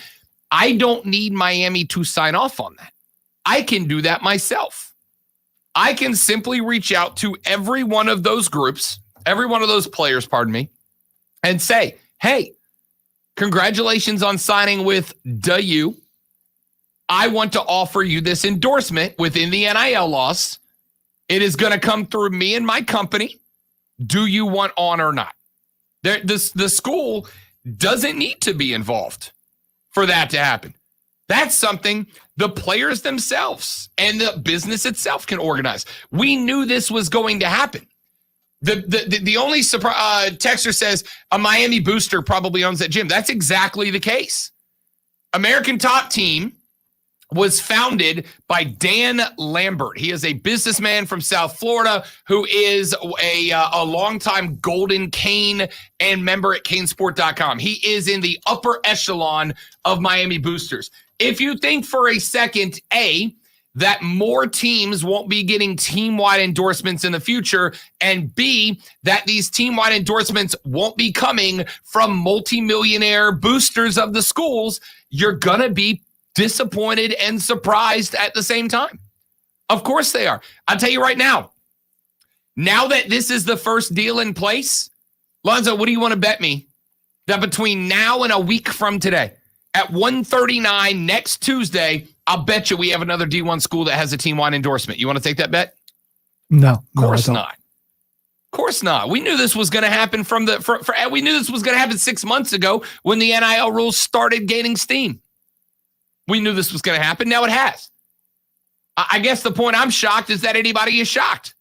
I don't need Miami to sign off on that. I can do that myself. I can simply reach out to every one of those groups, every one of those players, pardon me, and say, hey, congratulations on signing with DU. I want to offer you this endorsement within the NIL laws. It is going to come through me and my company. Do you want on or not? The school doesn't need to be involved for that to happen. That's something the players themselves and the business itself can organize. We knew this was going to happen. The only surprise, Texter says a Miami booster probably owns that gym. That's exactly the case. American Top Team was founded by Dan Lambert. He is a businessman from South Florida who is a longtime Golden Cane and member at canesport.com. He is in the upper echelon of Miami boosters. If you think for a second, A, that more teams won't be getting team-wide endorsements in the future, and B, that these team-wide endorsements won't be coming from multimillionaire boosters of the schools, you're going to be disappointed and surprised at the same time. Of course they are. I'll tell you right now that this is the first deal in place, Lonzo, what do you want to bet me that between now and a week from today, at 1:39 next Tuesday, I'll bet you we have another D1 school that has a team-wide endorsement. You want to take that bet? No. Of course not. Of course not. We knew this was going to happen we knew this was going to happen 6 months ago when the NIL rules started gaining steam. We knew this was going to happen. Now it has. I guess the point I'm shocked is that anybody is shocked.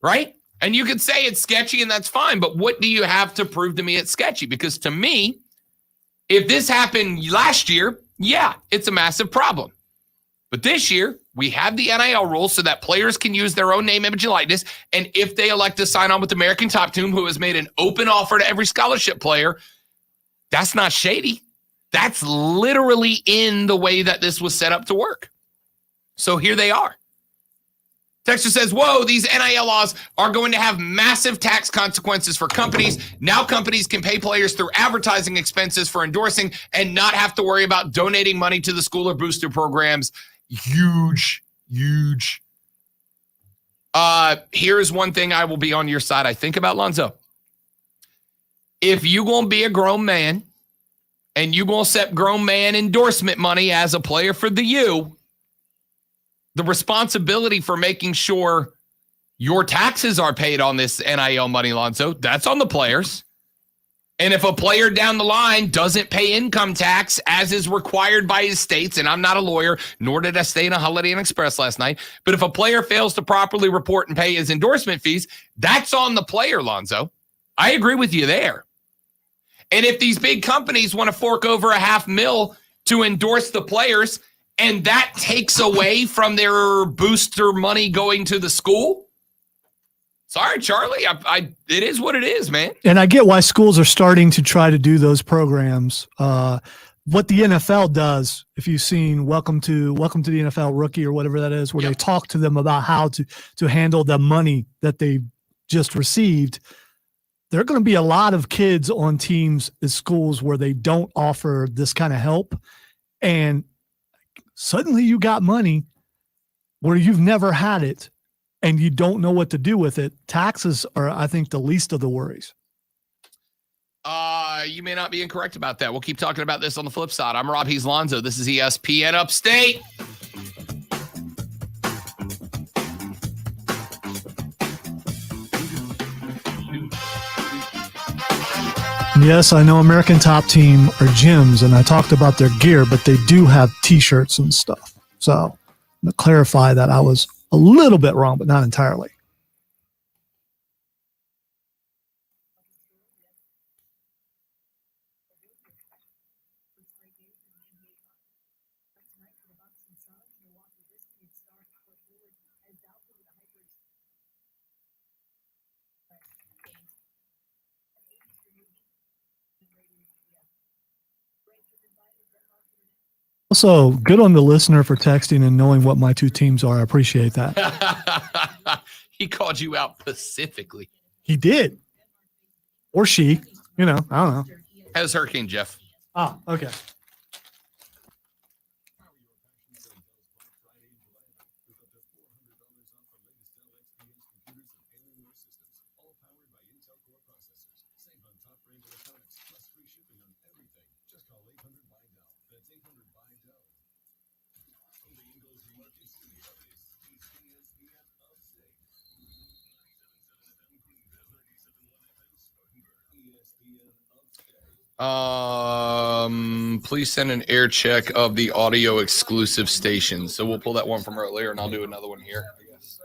Right? And you could say it's sketchy and that's fine, but what do you have to prove to me it's sketchy? Because to me, if this happened last year, yeah, it's a massive problem. But this year, we have the NIL rules so that players can use their own name, image, and likeness. And if they elect to sign on with American Top Team, who has made an open offer to every scholarship player, that's not shady. That's literally in the way that this was set up to work. So here they are. Texter says, whoa, these NIL laws are going to have massive tax consequences for companies. Now companies can pay players through advertising expenses for endorsing and not have to worry about donating money to the school or booster programs. Huge. Here's one thing I will be on your side, I think, about, Lonzo. If you going to be a grown man and you going to accept grown man endorsement money as a player for the U, the responsibility for making sure your taxes are paid on this NIL money, Lonzo, that's on the players. And if a player down the line doesn't pay income tax as is required by his states, and I'm not a lawyer, nor did I stay in a Holiday Inn Express last night, but if a player fails to properly report and pay his endorsement fees, that's on the player, Lonzo. I agree with you there. And if these big companies want to fork over $500,000 to endorse the players, and that takes away from their booster money going to the school, sorry, Charlie, it is what it is, man. And I get why schools are starting to try to do those programs. What the NFL does, if you've seen Welcome to the NFL Rookie or whatever that is, where they talk to them about how to handle the money that they just received, there are going to be a lot of kids on teams at schools where they don't offer this kind of help. And suddenly you got money where you've never had it and you don't know what to do with it. Taxes are, I think, the least of the worries. You may not be incorrect about that. We'll keep talking about this on the flip side. I'm Rob. He's Lonzo. This is ESPN Upstate. Yes, I know American Top Team are gyms, and I talked about their gear, but they do have T-shirts and stuff. So to clarify that I was a little bit wrong, but not entirely. Also, good on the listener for texting and knowing what my two teams are. I appreciate that. He called you out specifically. He did. Or she. I don't know. How's Hurricane Jeff? Ah, okay. Please send an air check of the audio exclusive stations. So we'll pull that one from earlier, and I'll do another one here, I guess.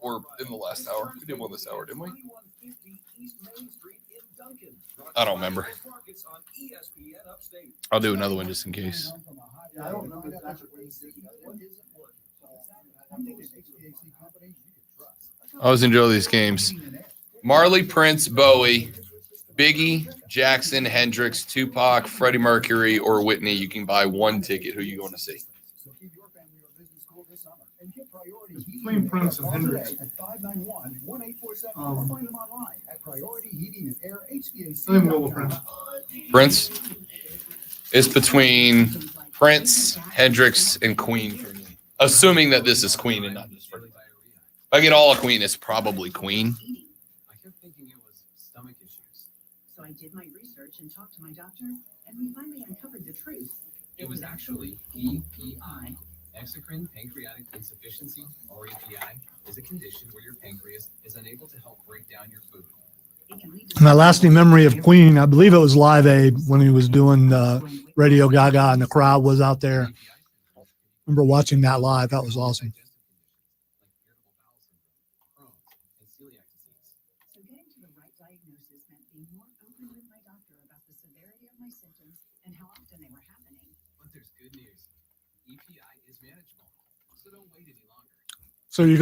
Or in the last hour. We did one this hour, didn't we? I don't remember. I'll do another one just in case. I always enjoy these games. Marley, Prince, Bowie, Biggie, Jackson, Hendrix, Tupac, Freddie Mercury, or Whitney. You can buy one ticket. Who you going to see? Between Prince and Hendrix. Prince. It's between Prince, Hendrix, and Queen for me. Assuming that this is Queen and not just Freddie. If I get all of Queen, it's probably Queen. So I did my research and talked to my doctor, and we finally uncovered the truth. It was actually EPI. Exocrine pancreatic insufficiency, or EPI, is a condition where your pancreas is unable to help break down your food. My lasting memory of Queen, I believe it was Live Aid when he was doing Radio Gaga and the crowd was out there. I remember watching that live. That was awesome. So getting to the right diagnosis meant being more open with my doctor about the severity of my symptoms and how often they were happening. But there's good news. EPI is manageable, so don't wait any longer. So you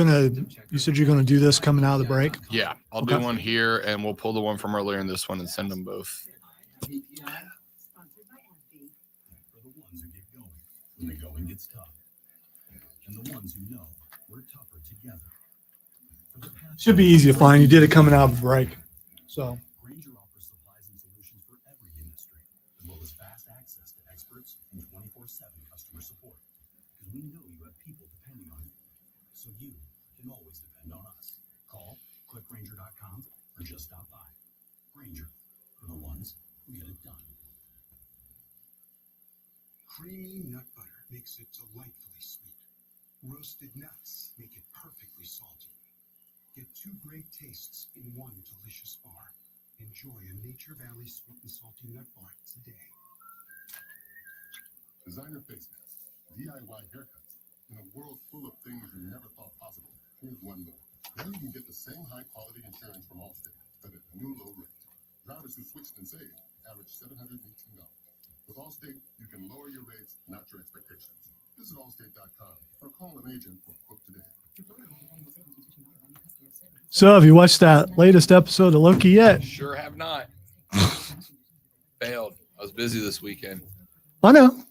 said you're gonna do this coming out of the break? Yeah, I'll do one here, and we'll pull the one from earlier in this one and send them both. For the ones who get going when the going gets tough. And the ones who know we're tougher together. Should be easy to find. You did it coming out of the break. So Grainger offers supplies and solutions for every industry, as well as fast access to experts and 24/7 customer support. Because we know you have people depending on you, so you can always depend on us. Call, click Grainger.com, or just stop by. Grainger, for the ones who get it done. Creamy nut butter makes it delightfully sweet. Roasted nuts make it perfectly salty. Get two great tastes in one delicious bar. Enjoy a Nature Valley sweet and salty nut bar today. Designer face masks, DIY haircuts, in a world full of things you never thought possible. Here's one more. Now you can get the same high-quality insurance from Allstate, but at a new low rate. Drivers who switched and saved average $718. With Allstate, you can lower your rates, not your expectations. Visit Allstate.com or call an agent for a quote today. So have you watched that latest episode of Loki yet? Sure have not. Failed. I was busy this weekend. I know.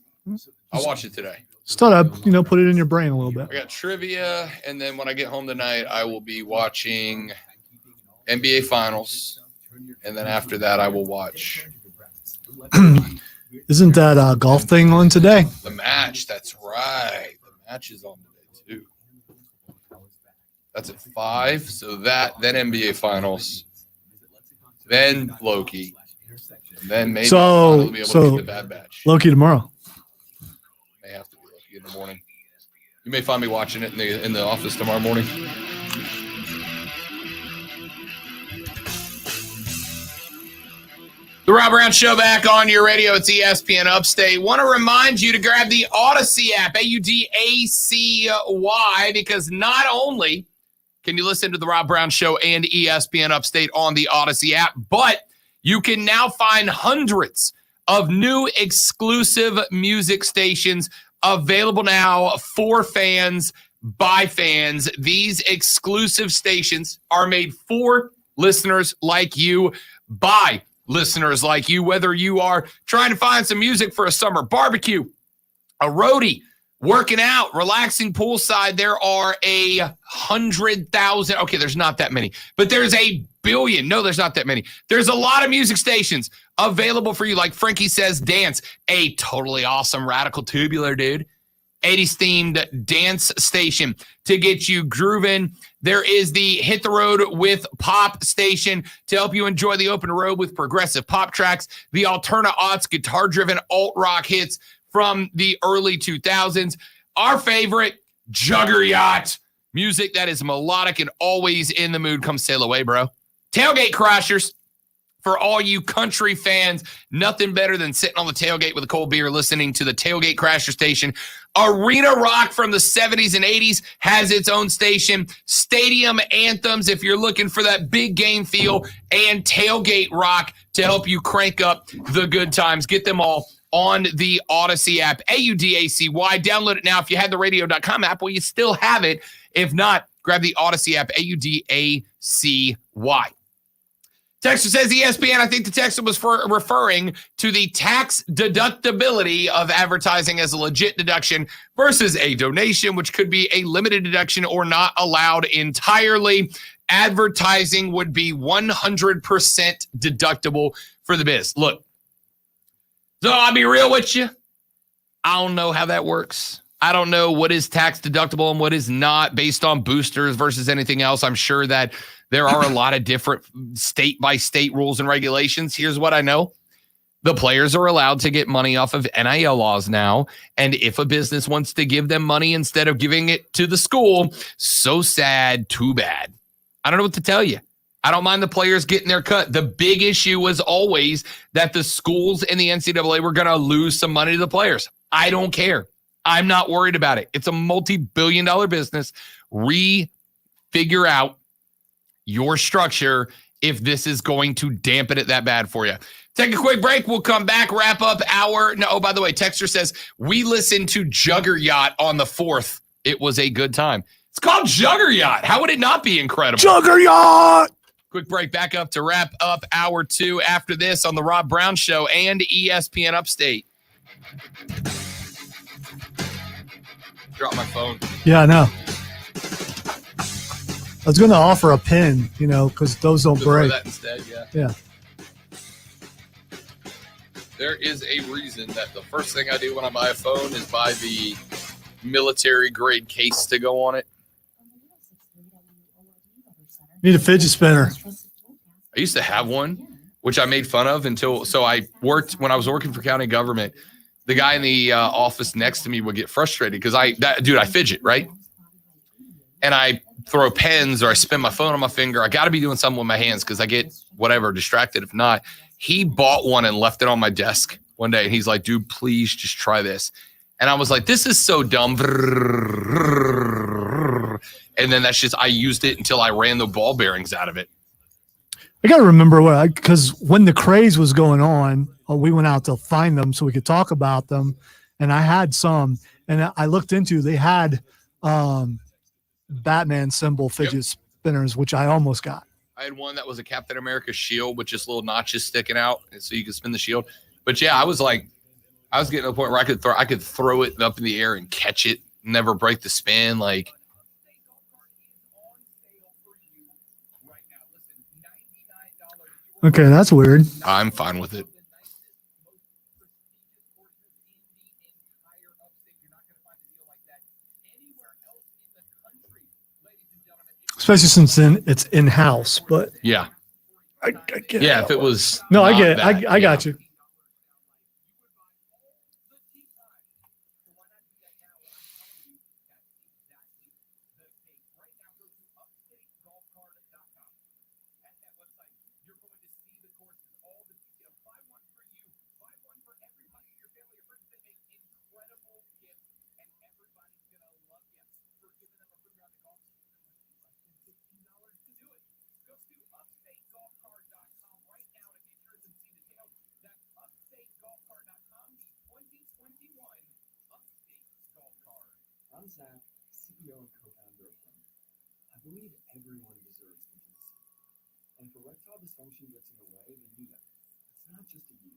I'll watch it today. Just thought I'd, put it in your brain a little bit. I got trivia, and then when I get home tonight, I will be watching NBA Finals, and then after that, I will watch Isn't that golf thing on today? the match. That's right. The match is on today, too. That's at 5. So that, then NBA Finals, then Loki, then maybe I'll be able to get the Bad Batch. Loki tomorrow. May have to be Loki in the morning. You may find me watching it in the office tomorrow morning. The Rob Brown Show back on your radio. It's ESPN Upstate. Want to remind you to grab the Odyssey app, AUDACY, because not only can you listen to the Rob Brown Show and ESPN Upstate on the Odyssey app, but you can now find hundreds of new exclusive music stations available now for fans, by fans. These exclusive stations are made for listeners like you by listeners like you, whether you are trying to find some music for a summer barbecue, a roadie, working out, relaxing poolside. There are 100,000. Okay, there's not that many, but there's a billion. No, there's not that many. There's a lot of music stations available for you. Like Frankie Says Dance, a totally awesome Radical Tubular, dude. 80s themed dance station to get you grooving. There is the Hit the Road with Pop station to help you enjoy the open road with progressive pop tracks. The Alterna Aughts guitar-driven alt-rock hits from the early 2000s. Our favorite, Juggeryacht. Music that is melodic and always in the mood. Come sail away, bro. Tailgate Crashers. For all you country fans, nothing better than sitting on the tailgate with a cold beer listening to the Tailgate Crasher station. Arena Rock from the 70s and 80s has its own station. Stadium Anthems, if you're looking for that big game feel, and Tailgate Rock to help you crank up the good times. Get them all on the Odyssey app, AUDACY. Download it now. If you had the radio.com app, well, you still have it. If not, grab the Odyssey app, AUDACY. Texter says ESPN, I think the texter was referring to the tax deductibility of advertising as a legit deduction versus a donation, which could be a limited deduction or not allowed entirely. Advertising would be 100% deductible for the biz. Look, so I'll be real with you. I don't know how that works. I don't know what is tax deductible and what is not based on boosters versus anything else. I'm sure that there are a lot of different state-by-state rules and regulations. Here's what I know. The players are allowed to get money off of NIL laws now. And if a business wants to give them money instead of giving it to the school, so sad, too bad. I don't know what to tell you. I don't mind the players getting their cut. The big issue was always that the schools and the NCAA were going to lose some money to the players. I don't care. I'm not worried about it. It's a multi-billion-dollar business. Refigure out your structure if this is going to dampen it that bad for you. Take a quick break. We'll come back, wrap up our... No, oh, by the way, Texter says, we listened to Juggeryacht on the 4th. It was a good time. It's called Juggeryacht. How would it not be incredible? Juggeryacht! Quick break back up to wrap up hour 2 after this on the Rob Brown Show and ESPN Upstate. Drop my phone. Yeah, I know. I was going to offer a pin, because those don't break. That instead, yeah. Yeah. There is a reason that the first thing I do when I buy a phone is buy the military grade case to go on it. Need a fidget spinner. I used to have one, which I made fun of when I was working for county government. The guy in the office next to me would get frustrated because I fidget, right? And I throw pens or I spin my phone on my finger. I got to be doing something with my hands because I get distracted. If not, he bought one and left it on my desk one day. And he's like, dude, please just try this. And I was like, this is so dumb. And then I used it until I ran the ball bearings out of it. I got to remember because when the craze was going on, we went out to find them so we could talk about them. And I had some, and I looked into, they had Batman symbol fidget spinners, which I almost got. I had one that was a Captain America shield with just little notches sticking out, so you could spin the shield. But yeah, I was getting to the point where I could throw it up in the air and catch it, never break the spin. Like, okay, that's weird. I'm fine with it. Especially since it's in-house, but yeah, I get yeah. it. If it was, no, I get it. I got you. I'm Zach, CEO and co-founder of Firm. I believe everyone deserves intimacy. And if erectile dysfunction gets in the way, then you know. It's not just a you.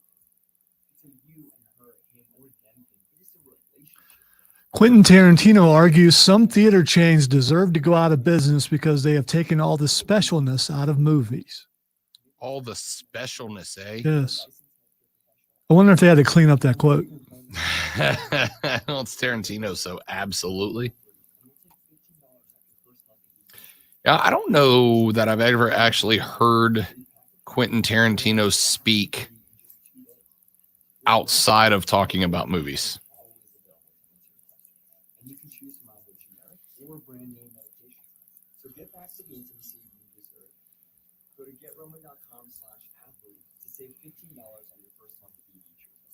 It's a you and her, him or them thing. It is a relationship. Quentin Tarantino argues some theater chains deserve to go out of business because they have taken all the specialness out of movies. All the specialness, eh? Yes. I wonder if they had to clean up that quote. Well, it's Tarantino, so absolutely. Yeah, I don't know that I've ever actually heard Quentin Tarantino speak outside of talking about movies. And you can choose from either generic or brand name medication. So get back to the intimacy you deserve. Go to GetRoman.com/athlete to save $15 on your first month of ED treatment.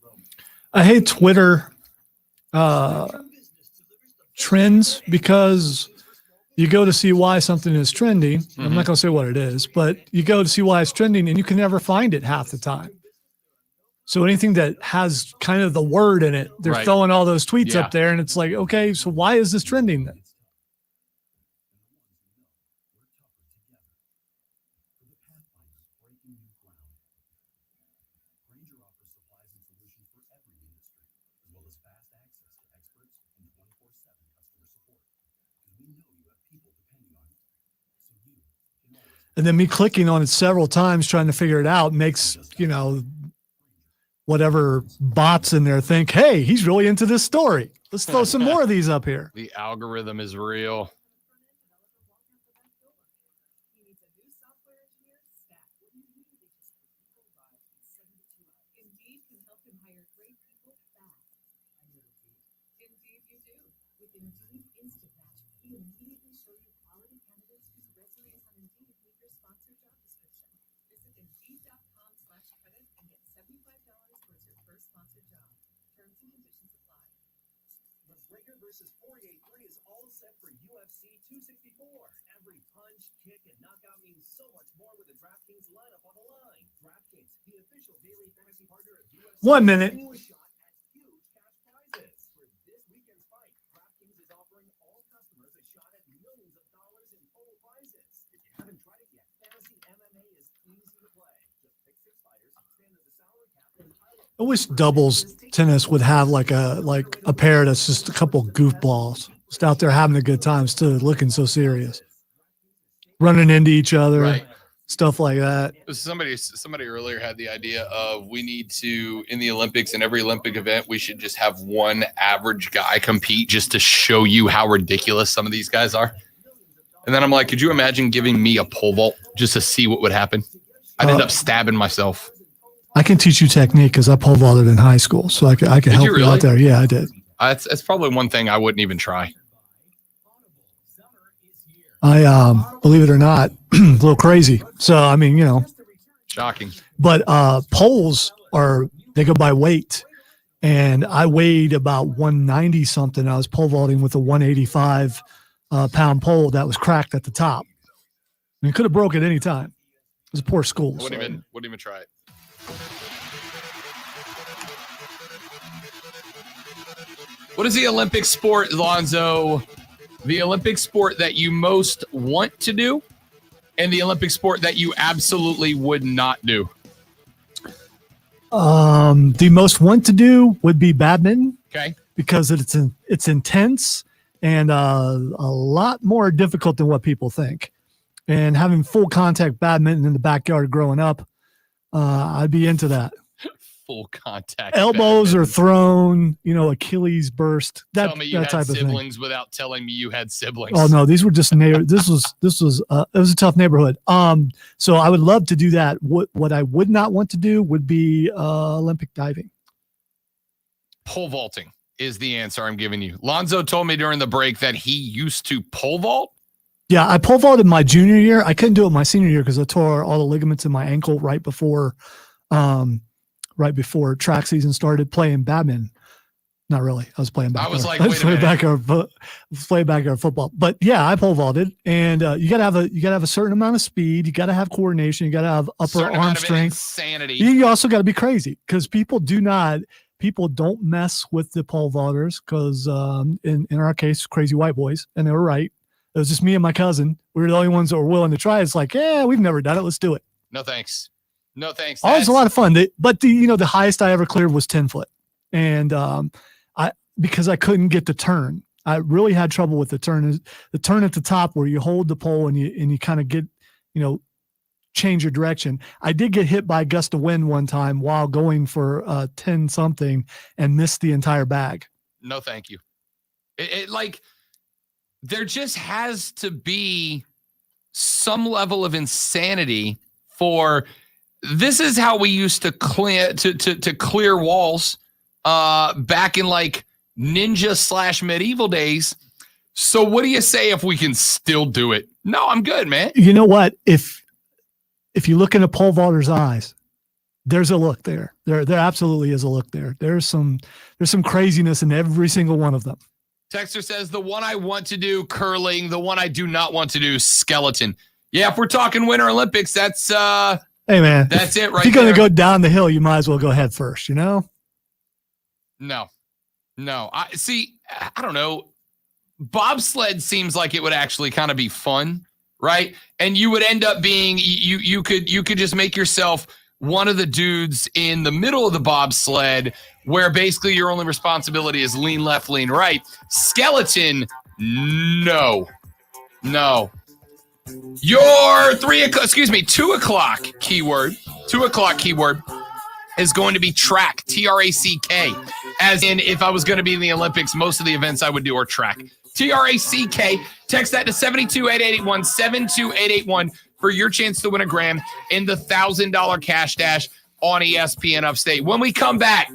Roman. I hate Twitter trends because you go to see why something is trending. I'm not going to say what it is, but you go to see why it's trending and you can never find it half the time. So anything that has kind of the word in it, they're Right. throwing all those tweets Yeah. up there and it's like, okay, so why is this trending then? Granger offers supplies and solutions for every industry, as well as fast access to experts and 24/7 customer support. Because we know you have people depending on you. So you can always. And then me clicking on it several times trying to figure it out makes, whatever bots in there think, hey, he's really into this story. Let's throw some more of these up here. The algorithm is real. Indeed can help him hire great people fast. Indeed you do. With Indeed Instant Match, we immediately show you quality candidates whose resumes on Indeed meet your sponsored job description. Visit Indeed.com/credit and get $75 towards your first sponsored job. Terms and conditions apply. The Breaker vs. 48-3 is all set for UFC 264. Every punch, kick, and knockout means so much more with the DraftKings lineup on the line. DraftKings, the official daily fantasy partner of UFC. 1 minute. New shot at huge cash prizes. For this weekend's fight, DraftKings is offering all customers a shot at millions of dollars in total prizes. If you haven't tried it yet, fantasy MMA is easy to play. Just pick 6 fighters, stand as a salary cap, and I wish doubles tennis would have like a pair that's just a couple goofballs just out there having a good time, still looking so serious, running into each other, Right. stuff like that. Somebody earlier had the idea of we need to, in the Olympics and every Olympic event, we should just have one average guy compete just to show you how ridiculous some of these guys are. And then I'm like, could you imagine giving me a pole vault just to see what would happen? I'd end up stabbing myself. I can teach you technique because I pole vaulted in high school, so I can help you out there. Yeah, I did. It's probably one thing I wouldn't even try. I believe it or not, a little crazy. So I mean, Shocking. but poles they go by weight, and I weighed about 190 something. I was pole vaulting with a 185 pound pole that was cracked at the top. I mean, could have broke at any time. It was a poor school. Wouldn't even try it. What is the Olympic sport, Lonzo? The Olympic sport that you most want to do, and the Olympic sport that you absolutely would not do. The most want to do would be badminton. Okay. Because it's intense and a lot more difficult than what people think. And having full contact badminton in the backyard growing up, I'd be into that. Full contact. Elbows are thrown, Achilles burst. Tell me you that had type of thing. siblings without telling me you had siblings. Oh no, these were just this was it was a tough neighborhood. So I would love to do that. What I would not want to do would be Olympic diving. Pole vaulting is the answer I'm giving you. Lonzo told me during the break that he used to pole vault. Yeah, I pole vaulted my junior year. I couldn't do it my senior year because I tore all the ligaments in my ankle right before track season started. Playing badminton. Not really. I was playing backyard. I was like, I wait a playing minute. backyard football. But yeah, I pole vaulted, and you gotta have a certain amount of speed. You gotta have coordination. You gotta have upper Certain arm amount of strength. insanity. You also got to be crazy because people don't mess with the pole vaulters because in our case, crazy white boys, and they were right. It was just me and my cousin. We were the only ones that were willing to try. It's like, yeah, we've never done it. Let's do it. No thanks. No, thanks. Oh, it was a lot of fun. But the highest I ever cleared was 10 foot. And because I couldn't get the turn. I really had trouble with the turn. The turn at the top where you hold the pole and you kind of get, change your direction. I did get hit by a gust of wind one time while going for 10 something and missed the entire bag. No, thank you. There just has to be some level of insanity for this is how we used to clear walls back in like ninja / medieval days. So what do you say if we can still do it? No, I'm good, man. You know what? If you look into pole vaulter's eyes, there's a look there. There absolutely is a look there. There's some craziness in every single one of them. Texter says the one I want to do curling, the one I do not want to do skeleton. Yeah, if we're talking Winter Olympics, that's hey man, that's it right If you're going to there. go down the hill, you might as well go head first, No. I don't know. Bobsled seems like it would actually kind of be fun, right? And you would end up being you could just make yourself one of the dudes in the middle of the bobsled where basically your only responsibility is lean left, lean right. Skeleton, no. Your 2 o'clock keyword. 2 o'clock keyword is going to be track, T-R-A-C-K. As in, if I was going to be in the Olympics, most of the events I would do are track. T-R-A-C-K. Text that to 72881, 72881 for your chance to win a grand in the $1,000 cash dash on ESPN Upstate. When we come back,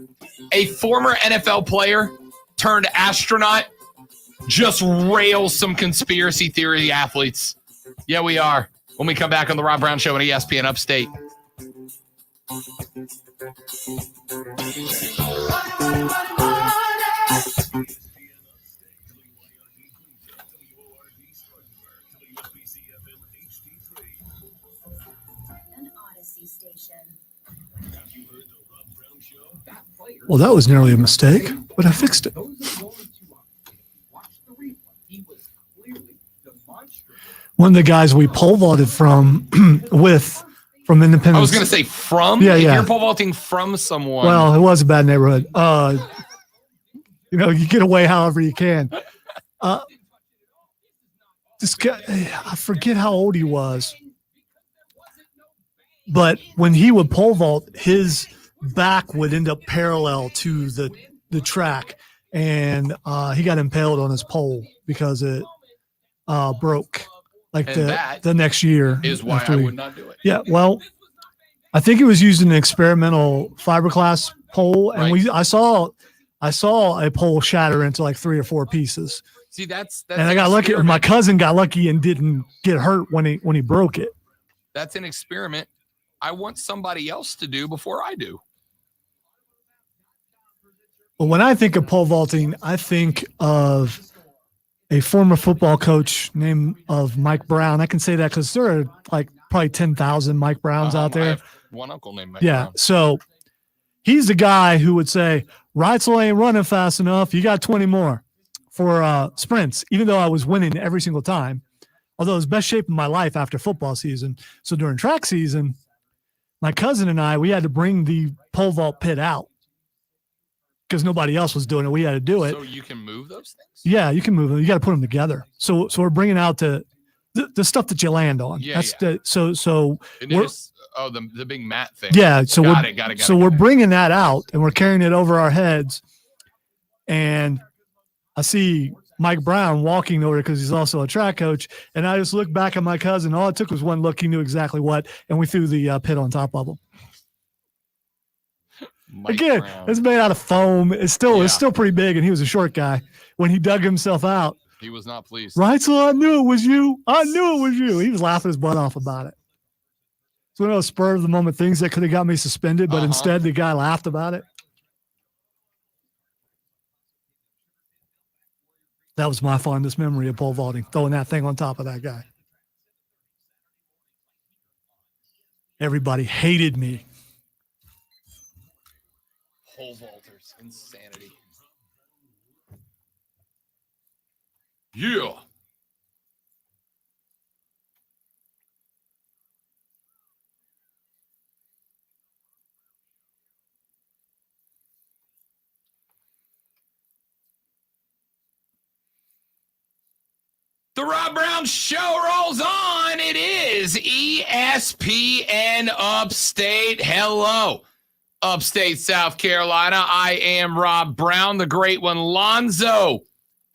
a former NFL player turned astronaut just rails some conspiracy theory athletes. Yeah, we are. When we come back on the Rob Brown Show on ESPN Upstate. Well, that was nearly a mistake, but I fixed it. One of the guys we pole vaulted from Independence. I was going to say from? Yeah, if yeah. you're pole vaulting from someone. Well, it was a bad neighborhood. You get away however you can. This guy, I forget how old he was, but when he would pole vault, his back would end up parallel to the track, and he got impaled on his pole because it broke like the next year. Is why I would not do it. Yeah, well, I think it was used in an experimental fiberglass pole, and Right. I saw a pole shatter into like 3 or 4 pieces. See, that's And I got lucky. My cousin got lucky and didn't get hurt when he broke it. That's an experiment I want somebody else to do before I do. But when I think of pole vaulting, I think of a former football coach named Mike Brown. I can say that because there are like probably 10,000 Mike Browns out I there. have one uncle named Mike Yeah. Brown. So he's the guy who would say, Reitzel ain't running fast enough. You got 20 more for sprints, even though I was winning every single time. Although it was best shape of my life after football season. So during track season, my cousin and I, we had to bring the pole vault pit out because nobody else was doing it. We had to do it. So you can move those things? Yeah, you can move them. You got to put them together. So we're bringing out the stuff that you land on. Yeah, That's yeah. so And it we're, is, the big mat thing. yeah. So got it. so we're bringing that out and we're carrying it over our heads. And I see Mike Brown walking over because he's also a track coach. And I just looked back at my cousin. All it took was one look. He knew exactly what, and we threw the pit on top of him. Again, Brown. it's made out of foam. It's still pretty big, and he was a short guy. When he dug himself out, He was not pleased. right? So I knew it was you. I knew it was you. He was laughing his butt off about it. It's one of those spur of the moment things that could have got me suspended, but instead the guy laughed about it. That was my fondest memory of pole vaulting, throwing that thing on top of that guy. Everybody hated me. Pole vaulters. Insanity. Yeah. The Rob Brown Show rolls on. It is ESPN Upstate. Hello, Upstate South Carolina. I am Rob Brown, the great one. Lonzo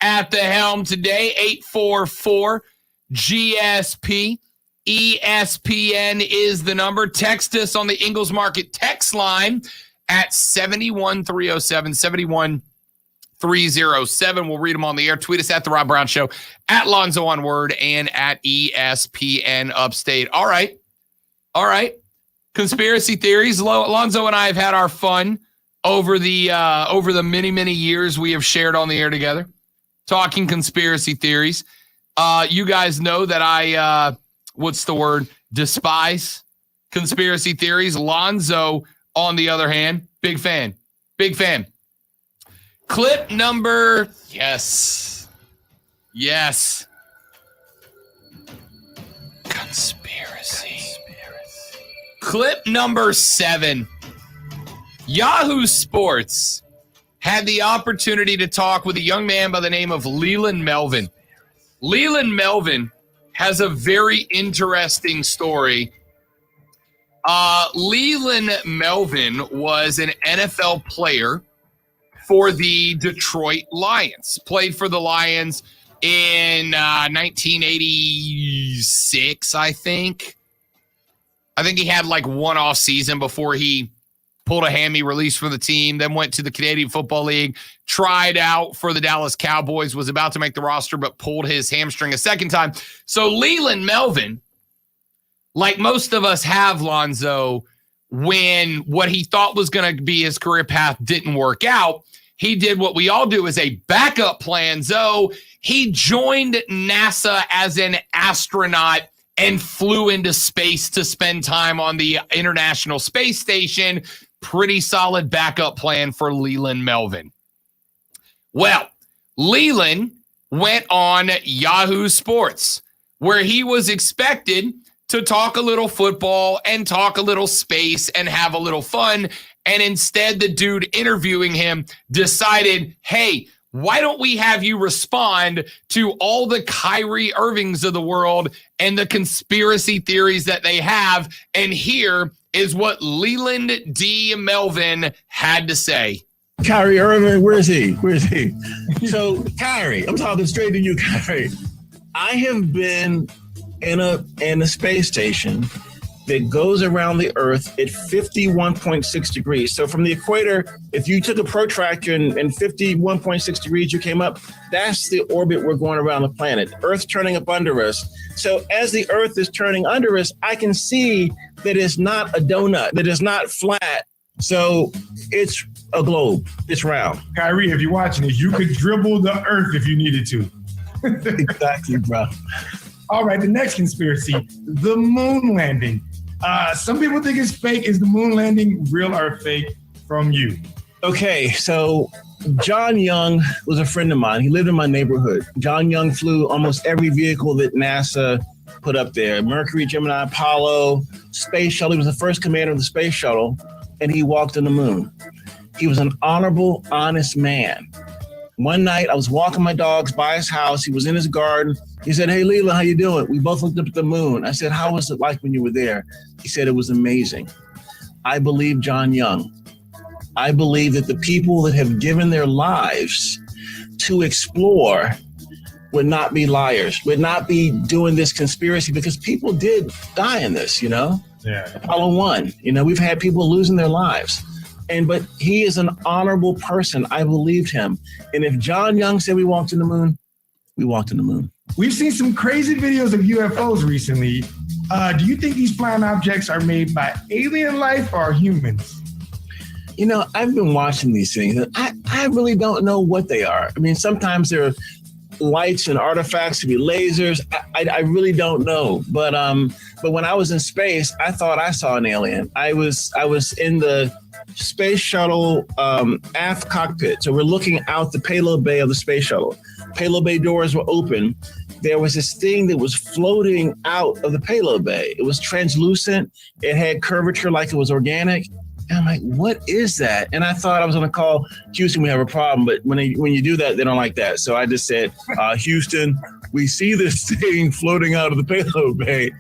at the helm today. 844-GSP. ESPN is the number. Text us on the Ingles Market text line at 71307, 71307. We'll read them on the air. Tweet us at The Rob Brown Show, at Lonzo on Word, and at ESPN Upstate. All right. Conspiracy theories. Lonzo and I have had our fun over the many, many years we have shared on the air together, talking conspiracy theories. You guys know that I despise conspiracy theories. Lonzo, on the other hand, big fan. Clip number, yes. Conspiracy. Clip number 7. Yahoo Sports had the opportunity to talk with a young man by the name of Leland Melvin. Leland Melvin has a very interesting story. Leland Melvin was an NFL player for the Detroit Lions. Played for the Lions in 1986, I think. I think he had like one off season before he pulled a hammy, released from the team, then went to the Canadian Football League, tried out for the Dallas Cowboys, was about to make the roster, but pulled his hamstring a second time. So Leland Melvin, like most of us have, Lonzo, when what he thought was going to be his career path didn't work out, he did what we all do as a backup plan. So he joined NASA as an astronaut and flew into space to spend time on the International Space Station. Pretty solid backup plan for Leland Melvin. Well, Leland went on Yahoo Sports, where he was expected to talk a little football and talk a little space and have a little fun. And instead, the dude interviewing him decided, hey, why don't we have you respond to all the Kyrie Irvings of the world and the conspiracy theories that they have? And here is what Leland D. Melvin had to say. Kyrie Irving, where is he? So, Kyrie, I'm talking straight to you, Kyrie. I have been in a space station that goes around the Earth at 51.6 degrees. So from the equator, if you took a protractor and 51.6 degrees you came up, that's the orbit we're going around the planet. Earth turning up under us. So as the Earth is turning under us, I can see that it's not a donut, that it's not flat. So it's a globe. It's round. Kyrie, if you're watching this, you could dribble the Earth if you needed to. Exactly, bro. All right, the next conspiracy, the moon landing. Some people think it's fake. Is the moon landing real or fake from you? Okay, so John Young was a friend of mine. He lived in my neighborhood. John Young flew almost every vehicle that NASA put up there. Mercury, Gemini, Apollo, Space Shuttle. He was the first commander of the Space Shuttle, and he walked on the moon. He was an honorable, honest man. One night, I was walking my dogs by his house. He was in his garden. He said, hey, Leland, how you doing? We both looked up at the moon. I said, how was it like when you were there? He said, it was amazing. I believe John Young. I believe that the people that have given their lives to explore would not be liars, would not be doing this conspiracy, because people did die in this, you know? Yeah. Apollo 1, you know, we've had people losing their lives. But he is an honorable person. I believed him. And if John Young said we walked in the moon, we walked in the moon. We've seen some crazy videos of UFOs recently. Do you think these flying objects are made by alien life or humans? You know, I've been watching these things, and I really don't know what they are. I mean, sometimes they're lights and artifacts, to be lasers. I really don't know. But when I was in space, I thought I saw an alien. I was in the space shuttle aft cockpit. So we're looking out the payload bay of the space shuttle. Payload bay doors were open. There was this thing that was floating out of the payload bay. It was translucent. It had curvature like it was organic. And I'm like, what is that? And I thought I was going to call Houston, we have a problem. But when you do that, they don't like that. So I just said, Houston, we see this thing floating out of the payload bay.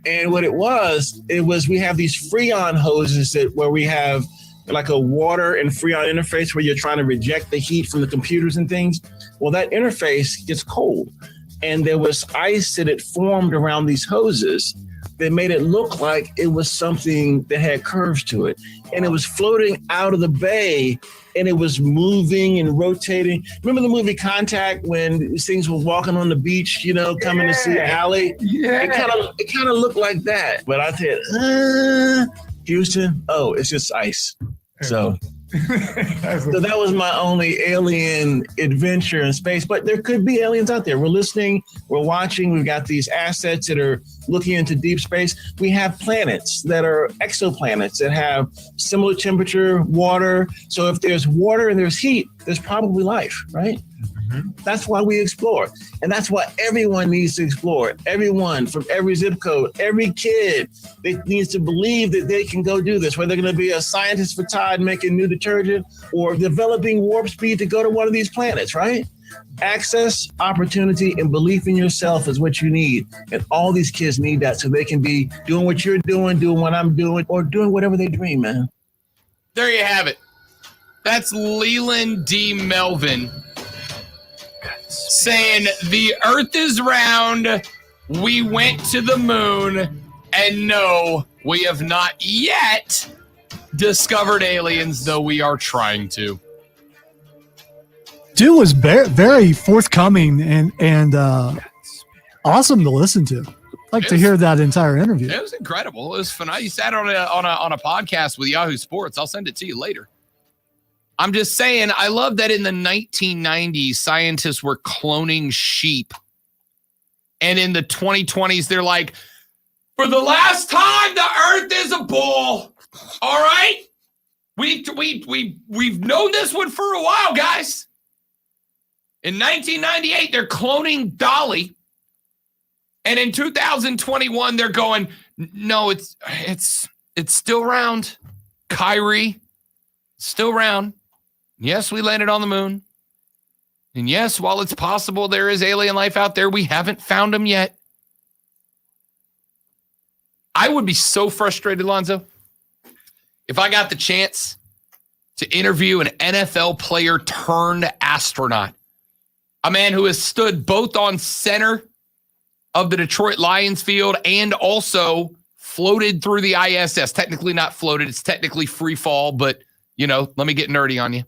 And what it was we have these Freon hoses where we have like a water and Freon interface where you're trying to reject the heat from the computers and things. Well, that interface gets cold. And there was ice that had formed around these hoses that made it look like it was something that had curves to it. And it was floating out of the bay and it was moving and rotating. Remember the movie Contact when these things were walking on the beach, coming to see Allie? Yeah. It kind of looked like that. But I said, Houston, it's just ice. So that was my only alien adventure in space. But there could be aliens out there. We're listening, we're watching. We've got these assets that are looking into deep space. We have planets that are exoplanets that have similar temperature, water. So if there's water and there's heat, there's probably life, right? That's why we explore. And that's why everyone needs to explore. Everyone from every zip code, every kid that needs to believe that they can go do this, whether they're going to be a scientist for Tide making new detergent or developing warp speed to go to one of these planets, right? Access, opportunity, and belief in yourself is what you need. And all these kids need that so they can be doing what you're doing what I'm doing, or doing whatever they dream, man. There you have it. That's Leland D. Melvin saying the earth is round, we went to the moon, and no, we have not yet discovered aliens, though we are trying to. Dude was very forthcoming and awesome to listen to. Like to hear that entire interview. It was incredible. It was fun. You sat on a podcast with Yahoo Sports. I'll send it to you later. I'm just saying, I love that in the 1990s, scientists were cloning sheep. And in the 2020s, they're like, for the last time, the earth is a ball. All right? We've known this one for a while, guys. In 1998, they're cloning Dolly. And in 2021, they're going, no, it's still round. Kyrie, still round. Yes, we landed on the moon. And yes, while it's possible there is alien life out there, we haven't found them yet. I would be so frustrated, Lonzo, if I got the chance to interview an NFL player turned astronaut, a man who has stood both on center of the Detroit Lions field and also floated through the ISS. Technically not floated. It's technically free fall, but, let me get nerdy on you.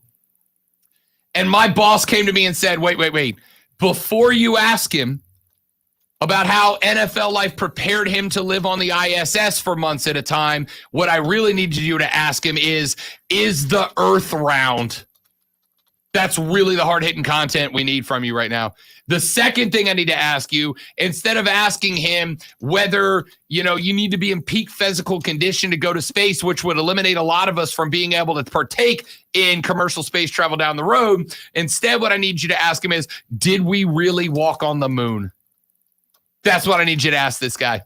And my boss came to me and said, wait. Before you ask him about how NFL life prepared him to live on the ISS for months at a time, what I really need you to ask him is the earth round? That's really the hard-hitting content we need from you right now. The second thing I need to ask you, instead of asking him whether, you need to be in peak physical condition to go to space, which would eliminate a lot of us from being able to partake in commercial space travel down the road, instead what I need you to ask him is, did we really walk on the moon? That's what I need you to ask this guy.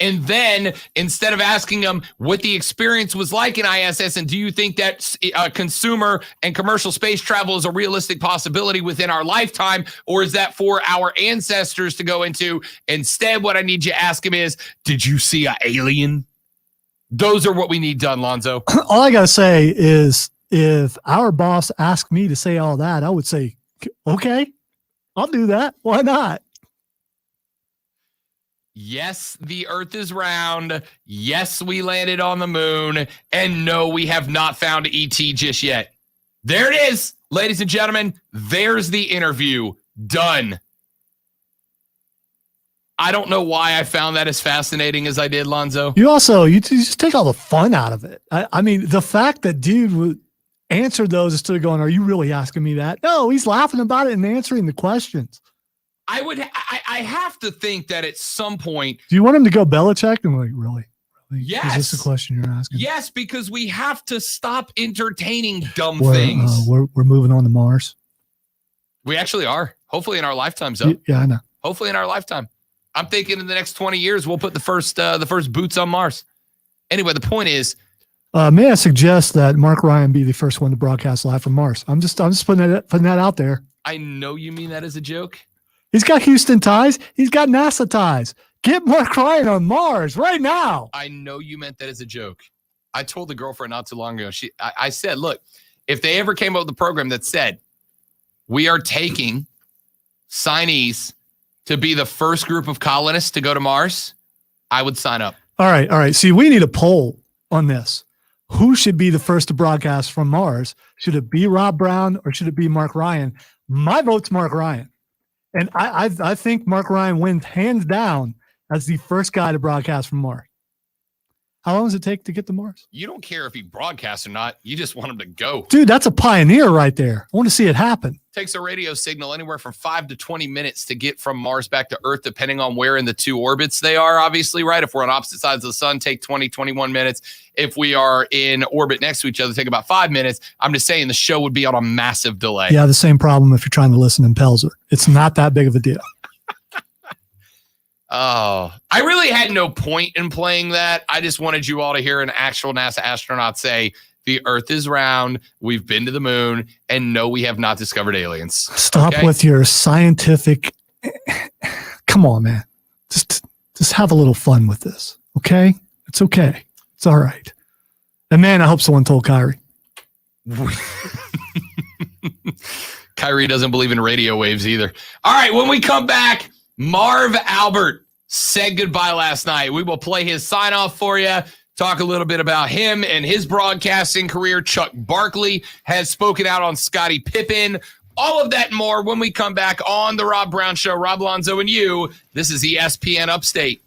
And then instead of asking them what the experience was like in ISS, and do you think that consumer and commercial space travel is a realistic possibility within our lifetime, or is that for our ancestors to go into? Instead, what I need you to ask him is, did you see an alien? Those are what we need done, Lonzo. All I got to say is if our boss asked me to say all that, I would say, okay, I'll do that. Why not? Yes, the earth is round. Yes, we landed on the moon. And no, we have not found ET just yet. There it is, ladies and gentlemen. There's the interview. Done. I don't know why I found that as fascinating as I did, Lonzo. You just take all the fun out of it. I mean, the fact that dude would answer those instead of going, are you really asking me that? No, he's laughing about it and answering the questions. I have to think that at some point. Do you want him to go Belichick? And like, really? Yes. Is this the question you're asking? Yes, because we have to stop entertaining dumb things. We're moving on to Mars. We actually are. Hopefully in our lifetime, Zoe. Yeah, I know. Hopefully in our lifetime. I'm thinking in the next 20 years, we'll put the first boots on Mars. Anyway, the point is, May I suggest that Mark Ryan be the first one to broadcast live from Mars? I'm just putting that out there. I know you mean that as a joke. He's got Houston ties. He's got NASA ties. Get Mark Ryan on Mars right now. I know you meant that as a joke. I told the girlfriend not too long ago. I said, look, if they ever came up with a program that said we are taking signees to be the first group of colonists to go to Mars, I would sign up. All right. See, we need a poll on this. Who should be the first to broadcast from Mars? Should it be Rob Brown or should it be Mark Ryan? My vote's Mark Ryan. And I think Mark Ryan wins hands down as the first guy to broadcast from Mars. How long does it take to get to Mars? You don't care if he broadcasts or not. You just want him to go. Dude, that's a pioneer right there. I want to see it happen. Takes a radio signal anywhere from 5 to 20 minutes to get from Mars back to Earth, depending on where in the two orbits they are, obviously, right? If we're on opposite sides of the sun, take 20, 21 minutes. If we are in orbit next to each other, take about 5 minutes. I'm just saying the show would be on a massive delay. Yeah, the same problem if you're trying to listen in Pelzer. It's not that big of a deal. Oh, I really had no point in playing that. I just wanted you all to hear an actual NASA astronaut say, the Earth is round, we've been to the moon, and no, we have not discovered aliens. Stop with your scientific. Come on, man. Just have a little fun with this, okay? It's okay. It's all right. And man, I hope someone told Kyrie. Kyrie doesn't believe in radio waves either. All right, when we come back, Marv Albert said goodbye last night. We will play his sign-off for you, talk a little bit about him and his broadcasting career. Chuck Barkley has spoken out on Scottie Pippen. All of that and more when we come back on The Rob Brown Show. Rob Lonzo and you. This is ESPN Upstate.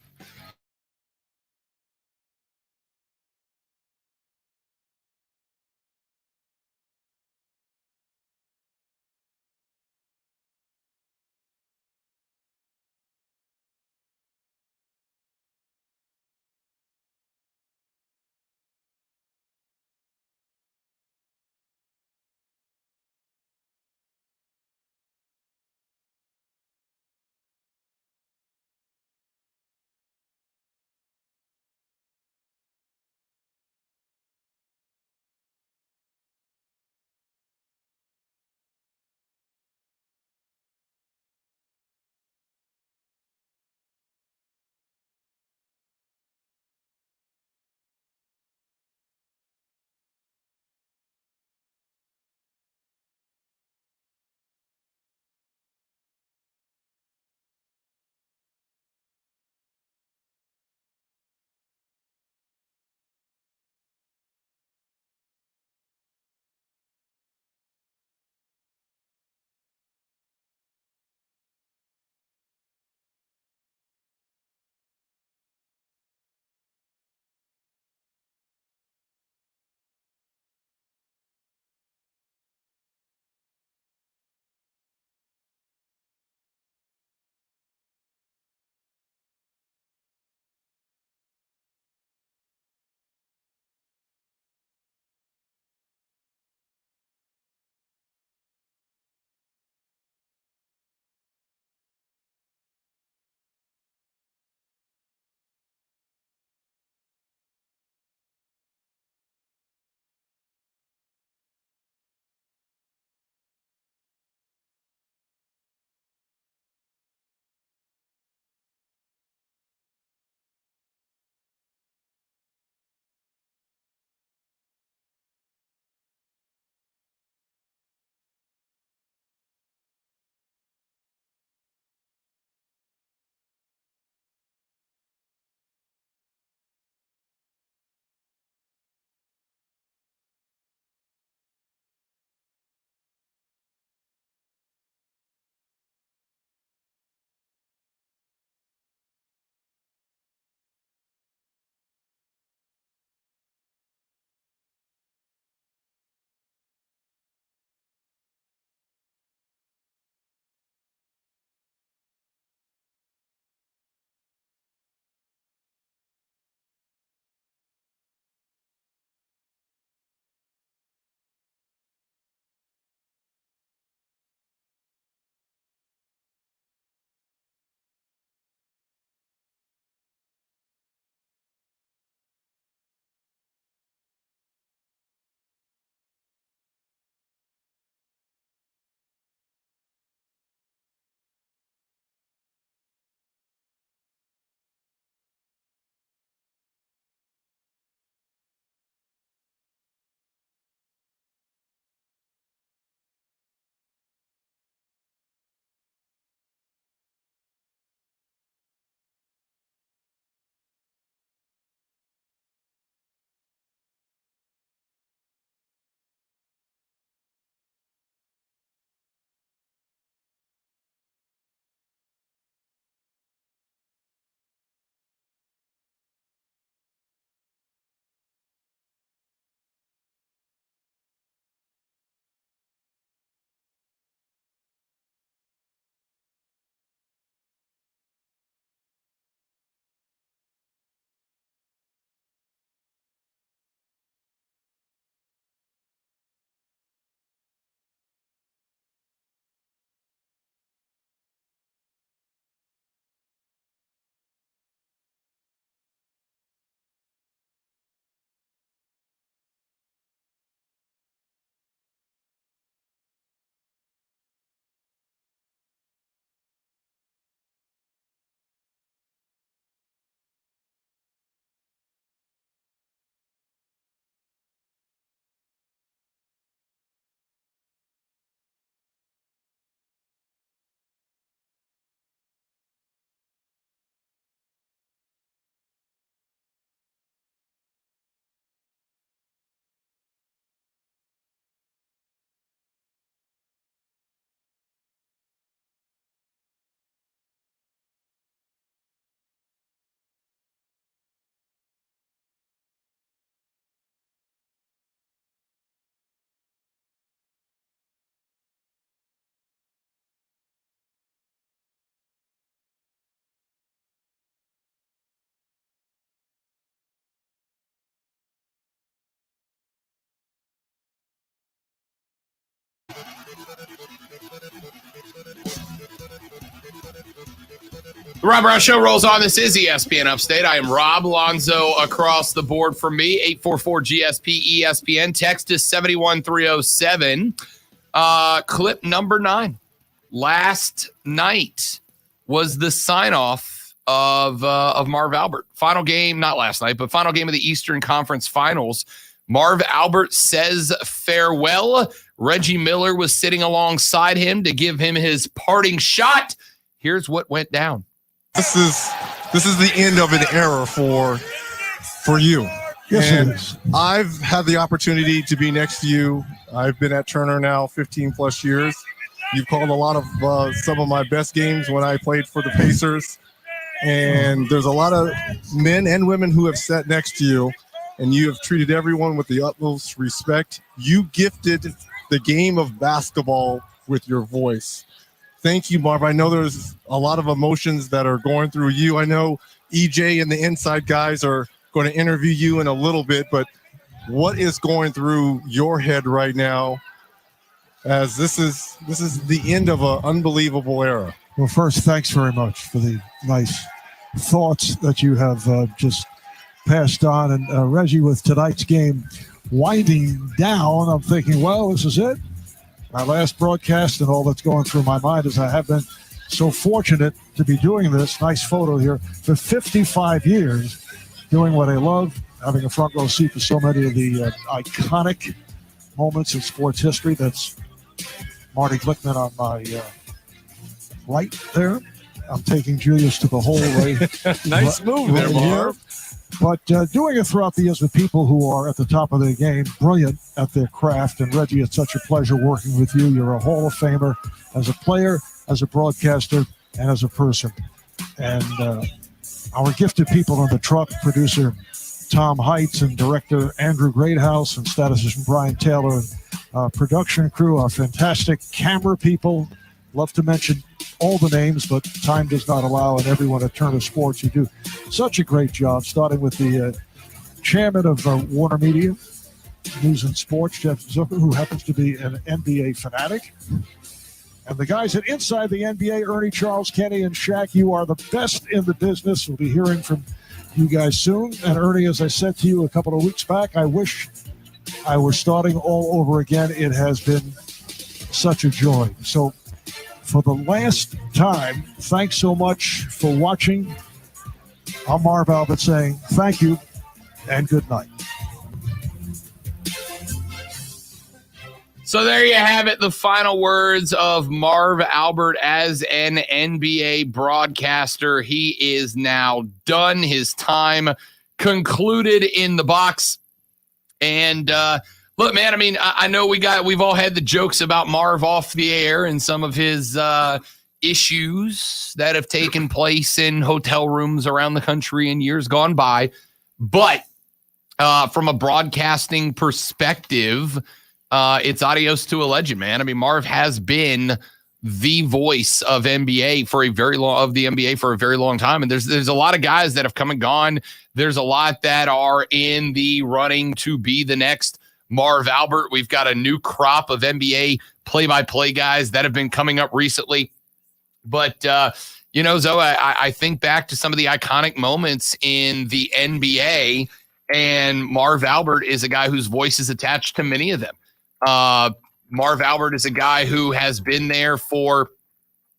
The Rob Brown Show rolls on. This is ESPN Upstate. I am Rob Lonzo across the board for me. 844-GSP-ESPN. Text is 71307. Clip number 9. Last night was the sign-off of Marv Albert. Final game, not last night, but final game of the Eastern Conference Finals. Marv Albert says farewell. Reggie Miller was sitting alongside him to give him his parting shot. Here's what went down. This is the end of an era for you. Yes, and it is. I've had the opportunity to be next to you. I've been at Turner now 15 plus years. You've called a lot of some of my best games when I played for the Pacers. And there's a lot of men and women who have sat next to you, and you have treated everyone with the utmost respect. You gifted the game of basketball with your voice. Thank you, Marv. I know there's a lot of emotions that are going through you. I know EJ and the inside guys are going to interview you in a little bit, but what is going through your head right now, as this is the end of an unbelievable era? Well, first, thanks very much for the nice thoughts that you have just passed on. And Reggie, with tonight's game winding down, I'm thinking, well, this is it. My last broadcast, and all that's going through my mind is I have been so fortunate to be doing this. Nice photo here for 55 years, doing what I love, having a front row seat for so many of the iconic moments in sports history. That's Marty Glickman on my right there. I'm taking Julius to the hole right. Nice move there, Marv. But doing it throughout the years with people who are at the top of their game, brilliant at their craft. And Reggie, it's such a pleasure working with you. You're a Hall of Famer as a player, as a broadcaster, and as a person. And our gifted people on the truck, producer Tom Heitz and director Andrew Greathouse and statistician Brian Taylor and production crew, our fantastic camera people. Love to mention all the names, but time does not allow, and everyone at Turner Sports, you do such a great job, starting with the chairman of Warner Media, News and Sports, Jeff Zucker, who happens to be an NBA fanatic. And the guys at Inside the NBA, Ernie, Charles, Kenny, and Shaq, you are the best in the business. We'll be hearing from you guys soon. And Ernie, as I said to you a couple of weeks back, I wish I were starting all over again. It has been such a joy. So for the last time, thanks so much for watching. I'm Marv Albert saying thank you and good night. So there you have it, the final words of Marv Albert as an NBA broadcaster. He is now done. His time concluded in the box. And look, man, I mean, I know we've all had the jokes about Marv off the air and some of his issues that have taken place in hotel rooms around the country in years gone by. But from a broadcasting perspective, it's adios to a legend, man. I mean, Marv has been the voice of NBA for a very long time. And there's a lot of guys that have come and gone. There's a lot that are in the running to be the next Marv Albert. We've got a new crop of NBA play-by-play guys that have been coming up recently. But, Zoe, I think back to some of the iconic moments in the NBA, and Marv Albert is a guy whose voice is attached to many of them. Marv Albert is a guy who has been there for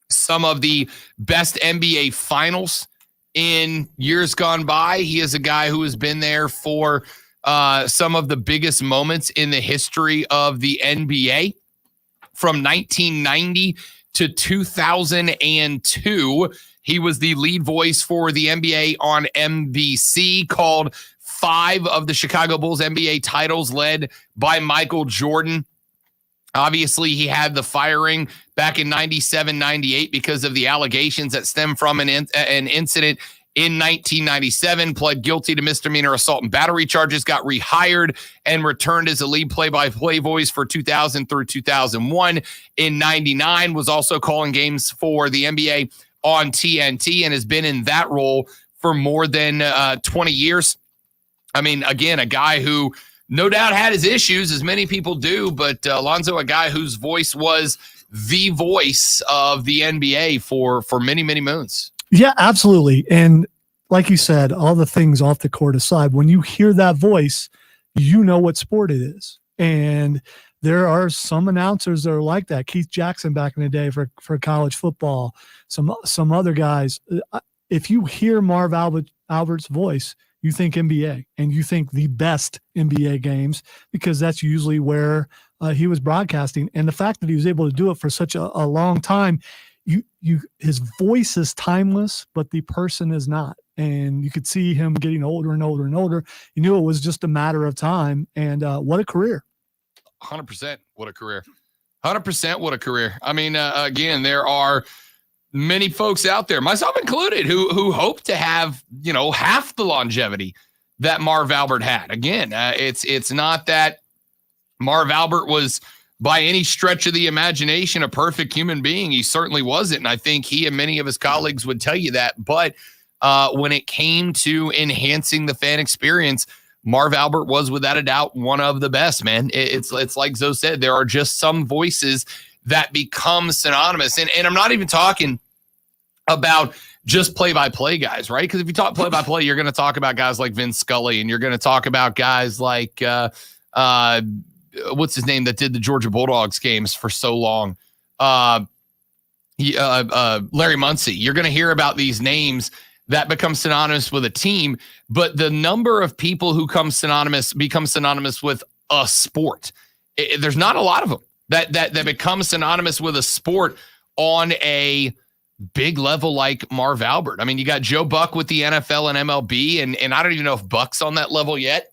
some of the best NBA finals in years gone by. He is a guy who has been there for some of the biggest moments in the history of the NBA. From 1990 to 2002, he was the lead voice for the NBA on NBC, called 5 of the Chicago Bulls NBA titles, led by Michael Jordan. Obviously, he had the firing back in 97, 98 because of the allegations that stem from an incident in 1997, pled guilty to misdemeanor assault and battery charges, got rehired, and returned as a lead play-by-play voice for 2000 through 2001. In 99, was also calling games for the NBA on TNT and has been in that role for more than 20 years. I mean, again, a guy who no doubt had his issues, as many people do, but Alonzo, a guy whose voice was the voice of the NBA for many, many moons. Yeah, absolutely. And like you said, all the things off the court aside, when you hear that voice, you know what sport it is. And there are some announcers that are like that. Keith Jackson back in the day for college football, some other guys. If you hear Marv Albert's voice, you think NBA, and you think the best NBA games, because that's usually where he was broadcasting. And the fact that he was able to do it for such a long time, his voice is timeless, but the person is not. And you could see him getting older and older and older. You knew it was just a matter of time. And what a career. 100%. What a career. 100%. What a career. I mean, again, there are many folks out there, myself included, who hope to have, half the longevity that Marv Albert had. Again, it's not that Marv Albert was by any stretch of the imagination a perfect human being. He certainly wasn't. And I think he and many of his colleagues would tell you that. But when it came to enhancing the fan experience, Marv Albert was without a doubt one of the best, man. It's like Zoe said, there are just some voices that become synonymous. And I'm not even talking about just play-by-play guys, right? Because if you talk play-by-play, you're going to talk about guys like Vin Scully, and you're going to talk about guys like, what's his name that did the Georgia Bulldogs games for so long? Larry Muncy. You're going to hear about these names that become synonymous with a team, but the number of people who become synonymous with a sport, there's not a lot of them that become synonymous with a sport on a big level like Marv Albert. I mean, you got Joe Buck with the NFL and MLB, and I don't even know if Buck's on that level yet.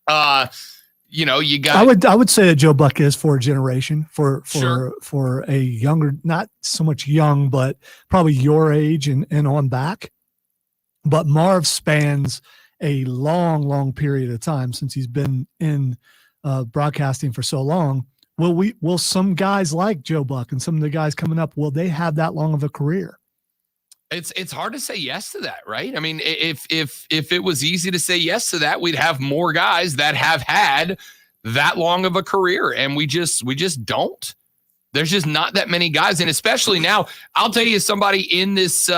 You got. I would say that Joe Buck is for a generation, for a younger, not so much young, but probably your age and on back. But Marv spans a long, long period of time since he's been in broadcasting for so long. Will some guys like Joe Buck and some of the guys coming up, will they have that long of a career? It's hard to say yes to that, right? I mean, if it was easy to say yes to that, we'd have more guys that have had that long of a career, and we just don't. There's just not that many guys, and especially now, I'll tell you somebody in this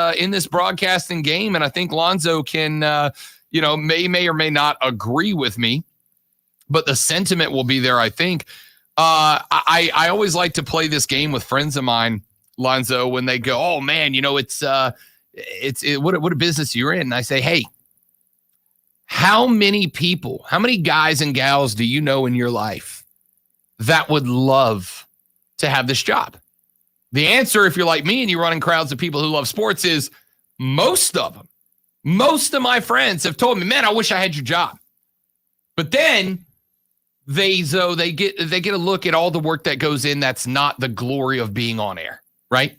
broadcasting game, and I think Lonzo can, may or may not agree with me, but the sentiment will be there. I think I always like to play this game with friends of mine, Lonzo, when they go, "Oh man, it's what a business you're in." And I say, "Hey, how many guys and gals do you know in your life that would love to have this job?" The answer, if you're like me and you're running crowds of people who love sports, is most of them. Most of my friends have told me, "Man, I wish I had your job." But then they get a look at all the work that goes in. That's not the glory of being on air, right?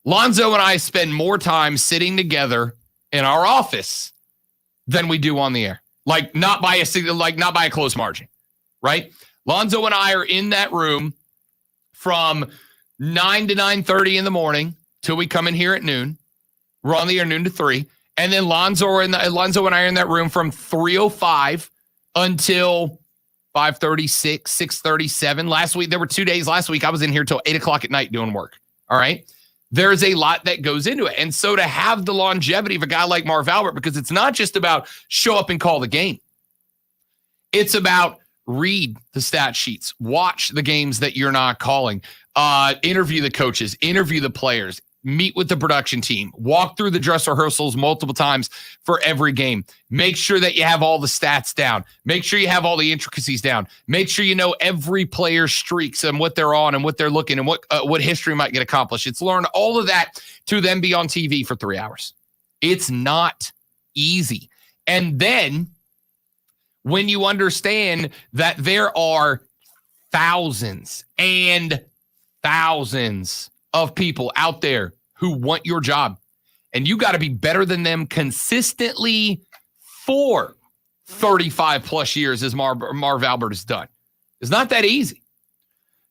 Lonzo and I spend more time sitting together in our office than we do on the air. Like not by a close margin, right? Lonzo and I are in that room from 9 to 9:30 in the morning till we come in here at noon. We're on the air noon to 3. And then Lonzo and I are in that room from 3:05 until 5:36, 6:37. Last week, there were 2 days last week I was in here till 8 o'clock at night doing work. All right. There's a lot that goes into it. And so to have the longevity of a guy like Marv Albert, because it's not just about show up and call the game. It's about read the stat sheets, watch the games that you're not calling, interview the coaches, interview the players, meet with the production team, walk through the dress rehearsals multiple times for every game. Make sure that you have all the stats down. Make sure you have all the intricacies down. Make sure you know every player's streaks and what they're on and what they're looking and what history might get accomplished. It's learn all of that to then be on TV for 3 hours. It's not easy. And then when you understand that there are thousands and thousands of people out there who want your job, and you got to be better than them consistently for 35 plus years, as Marv Albert has done. It's not that easy.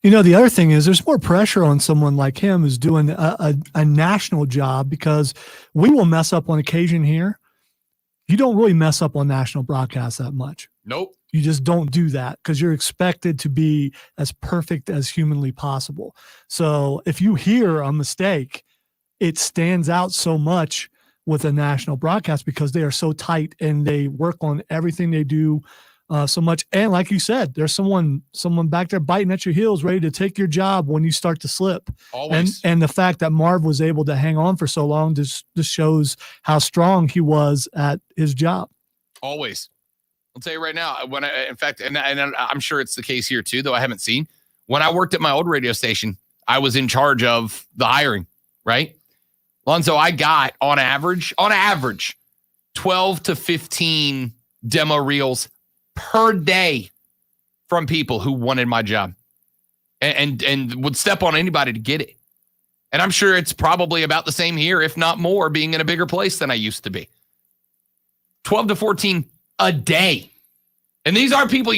The other thing is there's more pressure on someone like him who's doing a national job, because we will mess up on occasion here. You don't really mess up on national broadcasts that much. Nope. You just don't do that because you're expected to be as perfect as humanly possible. So if you hear a mistake, it stands out so much with a national broadcast because they are so tight and they work on everything they do so much. And like you said, there's someone back there biting at your heels, ready to take your job when you start to slip. Always. And the fact that Marv was able to hang on for so long just shows how strong he was at his job. Always. I'll tell you right now, in fact, and I'm sure it's the case here too, though I haven't seen. When I worked at my old radio station, I was in charge of the hiring, right? Lonzo, I got on average, 12 to 15 demo reels per day from people who wanted my job and would step on anybody to get it. And I'm sure it's probably about the same here, if not more, being in a bigger place than I used to be. 12 to 14 a day. And these aren't people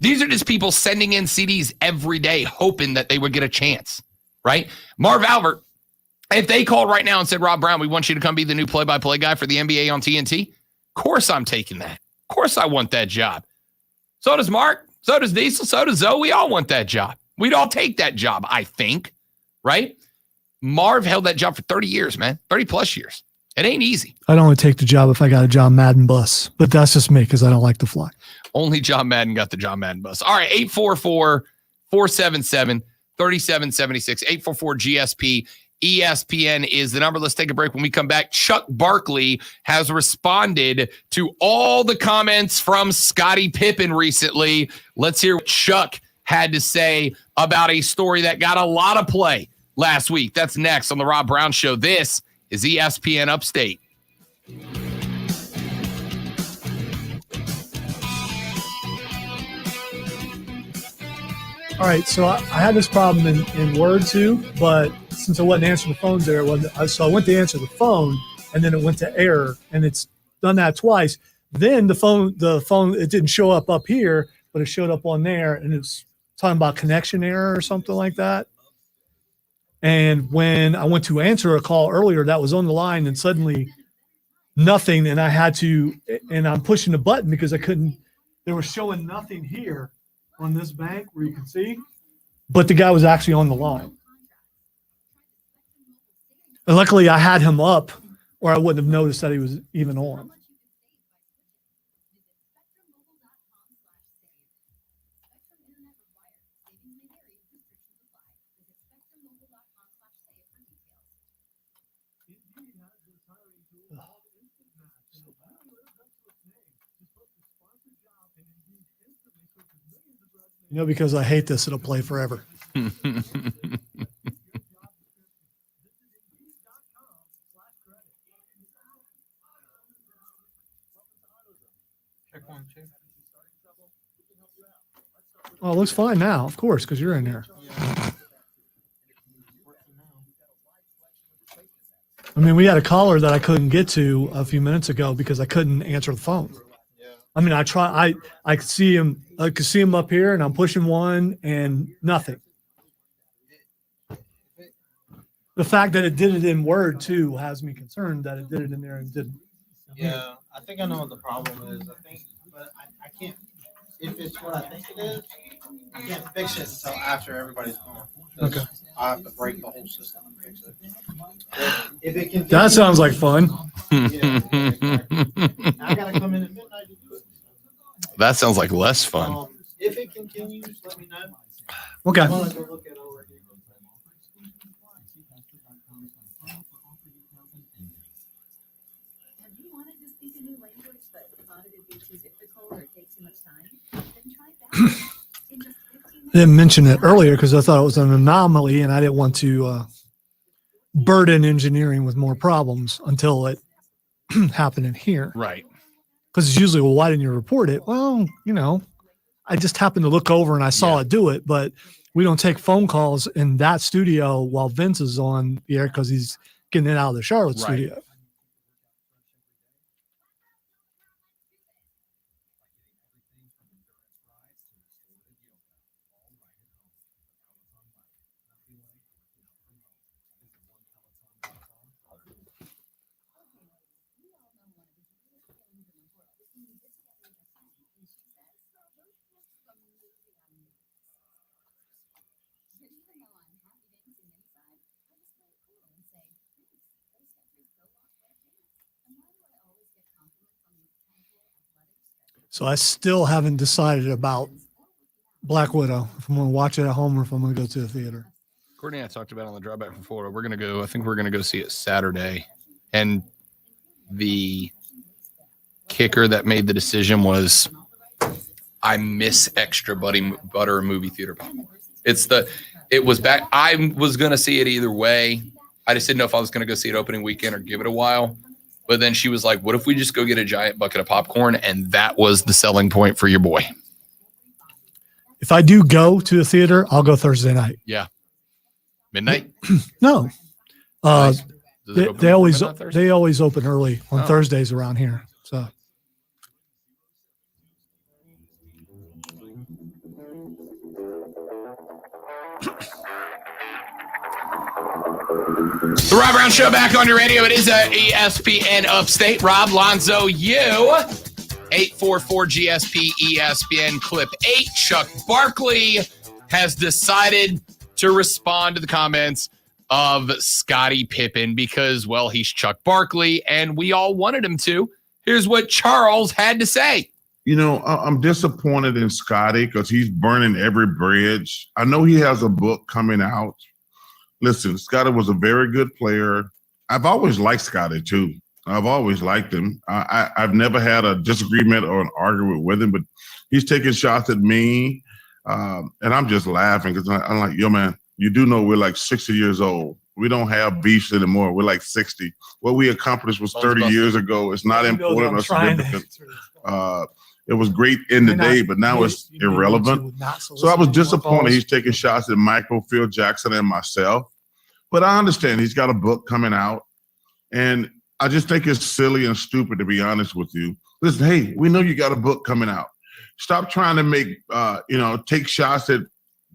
these are just people sending in CDs every day, hoping that they would get a chance, right? Marv Albert, if they called right now and said, Rob Brown, we want you to come be the new play-by-play guy for the NBA on TNT, of course I'm taking that. Of course I want that job. So does Mark. So does Diesel. So does Zoe. We all want that job. We'd all take that job, I think, right? Marv held that job for 30 years, man, 30 plus years. It ain't easy. I'd only take the job if I got a John Madden bus, but that's just me because I don't like to fly. Only John Madden got the John Madden bus. All right, 844-477-3776, 844-GSP. ESPN is the number. Let's take a break. When we come back, Chuck Barkley has responded to all the comments from Scottie Pippen recently. Let's hear what Chuck had to say about a story that got a lot of play last week. That's next on the Rob Brown Show. This is ESPN Upstate. All right, so I had this problem in Word too, but since I wasn't answering the phone there, so I went to answer the phone, and then it went to error, and it's done that twice. Then the phone, it didn't show up here, but it showed up on there, and it's talking about connection error or something like that. And when I went to answer a call earlier, that was on the line, and suddenly nothing, and I'm pushing the button because I couldn't. They were showing nothing here on this bank where you can see, but the guy was actually on the line. And luckily I had him up or I wouldn't have noticed that he was even on. You know, because I hate this, it'll play forever. Oh, it looks fine now, of course, because you're in here. I mean, we had a caller that I couldn't get to a few minutes ago because I couldn't answer the phone. I mean, I could see him. I could see him up here, and I'm pushing one, and nothing. The fact that it did it in Word too has me concerned that it did it in there and didn't. Yeah, I think I know what the problem is. But I can't. If it's what I think it is, I can't fix it until after everybody's gone. Okay. I have to break the whole system and fix it. If it continues, That sounds like fun. Yeah, I gotta come in at midnight to do it. That sounds like less fun. If it continues, let me know. Okay. I'm gonna go look at it over again. Have you wanted to speak a new language but thought it would be too difficult or take too much time? Then try that. In just 15 I didn't mention it earlier because I thought it was an anomaly, and I didn't want to burden engineering with more problems until it happened in here. Right. Because it's usually, well, why didn't you report it? Well, you know, I just happened to look over and I saw it do it, but we don't take phone calls in that studio while Vince is on the air because he's getting it out of the Charlotte studio. So I still haven't decided about Black Widow, if I'm going to watch it at home or if I'm going to go to the theater. Courtney and I talked about it on the drive back from Florida. I think we're going to go see it Saturday. And the kicker that made the decision was I miss extra butter movie theater popcorn. It was back. I was going to see it either way. I just didn't know if I was going to go see it opening weekend or give it a while. But then she was like, what if we just go get a giant bucket of popcorn? And that was the selling point for your boy. If I do go to the theater, I'll go Thursday night. Yeah. Midnight? No. Nice. Does it open They always midnight Thursday? they always open early on Oh. Thursdays around here. So The Rob Brown Show back on your radio. It is a ESPN Upstate. Rob Lonzo, you 844 GSP ESPN clip 8. Chuck Barkley has decided to respond to the comments of Scottie Pippen because, well, he's Chuck Barkley and we all wanted him to. Here's what Charles had to say. You know, I'm disappointed in Scottie because he's burning every bridge. I know he has a book coming out. Listen, Scottie was a very good player. I've always liked Scottie, too. I've always liked him. I've never had a disagreement or an argument with him, but he's taking shots at me. And I'm just laughing because I'm like, yo, man, you do know we're like 60 years old. We don't have beefs anymore. We're like 60. What we accomplished was 30 years ago. It's not important or significant. It was great in the day, but now it's irrelevant. So I was disappointed he's taking shots at Michael, Phil Jackson, and myself. But I understand he's got a book coming out. And I just think it's silly and stupid, to be honest with you. Listen, hey, we know you got a book coming out. Stop trying to make, take shots at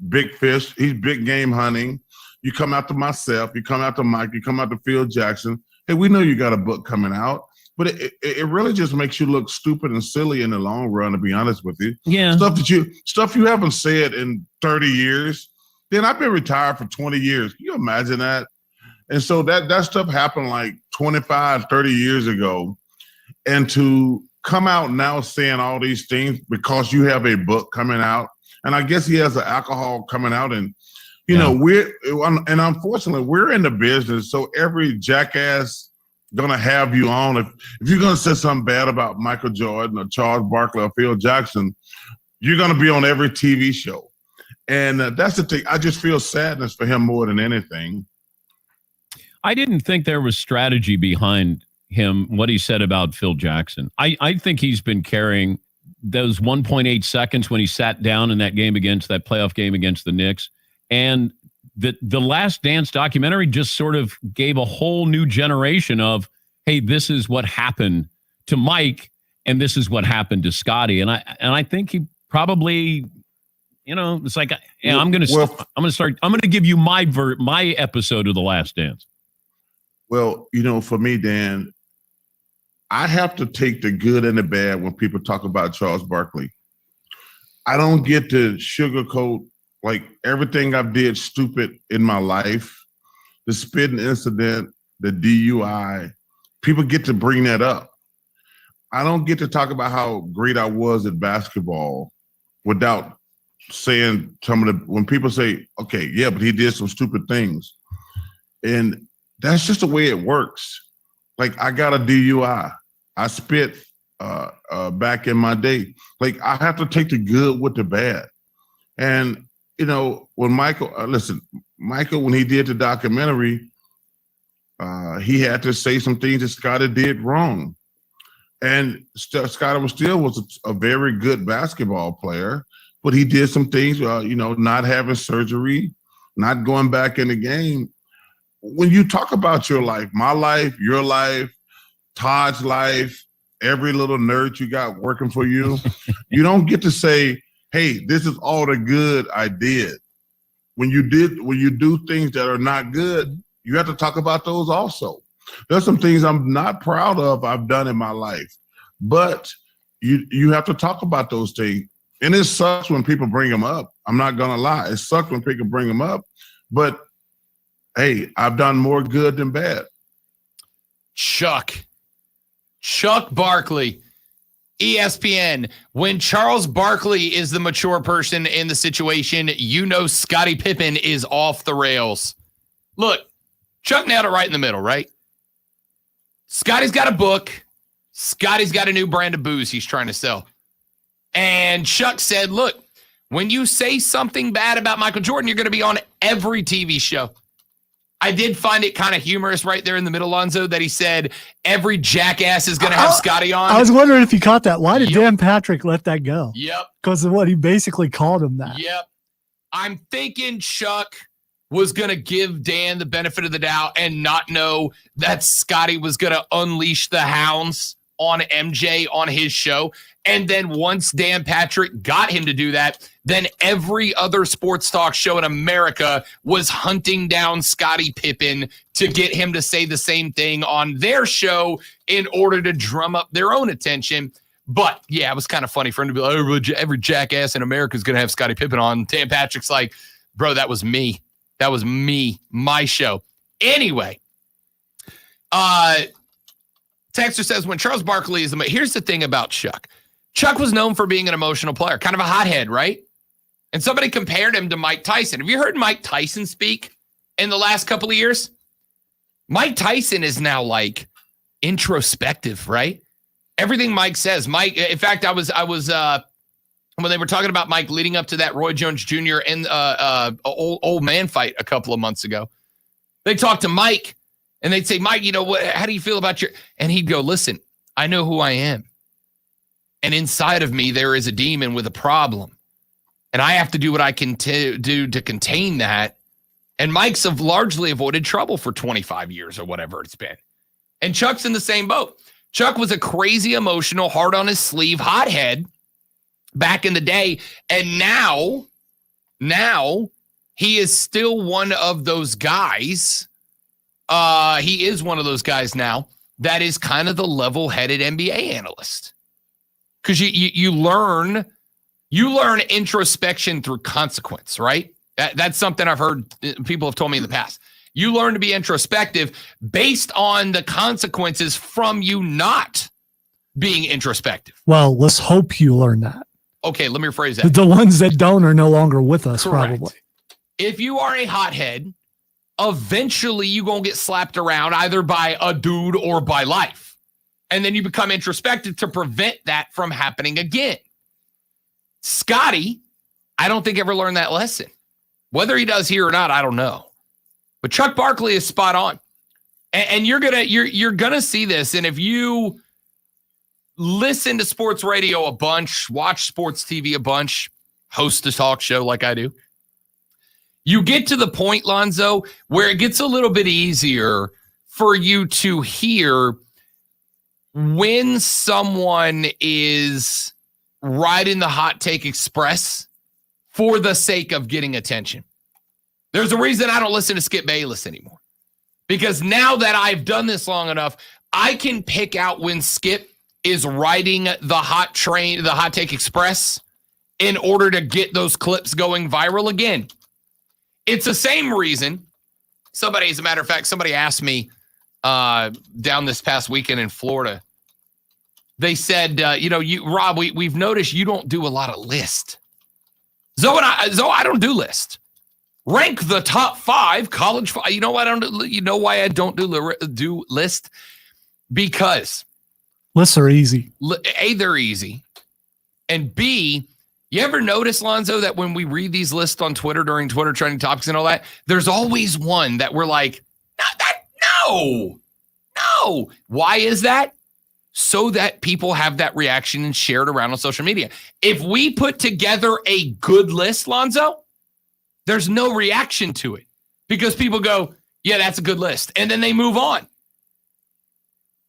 big fish. He's big game hunting. You come after myself. You come after Mike. You come after Phil Jackson. Hey, we know you got a book coming out. But it really just makes you look stupid and silly in the long run, to be honest with you. Yeah. Stuff you haven't said in 30 years. Then I've been retired for 20 years. Can you imagine that? And so that stuff happened like 25, 30 years ago. And to come out now saying all these things because you have a book coming out, and I guess he has an alcohol coming out, and you know, and unfortunately we're in the business, so every jackass gonna have you on. If you're gonna say something bad about Michael Jordan or Charles Barkley or Phil Jackson, you're gonna be on every TV show. And that's the thing. I just feel sadness for him more than anything. I didn't think there was strategy behind him, what he said about Phil Jackson. I think he's been carrying those 1.8 seconds when he sat down in that game against that playoff game against the Knicks. And the Last Dance documentary just sort of gave a whole new generation of, hey, this is what happened to Mike and this is what happened to Scottie. And I think he probably, it's like, yeah, I'm going to give you my episode of The Last Dance. Well, for me, Dan, I have to take the good and the bad when people talk about Charles Barkley. I don't get to sugarcoat like everything I've did stupid in my life, the spitting incident, the DUI, people get to bring that up. I don't get to talk about how great I was at basketball without saying when people say, okay, yeah, but he did some stupid things. And that's just the way it works. Like I got a DUI. I spit back in my day. Like I have to take the good with the bad. And when Michael, when he did the documentary, he had to say some things that Scottie did wrong. And Scottie was a very good basketball player, but he did some things, not having surgery, not going back in the game. When you talk about your life, my life, your life, Todd's life, every little nerd you got working for you, you don't get to say, hey, this is all the good I did. When you do things that are not good, you have to talk about those also. There's some things I'm not proud of I've done in my life, but you have to talk about those things. And it sucks when people bring them up. I'm not going to lie. It sucks when people bring them up, but hey, I've done more good than bad. Chuck Barkley ESPN, when Charles Barkley is the mature person in the situation, you know Scottie Pippen is off the rails. Look, Chuck nailed it right in the middle, right? Scotty's got a book. Scotty's got a new brand of booze he's trying to sell. And Chuck said, look, when you say something bad about Michael Jordan, you're going to be on every TV show. I did find it kind of humorous right there in the middle, Lonzo, that he said every jackass is going to have Scotty on. I was wondering if you caught that. Why did Dan Patrick let that go? Yep. Because of what he basically called him that. Yep. I'm thinking Chuck was going to give Dan the benefit of the doubt and not know that Scotty was going to unleash the hounds on MJ on his show. And then once Dan Patrick got him to do that, then every other sports talk show in America was hunting down Scottie Pippen to get him to say the same thing on their show in order to drum up their own attention. But yeah, it was kind of funny for him to be like, every jackass in America is going to have Scottie Pippen on. Dan Patrick's like, bro, that was me. That was me, my show. Anyway, Texter says, when Charles Barkley is here's the thing about Chuck. Chuck was known for being an emotional player, kind of a hothead, right? And somebody compared him to Mike Tyson. Have you heard Mike Tyson speak in the last couple of years? Mike Tyson is now like introspective, right? Everything Mike says. Mike, in fact, I was when they were talking about Mike leading up to that Roy Jones Jr. and old man fight a couple of months ago. They talked to Mike and they'd say, Mike, you know what? How do you feel about your? And he'd go, listen, I know who I am. And inside of me, there is a demon with a problem. And I have to do what I can do to contain that. And Mike's have largely avoided trouble for 25 years or whatever it's been. And Chuck's in the same boat. Chuck was a crazy, emotional, hard on his sleeve, hothead back in the day. And now he is still one of those guys. He is one of those guys now that is kind of the level-headed NBA analyst. Because you learn introspection through consequence, right? That's something I've heard people have told me in the past. You learn to be introspective based on the consequences from you not being introspective. Well, let's hope you learn that. Okay, let me rephrase that. The ones that don't are no longer with us, Correct. probably. If you are a hothead, eventually you're going to get slapped around either by a dude or by life. And then you become introspective to prevent that from happening again. Scotty, I don't think ever learned that lesson. Whether he does here or not, I don't know. But Chuck Barkley is spot on. And you're gonna see this. And if you listen to sports radio a bunch, watch sports TV a bunch, host a talk show like I do, you get to the point, Lonzo, where it gets a little bit easier for you to hear when someone is riding the hot take express for the sake of getting attention. There's a reason I don't listen to Skip Bayless anymore. Because now that I've done this long enough, I can pick out when Skip is riding the hot train, the hot take express, in order to get those clips going viral again. It's the same reason. Somebody, as a matter of fact, somebody asked me down this past weekend in Florida. They said, Rob, we've noticed you don't do a lot of list. Zoe, I don't do list. Rank the top 5 college. You know why I don't do list? Because lists are easy. A, they're easy, and B, you ever notice, Lonzo, that when we read these lists on Twitter during Twitter trending topics and all that, there's always one that we're like, no. Why is that? So that people have that reaction and share it around on social media. If we put together a good list, Lonzo, there's no reaction to it because people go, yeah, that's a good list. And then they move on.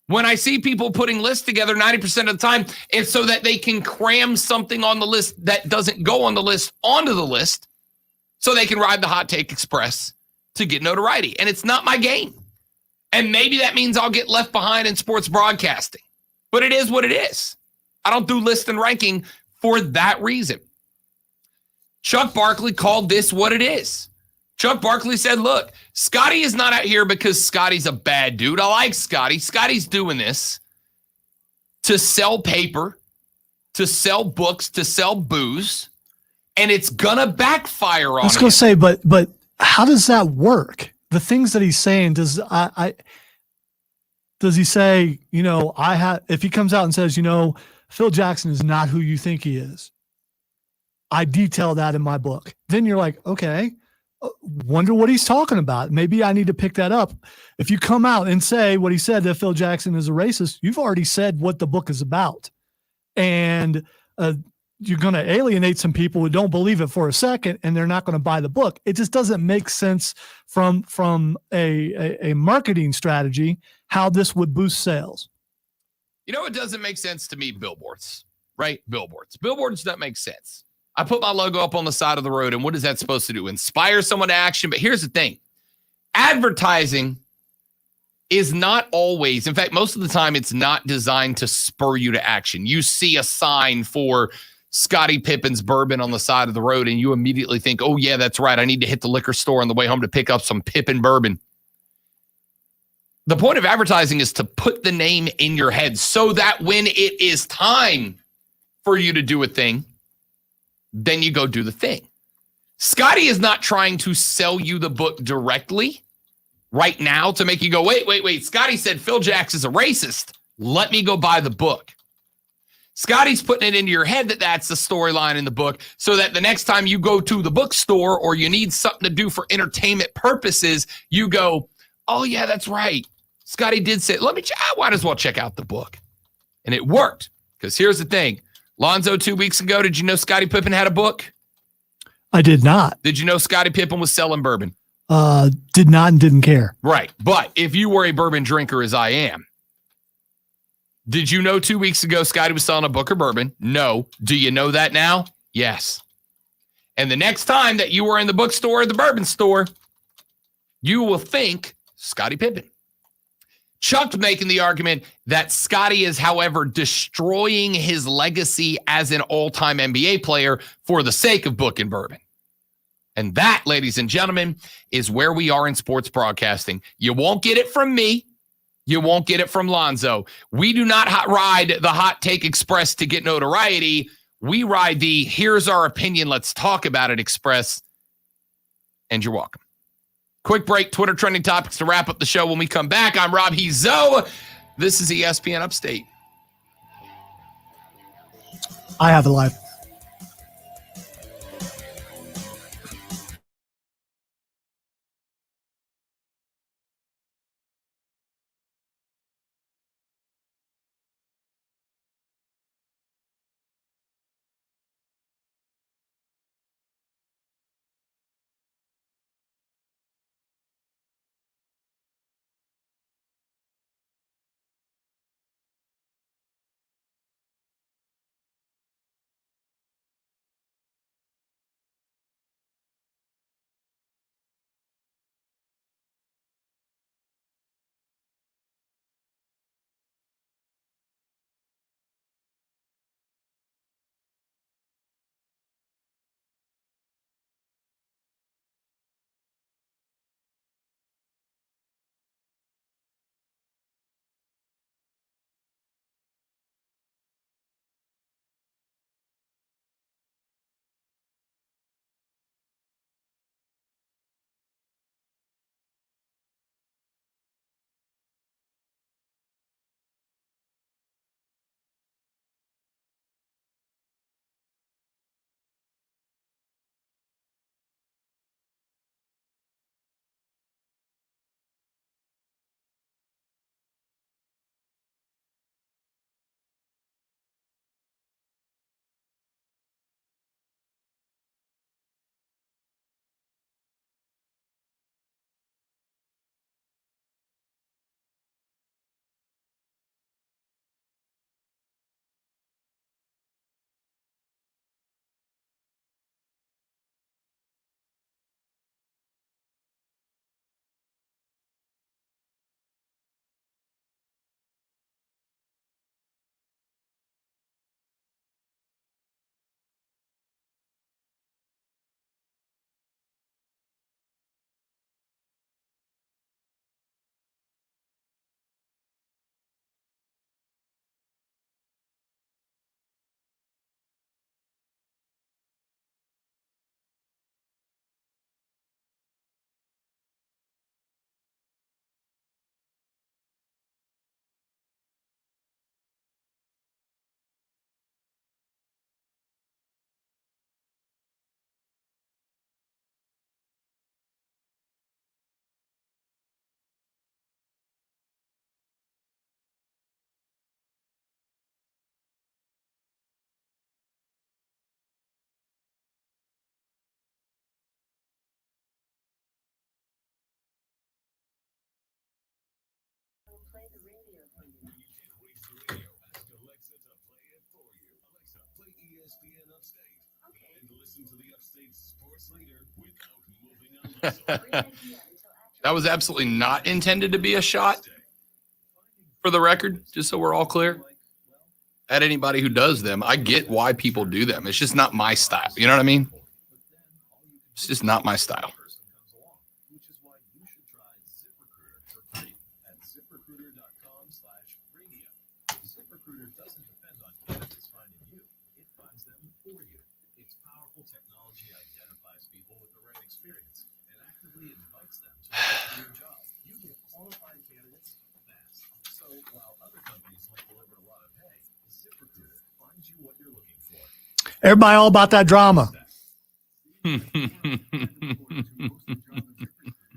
When I see people putting lists together 90% of the time, it's so that they can cram something on the list that doesn't go on the list onto the list so they can ride the hot take express to get notoriety. And it's not my game. And maybe that means I'll get left behind in sports broadcasting. But it is what it is. I don't do list and ranking for that reason. Chuck Barkley called this what it is. Chuck Barkley said, look, Scotty is not out here because Scotty's a bad dude. I like Scotty. Scotty's doing this to sell paper to sell books, to sell booze, and it's gonna backfire on I was going him. to say, but how does that work? The things that he's saying, does he say, if he comes out and says, Phil Jackson is not who you think he is. I detail that in my book. Then you're like, okay, wonder what he's talking about. Maybe I need to pick that up. If you come out and say what he said, that Phil Jackson is a racist, you've already said what the book is about. And you're going to alienate some people who don't believe it for a second, and they're not going to buy the book. It just doesn't make sense from a marketing strategy how this would boost sales. It doesn't make sense to me, billboards, right? Billboards don't make sense. I put my logo up on the side of the road, and what is that supposed to do? Inspire someone to action. But here's the thing. Advertising is not always, in fact, most of the time, it's not designed to spur you to action. You see a sign for Scottie Pippen's bourbon on the side of the road, and you immediately think, oh, yeah, that's right. I need to hit the liquor store on the way home to pick up some Pippen bourbon. The point of advertising is to put the name in your head so that when it is time for you to do a thing, then you go do the thing. Scottie is not trying to sell you the book directly right now to make you go, wait. Scottie said Phil Jackson's a racist. Let me go buy the book. Scottie's putting it into your head that that's the storyline in the book so that the next time you go to the bookstore or you need something to do for entertainment purposes, you go, oh, yeah, that's right. Scottie did say, I might as well check out the book. And it worked. Because here's the thing. Lonzo, 2 weeks ago, did you know Scottie Pippen had a book? I did not. Did you know Scottie Pippen was selling bourbon? Did not and didn't care. Right. But if you were a bourbon drinker as I am, did you know 2 weeks ago Scottie was selling a book of bourbon? No. Do you know that now? Yes. And the next time that you were in the bookstore or the bourbon store, you will think Scottie Pippen. Chuck's making the argument that Scottie is, however, destroying his legacy as an all-time NBA player for the sake of book and bourbon. And that, ladies and gentlemen, is where we are in sports broadcasting. You won't get it from me. You won't get it from Lonzo. We do not ride the Hot Take Express to get notoriety. We ride the here's our opinion, let's talk about it express. And you're welcome. Quick break, Twitter trending topics to wrap up the show. When we come back, I'm Rob Hezo. This is ESPN Upstate. I have a life. ESPN Upstate. And listen to the Upstate Sports Leader without moving on. That was absolutely not intended to be a shot, for the record, just so we're all clear. At anybody who does them, I get why people do them. It's just not my style. You know what I mean? It's just not my style. Which is why you should try ZipRecruiter for free at ZipRecruiter.com/radio. ZipRecruiter doesn't depend on candidates finding you. It finds them for you. Its powerful technology identifies people with the right experience and actively invites them to apply for your job. You get qualified candidates fast. So while other companies might deliver a lot of pay, ZipRecruiter finds you what you're looking for. Everybody all about that drama.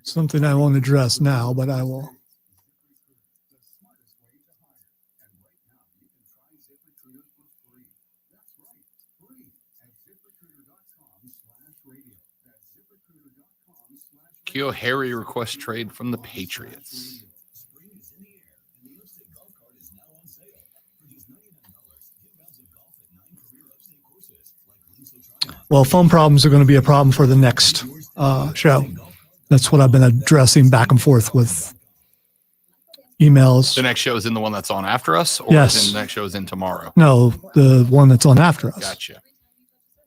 Something I won't address now, but I will. Keo Harry requests trade from the Patriots. Well, phone problems are going to be a problem for the next show. That's what I've been addressing back and forth with emails. The next show is in the one that's on after us, or Yes. is the next show is in tomorrow? No, the one that's on after us. Gotcha.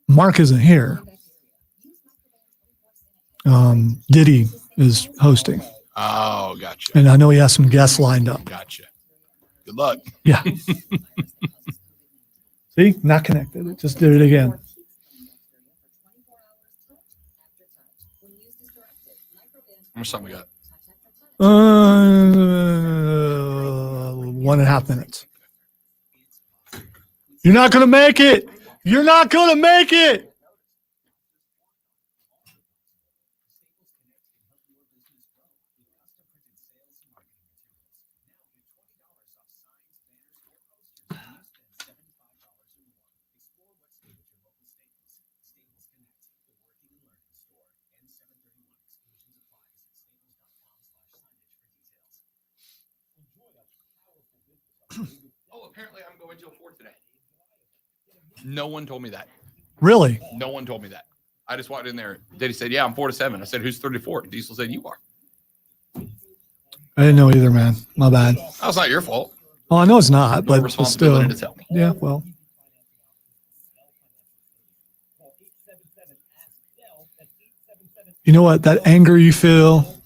Mark isn't here. Diddy is hosting, Oh, gotcha. and I know he has some guests lined up. Gotcha. Good luck. Yeah. See, not connected. It just did it again. How much time we got? 1.5 minutes. You're not going to make it. You're not going to make it. Oh, apparently I'm going till 4 today. No one told me that. Really? No one told me that. I just walked in there. Diddy said, "Yeah, I'm 4 to 7." I said, "Who's 34?" Diesel said, "You are." I didn't know either, man. My bad. That's not your fault. Well, I know it's not, No but responsibility still. to tell me. Yeah, well. You know what? That anger you feel,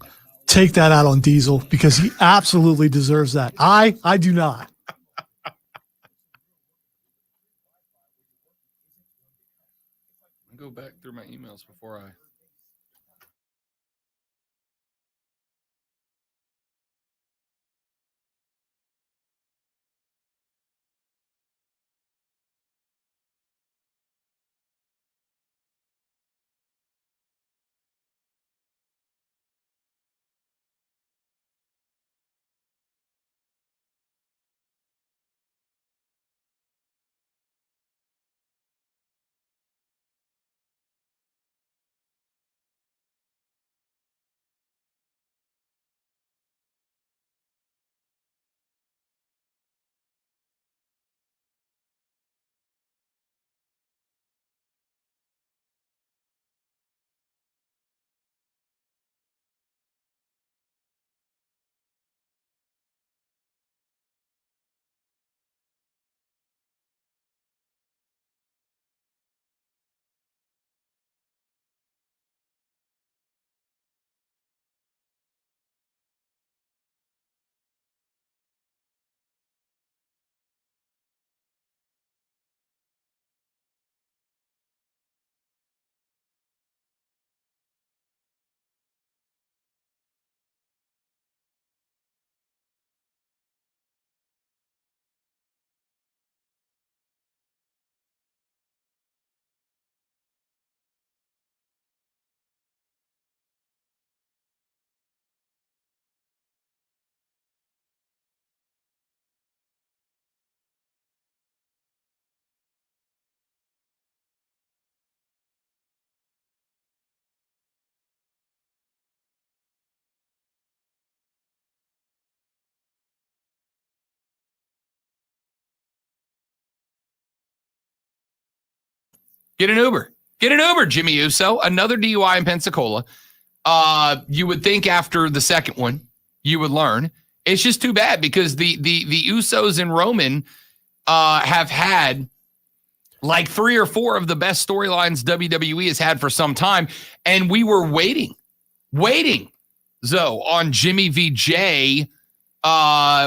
take that out on Diesel because he absolutely deserves that. I do not. Go back through my emails before I Get an Uber. Get an Uber, Jimmy Uso. Another DUI in Pensacola. You would think after the second one, you would learn. It's just too bad because the Usos and Roman have had like 3 or 4 of the best storylines WWE has had for some time. And we were waiting, Zoe, on Jimmy v. Jay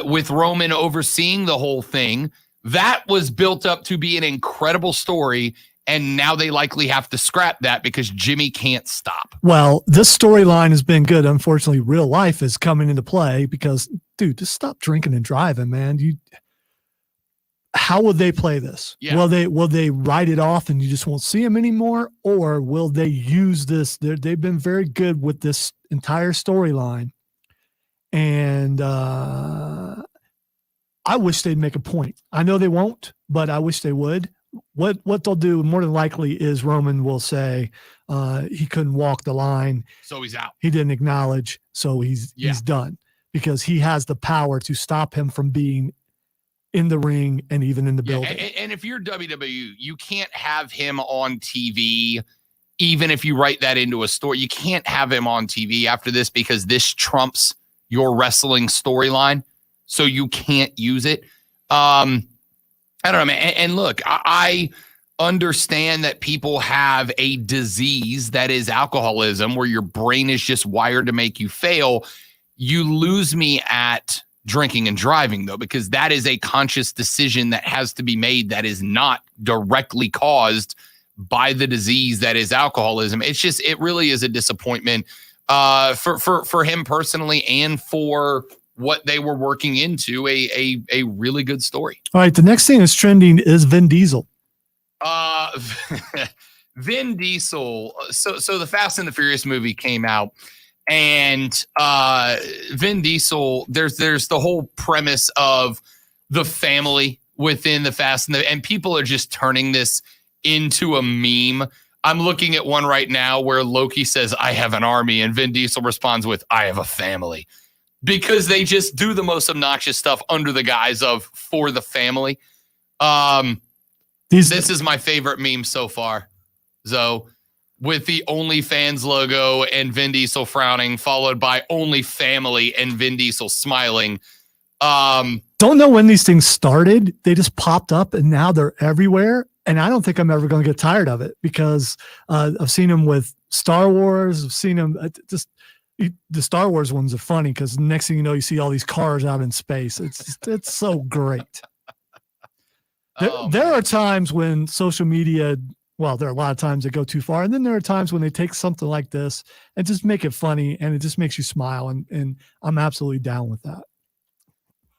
with Roman overseeing the whole thing. That was built up to be an incredible story. And now they likely have to scrap that because Jimmy can't stop. Well, this storyline has been good. Unfortunately, real life is coming into play because, dude, just stop drinking and driving, man. How will they play this? Yeah. Will they write it off and you just won't see them anymore, or will they use this? They've been very good with this entire storyline, and I wish they'd make a point. I know they won't, but I wish they would. What they'll do more than likely is Roman will say he couldn't walk the line, so he's out. He didn't acknowledge, so he's done because he has the power to stop him from being in the ring and even in the building. And if you're WWE, you can't have him on TV. Even if you write that into a story, you can't have him on TV after this because this trumps your wrestling storyline. So you can't use it. I don't know, man. And look, I understand that people have a disease that is alcoholism where your brain is just wired to make you fail. You lose me at drinking and driving, though, because that is a conscious decision that has to be made that is not directly caused by the disease that is alcoholism. It really is a disappointment for him personally and for what they were working into a really good story. All right. The next thing that's trending is Vin Diesel. Vin Diesel. So the Fast and the Furious movie came out, and Vin Diesel, there's the whole premise of the family within the Fast and people are just turning this into a meme. I'm looking at one right now where Loki says, "I have an army," and Vin Diesel responds with, "I have a family." Because they just do the most obnoxious stuff under the guise of for the family. This is my favorite meme so far, Zoe, with the OnlyFans logo and Vin Diesel frowning, followed by Only Family and Vin Diesel smiling. Don't know when these things started. They just popped up and now they're everywhere. And I don't think I'm ever going to get tired of it because I've seen them with Star Wars. I've seen them the Star Wars ones are funny because next thing you know, you see all these cars out in space. It's so great. There are times when social media, well, there are a lot of times they go too far. And then there are times when they take something like this and just make it funny and it just makes you smile. And I'm absolutely down with that.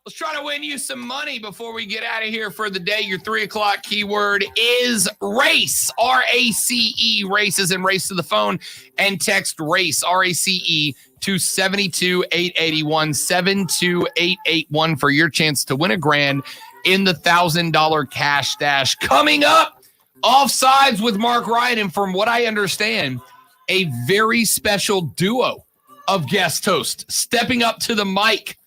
Let's try to win you some money before we get out of here for the day. Your 3 o'clock keyword is race, RACE, races, and race to the phone and text race, RACE to 72881, 72881 for your chance to win $1,000 in the $1,000 cash dash. Coming up, Offsides with Mark Ryan, and from what I understand, a very special duo of guest hosts stepping up to the mic.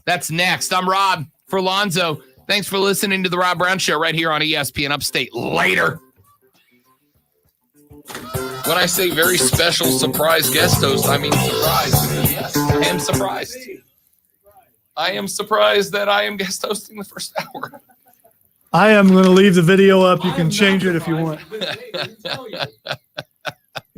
That's next. I'm Rob for Lonzo. Thanks for listening to the Rob Brown Show right here on ESPN Upstate. Later. When I say very special surprise guest host, I mean surprise. Because yes, I am surprised. I am surprised that I am guest hosting the first hour. I am going to leave the video up. You can change it if you want.